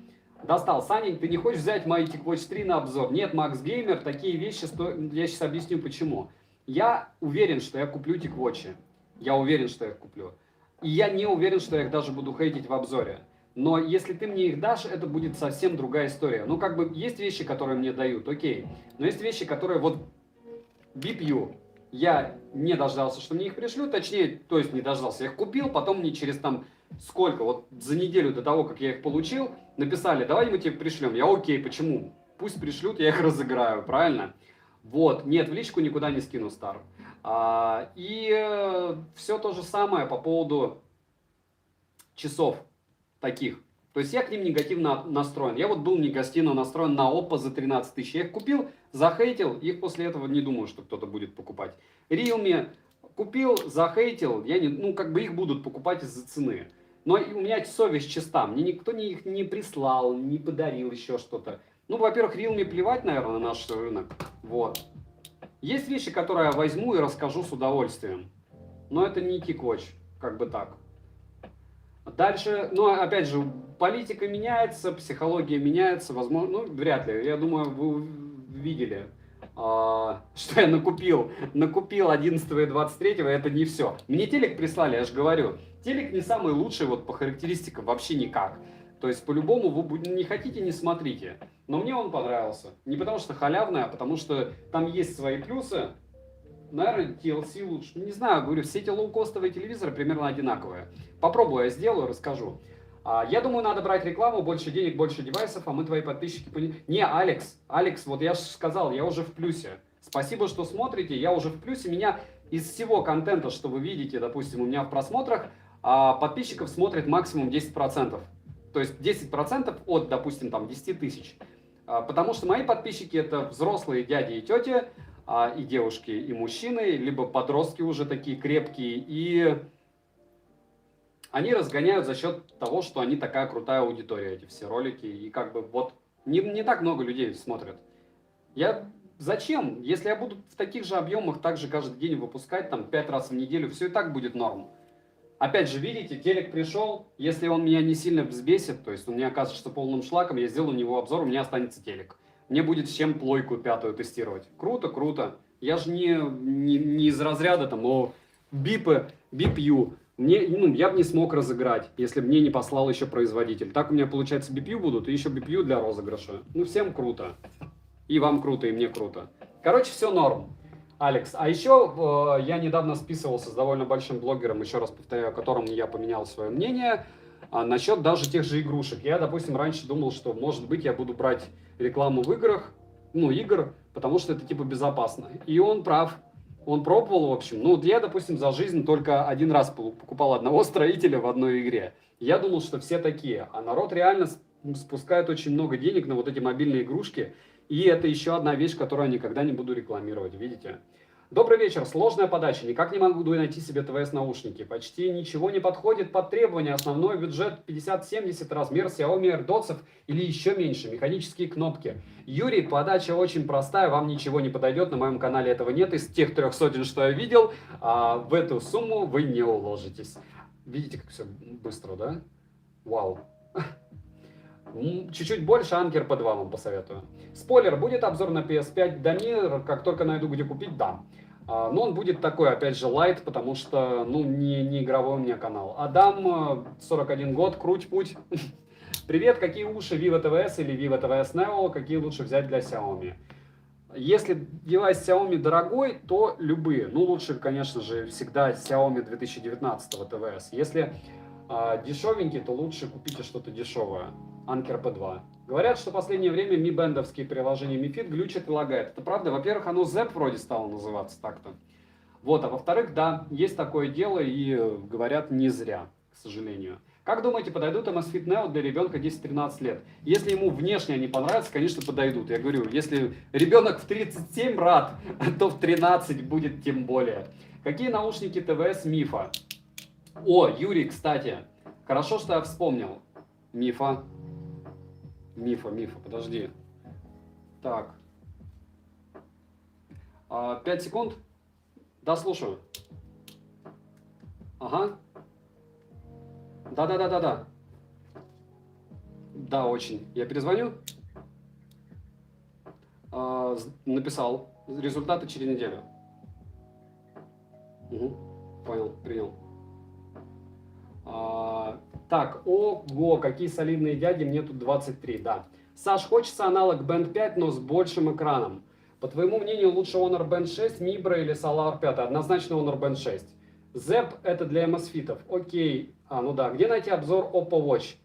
Достал. Саня, ты не хочешь взять мои TicWatch 3 на обзор? Нет, Макс Геймер, такие вещи, я сейчас объясню почему. Я уверен, что я куплю TicWatch. Я уверен, что я их куплю. И я не уверен, что я их даже буду хейтить в обзоре. Но если ты мне их дашь, это будет совсем другая история. Ну, как бы, есть вещи, которые мне дают, окей. Но есть вещи, которые вот BPU. Я не дождался, что мне их пришлют, точнее, то есть не дождался. Я их купил, потом мне через там сколько, вот за неделю до того, как я их получил, написали, давай мы тебе пришлем. Я окей, почему? Пусть пришлют, я их разыграю, правильно? Вот, нет, в личку никуда не скину, Стар. И все то же самое по поводу часов таких. То есть я к ним негативно настроен. Я вот был негативно настроен на Oppo за 13 тысяч. Я их купил, захейтил, их после этого не думаю, что кто-то будет покупать. Realme купил, захейтил, я не, ну как бы их будут покупать из-за цены. Но у меня совесть чиста, мне никто их не прислал, не подарил еще что-то. Ну, во-первых, Realme плевать, наверное, на наш рынок. Вот. Есть вещи, которые я возьму и расскажу с удовольствием. Но это не TicWatch, как бы так. Дальше, ну, опять же, политика меняется, психология меняется, возможно, ну, вряд ли. Я думаю, вы видели, что я накупил 11 и 23, это не все. Мне телек прислали, я же говорю. Телек не самый лучший вот по характеристикам, вообще никак. То есть, по-любому, вы не хотите, не смотрите. Но мне он понравился. Не потому что халявный, а потому что там есть свои плюсы. Наверное, TLC лучше. Не знаю, говорю, все эти лоукостовые телевизоры примерно одинаковые. Попробую, я сделаю, расскажу. Я думаю, надо брать рекламу, больше денег, больше девайсов, а мы твои подписчики... Не, Алекс, вот я же сказал, я уже в плюсе. Спасибо, что смотрите, я уже в плюсе. Меня из всего контента, что вы видите, допустим, у меня в просмотрах, а подписчиков смотрит максимум 10%. То есть 10% от, допустим, там 10 тысяч. Потому что мои подписчики это взрослые дяди и тети, и девушки, и мужчины, либо подростки уже такие крепкие, и они разгоняют за счет того, что они такая крутая аудитория, эти все ролики, и как бы вот не так много людей смотрят. Зачем? Если я буду в таких же объемах также каждый день выпускать, там 5 раз в неделю, все и так будет норм. Опять же, видите, телек пришел, если он меня не сильно взбесит, то есть он не окажется полным шлаком, я сделаю на него обзор, у меня останется телек. Мне будет с чем плойку 5 тестировать. Круто, круто. Я же не из разряда там, BPU. Я бы не смог разыграть, если бы мне не послал еще производитель. Так у меня, получается, BPU будут и еще BPU для розыгрыша. Всем круто. И вам круто, и мне круто. Короче, все норм. Алекс, а еще я недавно списывался с довольно большим блогером, еще раз повторяю, о котором я поменял свое мнение, насчет даже тех же игрушек. Я, допустим, раньше думал, что, может быть, я буду брать рекламу в играх, игр, потому что это типа безопасно. И он прав. Он пробовал, в общем. Я, допустим, за жизнь только один раз покупал одного строителя в одной игре. Я думал, что все такие. А народ реально спускает очень много денег на вот эти мобильные игрушки. И это еще одна вещь, которую я никогда не буду рекламировать, видите? Добрый вечер, сложная подача, никак не могу найти себе ТВС-наушники. Почти ничего не подходит под требования. Основной бюджет 50-70, размер Xiaomi AirDots или еще меньше, механические кнопки. Юрий, подача очень простая, вам ничего не подойдет, на моем канале этого нет. Из тех 300, что я видел, в эту сумму вы не уложитесь. Видите, как все быстро, да? Вау. Чуть-чуть больше Anker P2 вам посоветую. Спойлер, будет обзор на PS5 Дамир, как только найду где купить, да. Но он будет такой, опять же, лайт, потому что, не игровой у меня канал. Адам, 41 год, круть путь. Привет, какие уши Vivo TVS или Vivo TVS Neo, какие лучше взять для Xiaomi? Если девайс Xiaomi дорогой, то любые. Лучше, конечно же, всегда Xiaomi 2019 TVS. Если дешевенький, то лучше купите что-то дешевое. Anker P2. Говорят, что в последнее время Mi Band-овские приложения Mi Fit глючат и лагает. Это правда? Во-первых, оно ZEP вроде стало называться так-то. Вот, а во-вторых, да, есть такое дело и говорят не зря, к сожалению. Как думаете, подойдут Amazfit Neo для ребенка 10-13 лет? Если ему внешне они понравятся, конечно, подойдут. Я говорю, если ребенок в 37 рад, то в 13 будет тем более. Какие наушники ТВС Мифа? О, Юрий, кстати, хорошо, что я вспомнил. Мифа, подожди. Так. 5 секунд. Да, слушаю. Ага. Да. Да, очень. Я перезвоню. Написал. Результаты через неделю. Угу. Понял, принял. Так, ого, какие солидные дяди, мне тут 23, да. Саш, хочется аналог Band 5, но с большим экраном. По твоему мнению, лучше Honor Band 6, Mibra или Solar 5? Однозначно Honor Band 6. ZEP это для Amazfit'ов. Окей. Где найти обзор Oppo Watch?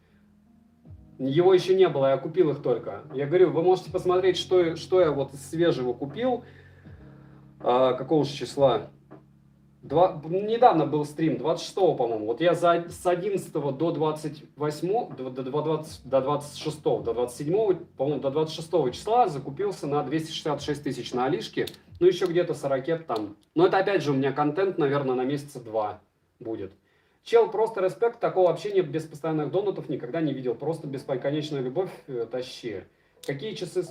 Его еще не было, я купил их только. Я говорю, вы можете посмотреть, что я вот из свежего купил. Какого же числа? Недавно был стрим, 26-го, по-моему. Вот я с 11 до 28, до 26, до 27, по-моему, до 26 числа закупился на 266 тысяч на Алишке. Еще где-то 40 там. Но это опять же у меня контент, наверное, на месяца 2 будет. Чел, просто респект, такого общения без постоянных донатов никогда не видел. Просто бесконечная любовь, тащи. Какие часы...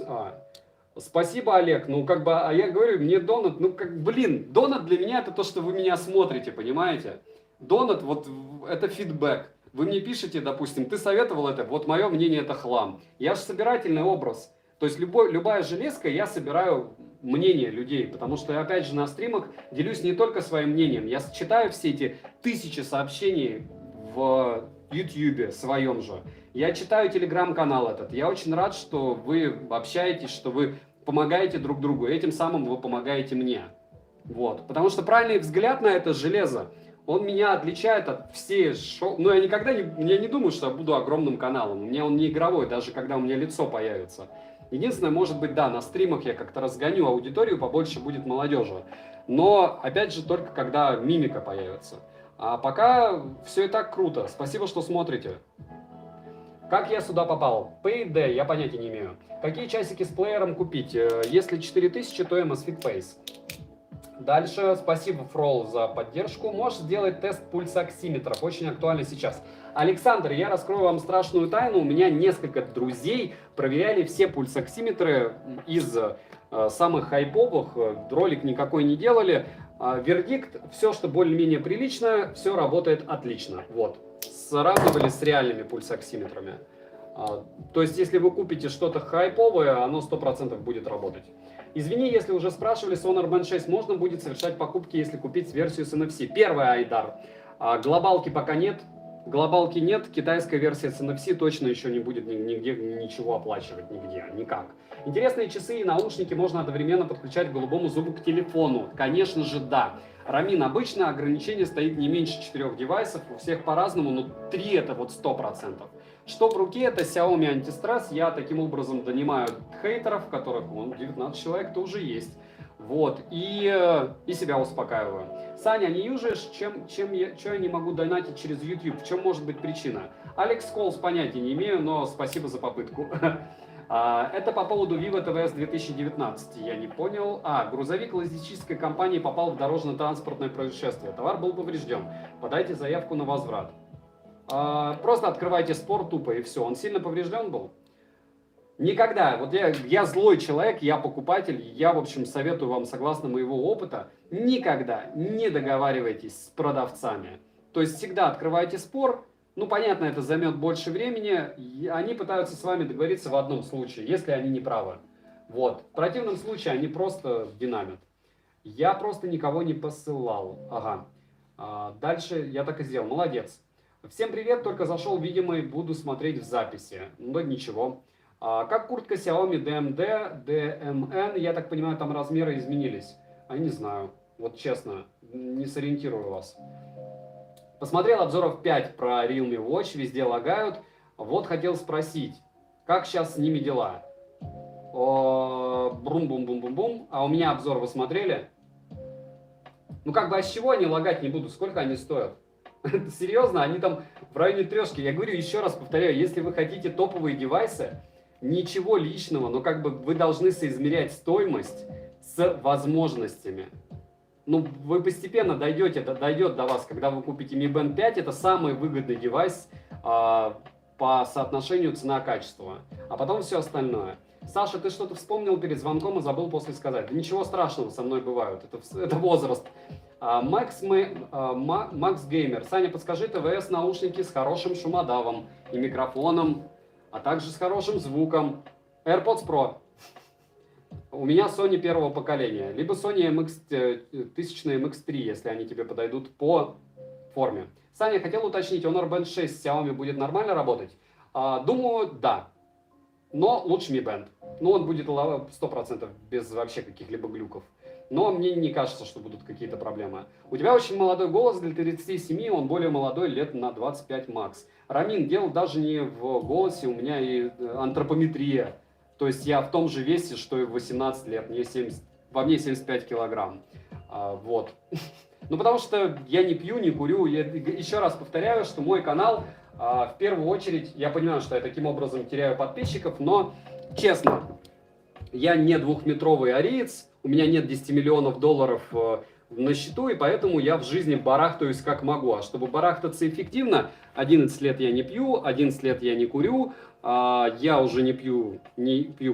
Спасибо, Олег. А я говорю, мне донат, донат для меня это то, что вы меня смотрите, понимаете? Донат, вот, это фидбэк. Вы мне пишете, допустим, ты советовал это, вот мое мнение это хлам. Я же собирательный образ. То есть любая железка, я собираю мнение людей, потому что я, опять же, на стримах делюсь не только своим мнением. Я читаю все эти тысячи сообщений в YouTube своем же. Я читаю телеграм-канал этот. Я очень рад, что вы общаетесь, что вы помогаете друг другу. Этим самым вы помогаете мне. Вот. Потому что правильный взгляд на это железо, он меня отличает от всей шоу. Я никогда не думаю, что я буду огромным каналом. У меня он не игровой, даже когда у меня лицо появится. Единственное, может быть, да, на стримах я как-то разгоню аудиторию, побольше будет молодежи. Но, опять же, только когда мимика появится. А пока все и так круто. Спасибо, что смотрите. Как я сюда попал? Payday, я понятия не имею. Какие часики с плеером купить? Если 4000, то MSFit Pace. Дальше, спасибо, Фрол, за поддержку. Можешь сделать тест пульсоксиметров, очень актуально сейчас. Александр, я раскрою вам страшную тайну. У меня несколько друзей проверяли все пульсоксиметры из самых хайповых. Ролик никакой не делали. Вердикт, все, что более-менее прилично, все работает отлично. Вот. Сравнивали с реальными пульсоксиметрами. То есть, если вы купите что-то хайповое, оно 100% будет работать. Извини, если уже спрашивали, с Honor Band 6 можно будет совершать покупки, если купить версию с NFC. Первый Айдар. Глобалки пока нет. Глобалки нет, китайская версия с NFC точно еще не будет нигде ничего оплачивать, нигде, никак. Интересные часы и наушники можно одновременно подключать к голубому зубу к телефону. Конечно же, да. Рамин, обычно ограничение стоит не меньше 4 девайсов, у всех по-разному, но 3 это вот 100%. Что в руке, это Xiaomi антистресс, я таким образом донимаю хейтеров, которых 19 человек тоже есть. Вот, и себя успокаиваю. Саня, не южишь, что я не могу донатить через YouTube? В чем может быть причина? Алекс Колс, понятия не имею, но спасибо за попытку. Это по поводу Vivo TVS 2019, я не понял. Грузовик логистической компании попал в дорожно-транспортное происшествие. Товар был поврежден. Подайте заявку на возврат. Просто открывайте спор тупо и все. Он сильно поврежден был? Никогда. Вот я злой человек, я покупатель, я, в общем, советую вам, согласно моего опыта, никогда не договаривайтесь с продавцами. То есть всегда открывайте спор. Ну, понятно, это займет больше времени. Они пытаются с вами договориться в одном случае, если они не правы. Вот. В противном случае они просто динамят. Я просто никого не посылал. Ага. Дальше я так и сделал. Молодец. Всем привет, только зашел, видимо, и буду смотреть в записи. Ну, ничего. Как куртка Xiaomi DMD, DMN, я так понимаю, там размеры изменились. Не знаю, вот честно, не сориентирую вас. Посмотрел обзоров 5 про Realme Watch, везде лагают. Вот хотел спросить, как сейчас с ними дела? Брум-бум-бум-бум-бум. А у меня обзор вы смотрели? Ну как бы, а с чего они лагать не будут? Сколько они стоят? Серьезно, они там в районе трешки. Я говорю, еще раз повторяю, если вы хотите топовые девайсы, ничего личного, но как бы вы должны соизмерять стоимость с возможностями. Ну, вы постепенно дойдет до вас, когда вы купите Mi Band 5, это самый выгодный девайс по соотношению цена-качество, а потом все остальное. Саша, ты что-то вспомнил перед звонком и забыл после сказать. Да ничего страшного со мной бывает, это возраст. Макс Геймер, Саня, подскажи, ТВС наушники с хорошим шумодавом и микрофоном, а также с хорошим звуком. AirPods Pro. У меня Sony первого поколения, либо Sony 1000 MX3, если они тебе подойдут по форме. Саня, хотел уточнить, Honor Band 6 с Xiaomi будет нормально работать? Думаю, да. Но лучше Mi Band. Ну, он будет 100% без вообще каких-либо глюков. Но мне не кажется, что будут какие-то проблемы. У тебя очень молодой голос для 37, он более молодой, лет на 25 макс. Рамин, дело даже не в голосе, у меня и антропометрия. То есть я в том же весе, что и в 18 лет, во мне 75 килограмм. Вот. Ну, потому что я не пью, не курю. Я еще раз повторяю, что мой канал, в первую очередь, я понимаю, что я таким образом теряю подписчиков, но, честно, я не двухметровый ариец, у меня нет 10 миллионов долларов на счету, и поэтому я в жизни барахтаюсь как могу. А чтобы барахтаться эффективно, 11 лет я не пью, 11 лет я не курю, я уже не пью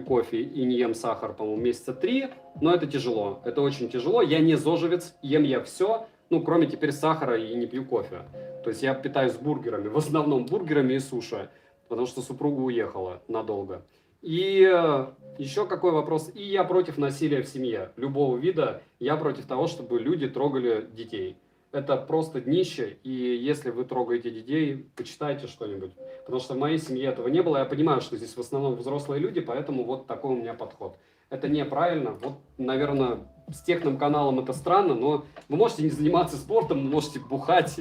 кофе и не ем сахар, по-моему, месяца 3, но это тяжело, это очень тяжело. Я не зожевец, ем я все, ну, кроме теперь сахара, и не пью кофе. То есть я питаюсь бургерами, в основном бургерами и суши, потому что супруга уехала надолго. И еще какой вопрос? И я против насилия в семье, любого вида. Я против того, чтобы люди трогали детей. Это просто днище, и если вы трогаете детей, почитайте что-нибудь. Потому что в моей семье этого не было. Я понимаю, что здесь в основном взрослые люди, поэтому вот такой у меня подход. Это неправильно. Вот, наверное, с техным каналом это странно, но вы можете не заниматься спортом, вы можете бухать,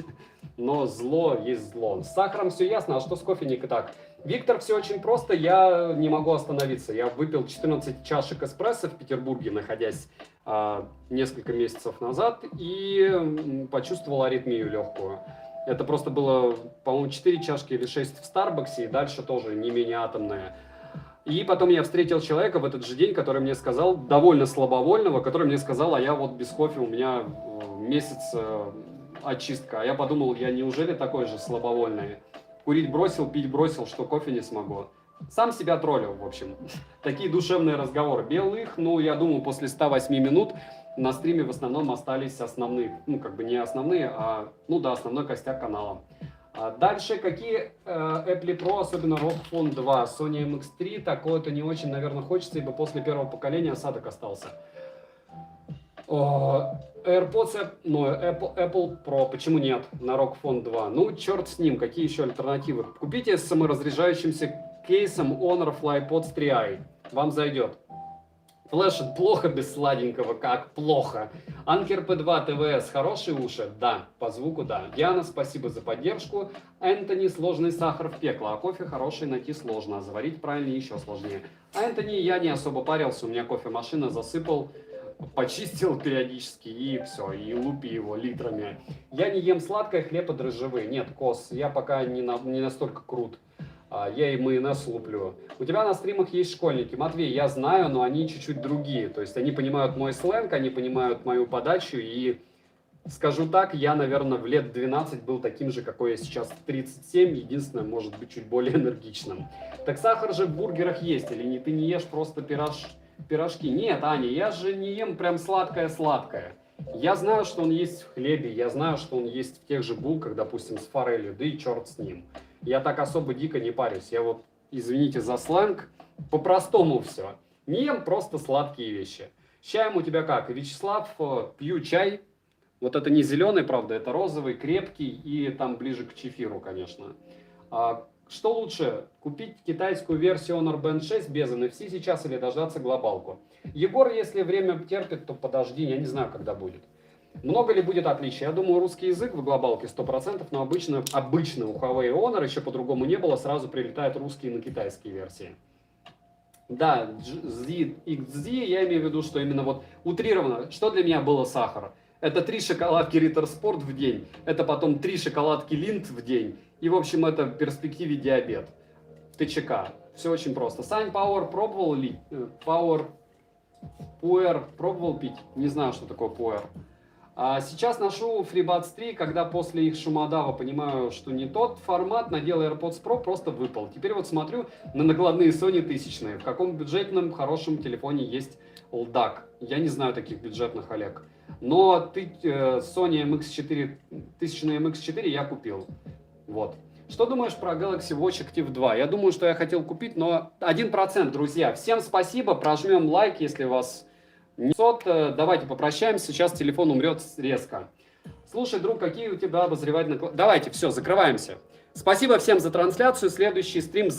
но зло есть зло. С сахаром все ясно, а что с кофе не так? Виктор, все очень просто, я не могу остановиться. Я выпил 14 чашек эспрессо в Петербурге, находясь несколько месяцев назад, и почувствовал аритмию легкую. Это просто было, по-моему, 4 чашки или 6 в Старбаксе, и дальше тоже не менее атомные. И потом я встретил человека в этот же день, который мне сказал, довольно слабовольного, который мне сказал, а я вот без кофе, у меня месяц очистка. А я подумал, я неужели такой же слабовольный? Курить бросил, пить бросил, что кофе не смогу. Сам себя троллил, в общем. Такие душевные разговоры. Белых, ну, я думаю, после 108 минут на стриме в основном остались основные, ну, как бы не основные, а, ну да, основной костяк канала. Дальше, какие Apple Pro, особенно ROG Phone 2, Sony MX3, такое-то не очень, наверное, хочется, ибо после первого поколения осадок остался. AirPods, ну, Apple Pro, почему нет, на ROG Phone 2? Ну, черт с ним, какие еще альтернативы? Купите с саморазряжающимся кейсом Honor FlyPods 3i, вам зайдет. Флешит плохо без сладенького, как плохо. Anker P2 TVS, хорошие уши? Да, по звуку да. Диана, спасибо за поддержку. Энтони, сложный сахар в пекло, а кофе хороший найти сложно, а заварить правильно еще сложнее. А Энтони, я не особо парился, у меня кофемашина, засыпал, почистил периодически и все, и лупи его литрами. Я не ем сладкое, хлеб и дрожжевые. Нет, Кос, я пока не настолько крут. Я и майонез луплю. У тебя на стримах есть школьники. Матвей, я знаю, но они чуть-чуть другие. То есть они понимают мой сленг, они понимают мою подачу. И скажу так, я, наверное, в лет 12 был таким же, какой я сейчас в 37. Единственное, может быть, чуть более энергичным. Так сахар же в бургерах есть. Или не, ты не ешь просто пирожки? Нет, Аня, я же не ем прям сладкое-сладкое. Я знаю, что он есть в хлебе. Я знаю, что он есть в тех же булках, допустим, с форелью. Да и черт с ним. Я так особо дико не парюсь. Я вот, извините за сленг, по-простому все. Не ем просто сладкие вещи. С чаем у тебя как? Вячеслав, пью чай. Вот это не зеленый, правда, это розовый, крепкий и там ближе к чефиру, конечно. Что лучше, купить китайскую версию Honor Band 6 без NFC сейчас или дождаться глобалку? Егор, если время терпит, то подожди, я не знаю, когда будет. Много ли будет отличий? Я думаю, русский язык в глобалке 100%, но обычно у Huawei Honor еще по-другому не было, сразу прилетают русские на китайские версии. Да, XZ, я имею в виду, что именно вот утрированно, что для меня было сахар? Это 3 шоколадки Ritter Sport в день, это потом 3 шоколадки Lindt в день, и в общем это в перспективе диабет. ТЧК. Все очень просто. Сань, Power пробовал ли? Puer пробовал пить? Не знаю, что такое Puer. Сейчас ношу FreeBuds 3, когда после их шумодава понимаю, что не тот формат, надел AirPods Pro, просто выпал. Теперь вот смотрю на накладные Sony тысячные. В каком бюджетном хорошем телефоне есть LDAC? Я не знаю таких бюджетных, Олег. Но Sony MX4, 1000 MX4 я купил. Вот. Что думаешь про Galaxy Watch Active 2? Я думаю, что я хотел купить, но 1%, друзья. Всем спасибо, прожмем лайк, если вас... 500, давайте попрощаемся, сейчас телефон умрет резко. Слушай, друг, какие у тебя обозревательные... Давайте, все, закрываемся. Спасибо всем за трансляцию, следующий стрим за...